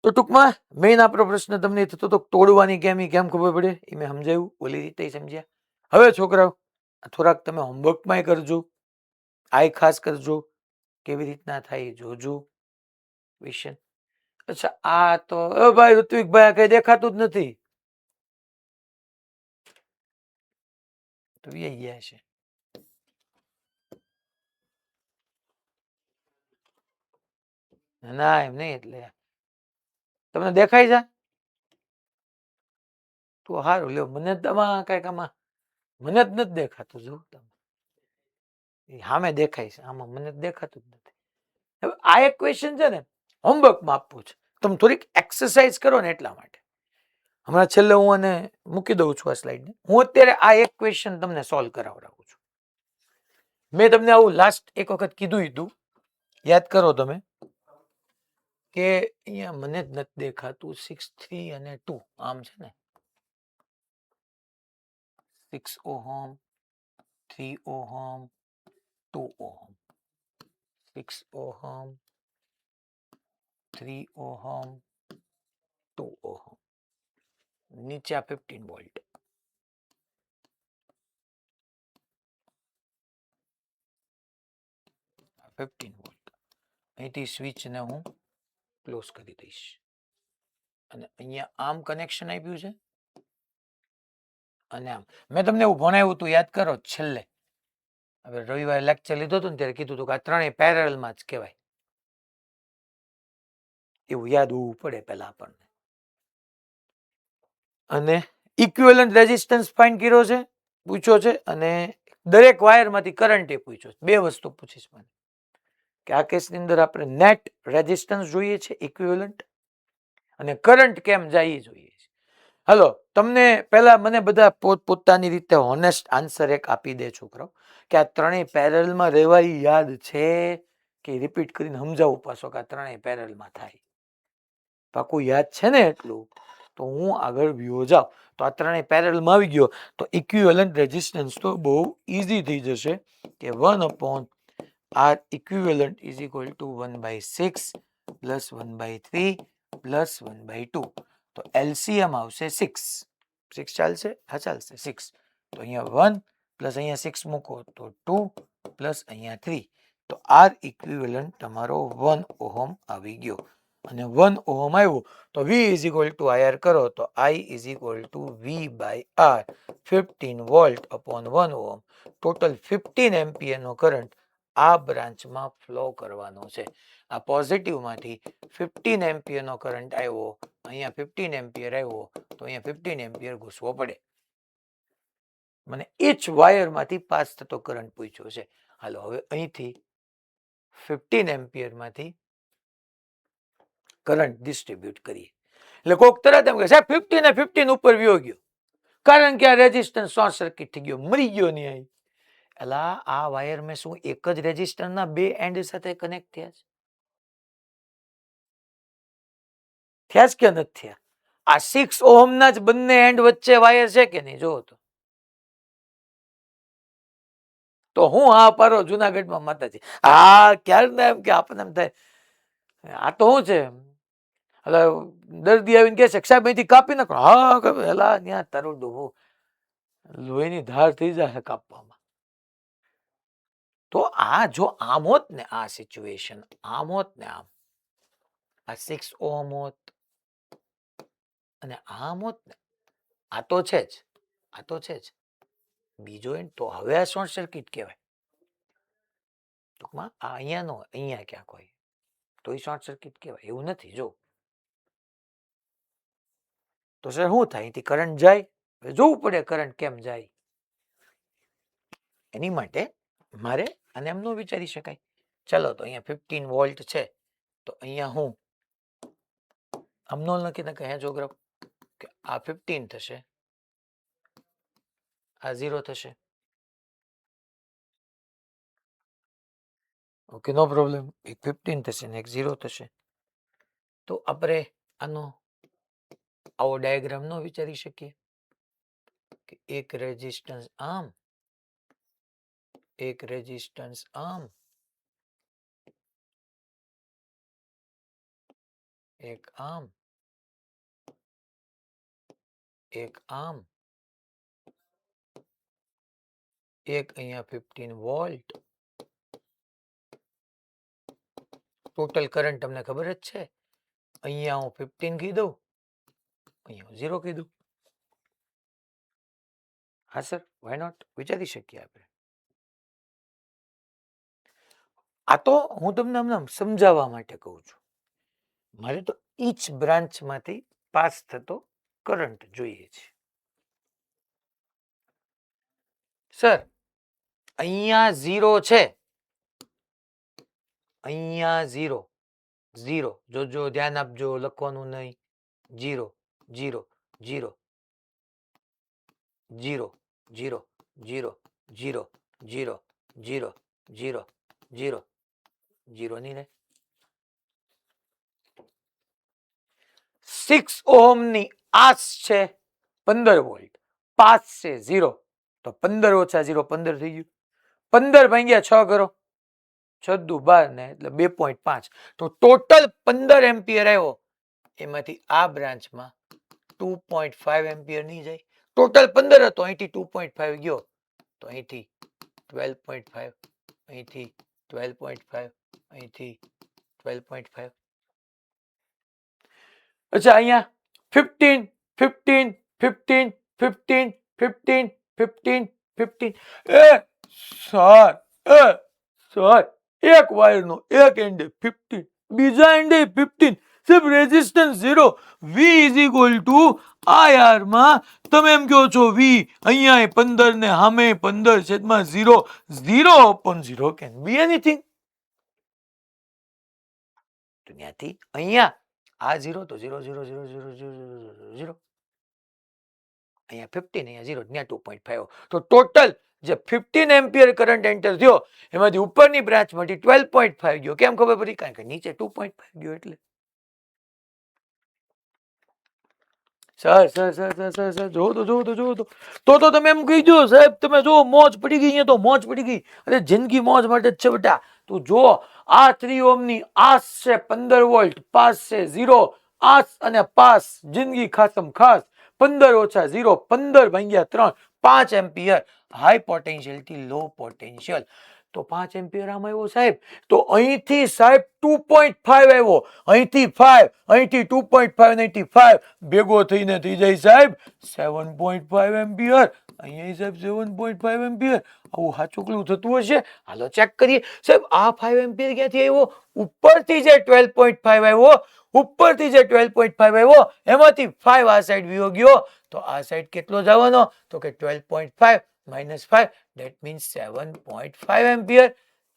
તો ટૂંકમાં મેઇન આપણો પ્રશ્ન તમને થતો તો તોડવાની કેમ ખબર પડે એ મેં સમજાવ્યું, ઓલી રીતે સમજ્યા. હવે છોકરાઓ થોડાક તમે હોમવર્કમાં કરજો, આ ખાસ કરજો, કેવી રીતના થાય જોજો ક્વેશ્ચન. અચ્છા, આ તો ભાઈ ઋત્વિકભાઈ કઈ દેખાતું જ નથી, તો ગયા છે. ના એમ નહીં, એટલે તમને દેખાય છે તો સારું લ્યો. મને તમારા કઈક આમાં મને જ નથી દેખાતું. જો તમે સામે દેખાય છે, આમાં મને દેખાતું જ નથી. હવે આ એક ક્વેશ્ચન છે ને હોમવર્કમાં આપવું છે, તમે થોડીક એક્સરસાઇઝ કરો ને એટલા માટે. હમણાં છેલ્લે હું આને મૂકી દઉં છું આ સ્લાઇડને. હું અત્યારે આ એક ક્વેશ્ચન તમને સોલ્વ કરાવડાવું છું. મેં તમને આવું લાસ્ટ એક વખત કીધું હતું, યાદ કરો તમે, કે અહીંયા મને જ નથી દેખાતું 6, 3 અને 2 આમ છે ને, 6 ohm, 3 ohm, 2 ohm, 6 ohm, 3 ohm, 2 ohm. નીચે આ 15 વોલ્ટ. અહીંથી સ્વિચને હું ક્લોઝ કરી દઈશ અને અહીંયા આમ કનેક્શન આપ્યું છે અને આમ. મેં તમને એવું ભણાવ્યું હતું, યાદ કરો છેલ્લે. હવે રવિવારે લેક્ચર લીધો હતો ને ત્યારે કીધું હતું કે આ ત્રણેય પેરેલલમાં જ કહેવાય. એવું યાદ હોવું પડે પહેલા આપણને. અને ઇક્વિવેલન્ટ રેઝિસ્ટન્સ ફાઇન્ડ કર્યો છે, પૂછ્યો છે, અને દરેક વાયરમાંથી કરંટ એ પૂછ્યો છે. 2 વસ્તુ પૂછીશ મને, કે આ કેસની અંદર આપણે નેટ રેઝિસ્ટન્સ જોઈએ છે ઇક્વિવેલન્ટ, અને કરંટ કેમ જાય એ જોઈએ છે. હલો, તમને પહેલા મને બધા પોતપોતાની રીતે હોનેસ્ટ આન્સર એક આપી દે છોકરાઓ, કે આ ત્રણેય પેરેલલમાં રહેવાય યાદ છે કે રિપીટ કરીને સમજાવું પાછો કે આ ત્રણેય પેરેલલમાં થાય? પાકું યાદ છે ને? એટલું તો હું આગળ વ્યો જાઉં તો આ ત્રણેય પેરેલલમાં આવી ગયો તો ઇક્વિવેલન્ટ રેઝિસ્ટન્સ તો બહુ ઈઝી થઈ જશે કે 1/R equivalent is equal to 1/6 plus 1/3 plus 1/2. તો LCM આવશે 6. 6 ચાલશે? હા ચાલશે 6. તો અહીંયા 1 પ્લસ અહીંયા 6 મૂકો તો 2 પ્લસ અહીંયા 3. તો R equivalent તમારો 1 ઓહમ આવી ગયો. અને 1 ઓહમ આવ્યું તો V is equal to IR કરો તો I is equal to V by R, 15 volt upon 1 ohm. Total 15 ampere નો કરંટ આ બ્રાન્ચમાં ફ્લો કરવાનો છે. આ પોઝિટિવ માંથી 15 એમ્પિયર નો કરંટ આવ્યો, અહીંયા 15 એમ્પિયર આવ્યો, તો અહીંયા 15 એમ્પિયર ઘૂસવો પડે. મને each વાયર માંથી પાસ થતો કરંટ પૂછ્યો છે. હાલો હવે અહીંથી 15 એમ્પિયર માંથી કરંટ ડિસ્ટ્રીબ્યુટ કરીએ. એટલે કોક તરત એમ કહે સાહેબ 15 ને 15 ઉપર વયો ગયો, કારણ કે આ રેઝિસ્ટન્સ શોર્ટ સર્કિટ થઈ ગયો, મરી ગયો નહીં અહીં. એલા આ વાયર મેં શું એક જ રેઝિસ્ટરના બે એન્ડ સાથે કનેક્ટ થયા છે? થયા જ કે નથી થયા? આ 6 ઓહમ ના જ બંને એન્ડ વચ્ચે વાયર છે કે નહીં? જોવો તો હું હા પારો જુનાગઢમાં માતાજી હા ક્યારે એમ કે આપણને એમ થાય આ તો શું છે, એટલે દર્દી આવીને કહે છે સાહેબ અહીંથી કાપી નાખો. હા એલા ત્યાં તારું ડોહું લોહીની ધાર થઈ જાય કાપવામાં. તો આ જો આમ હોત ને, આ સિચ્યુએશન આમ હોત ને, આમ આ 6 ઓહમ હોત અને આમ હોત ને, આ તો છે જ, આ તો છે જ બીજો એન્ડ, તો હવે આ શોર્ટ સર્કિટ કહેવાય. ટૂંકમાં આ અહીંયા નો અહીંયા ક્યાંક હોય તો એ શોર્ટ સર્કિટ કહેવાય, એવું નથી. જો તો સર શું થાય? અહીંથી કરંટ જાય, જોવું પડે કરંટ કેમ જાય. એની માટે મારે આને એમ ન વિચારી શકાય. ચલો તો અહીંયા 15 વોલ્ટ છે, તો અહીંયા હું આમનો લખી નાખે હે જોગ્રાફ કે આ 15 થશે, આ 0 થશે. Okay no problem. એક 15 થશે ને એક 0 થશે. તો આપણે આનો આવો ડાયાગ્રામ નો વિચારી શકીએ કે એક રેઝિસ્ટન્સ આમ, એક રેઝિસ્ટન્સ આમ, એક આમ, એક આમ, એક અહીંયા 15 વોલ્ટ. ટોટલ કરંટ તમને ખબર જ છે. અહીંયા હું 15 કીધું, અહીંયા 0 કીધું. હા સર, વાય નોટ? વિચારી શકીએ આપણે. આ તો હું તમને હમણાં સમજાવવા માટે કહું છું. મારે તો ઈચ બ્રાન્ચમાંથી પાસ થતો કરંટ જોઈએ છે. સર અહીંયા 0 છે, અહીંયા 0 0, જોજો ધ્યાન આપજો, લખવાનું નહીં. 0 0 0 0 0 0 0 0 0 0 0 0 નહીં રે. 6 ઓહમની આસ છે 15 વોલ્ટ, પાસ છે 0, તો 15 ઓછા 0 15 થઈ ગયું. 15 ભાગ્યા 6 કરો, 6 દુ 12 ને એટલે 2.5. તો ટોટલ 15 એમ્પિયર આવ્યો, એમાંથી આ બ્રાન્ચમાં 2.5 એમ્પિયર નહીં જાય. ટોટલ 15 હતો, અહીંથી 2.5 ગયો, તો અહીંથી 12.5, અહીંથી 12.5, અહીંથી 12.5. અચ્છા અહીંયા 15 15 15 15 15 15 15. સર એક વાયર નો એક એન્ડે 15, બીજા એન્ડે 15, સિર્ફ resistance 0. V is equal to IR માં તમે એમ કહો છો V, અહીંયા 15 ને સામે 15 છેદમાં 0, 0 upon 0 can be anything. તો ત્યાંથી અહીંયા આ 0 તો 0 0 0 0 0 0, અહીંયા 15, અહીંયા 0, ત્યાં 2.5. તો ટોટલ જે 15 એમ્પિયર કરંટ એન્ટર થયો, એમાંથી ઉપરની બ્રાન્ચમાંથી 12.5 ગયો. કેમ ખબર પડી? કારણ કે નીચે 2.5 ગયો. એટલે સર જોવો તો તમે એમ કહી દો સાહેબ તમે જો મોજ પડી ગઈ, અહીંયા તો મોજ પડી ગઈ. અરે જિંદગી મોજ માટે જ છે બેટા. તું જો આ 3 ઓહમની આસ છે 15 વોલ્ટ, પાસ છે 0, આસ અને પાસ જિંદગી ખાસમ ખાસ. 15 ઓછા 0, 15 ભાગ્યા 3, 5 એમ્પિયર હાઈ પોટેન્શિયલ થી લો પોટેન્શિયલ. તો 5 એમ્પિયર આમાં આવ્યો સાહેબ. તો અહીંથી સાહેબ 2.5 આવ્યો, અહીંથી 5, અહીંથી 2.5 અને અહીંથી 5 ભેગો થઈને થઈ જાય સાહેબ 7.5 એમ્પિયર. અહીંયા સાહેબ 7.5 એમ્પિયર. આવું સાચુકલું થતું હશે? હાલો ચેક કરીએ સાહેબ. આ 5 એમ્પિયર ક્યાંથી આવ્યો? ઉપરથી જે 12.5 આવ્યો, ઉપરથી જે 12.5 આવ્યો એમાંથી 5 આ સાઈડ વયો ગયો. તો આ સાઈડ કેટલો જવાનો? તો કે 12.5 minus 5, that means 7.5 એમ્પિયર.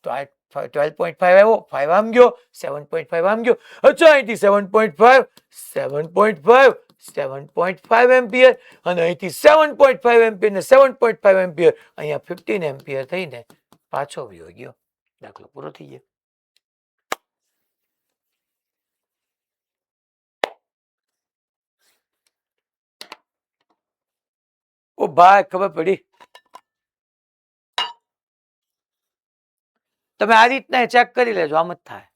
તો આ 12.5 આવ્યો, 5 આમ ગયો, 7.5 આમ ગયો. અચ્છા, અહીંથી 7.5, 7.5, 7.5 એમ્પિયર, અને અહીંથી 7.5 એમ્પિયર ને 7.5 એમ્પિયર, અહીંયા 15 એમ્પિયર થઈને પાછો વયો ગયો. દાખલો પૂરો થઈ ગયો. ઓ ભાઈ, ખબર પડી. તમે આ રીતના ચેક કરી લેજો, આમ જ થાય.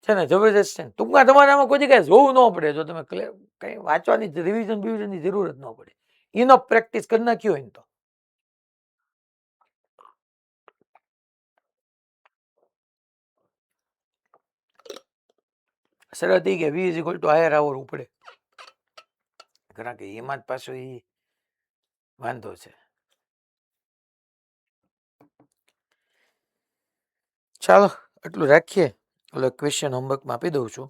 છે ને, જબરદસ્ત છે. ટૂંકમાં તમારે આમાં કોઈ જગ્યાએ જોવું ન પડે. જો તમે કઈ વાંચવાની રિવિઝનની જરૂર જ ન પડે. એનો પ્રેક્ટિસ કરી નાખ્યો હોય ને તો. સરળ થઈ ગયા. V is equal to higher hour ઉપડે, કારણ કે એમાં જ પાછો એ વાંધો છે. ચાલો આટલું રાખીએ. ઓલો ક્વેશ્ચન હોમવર્કમાં આપી દઉં છું.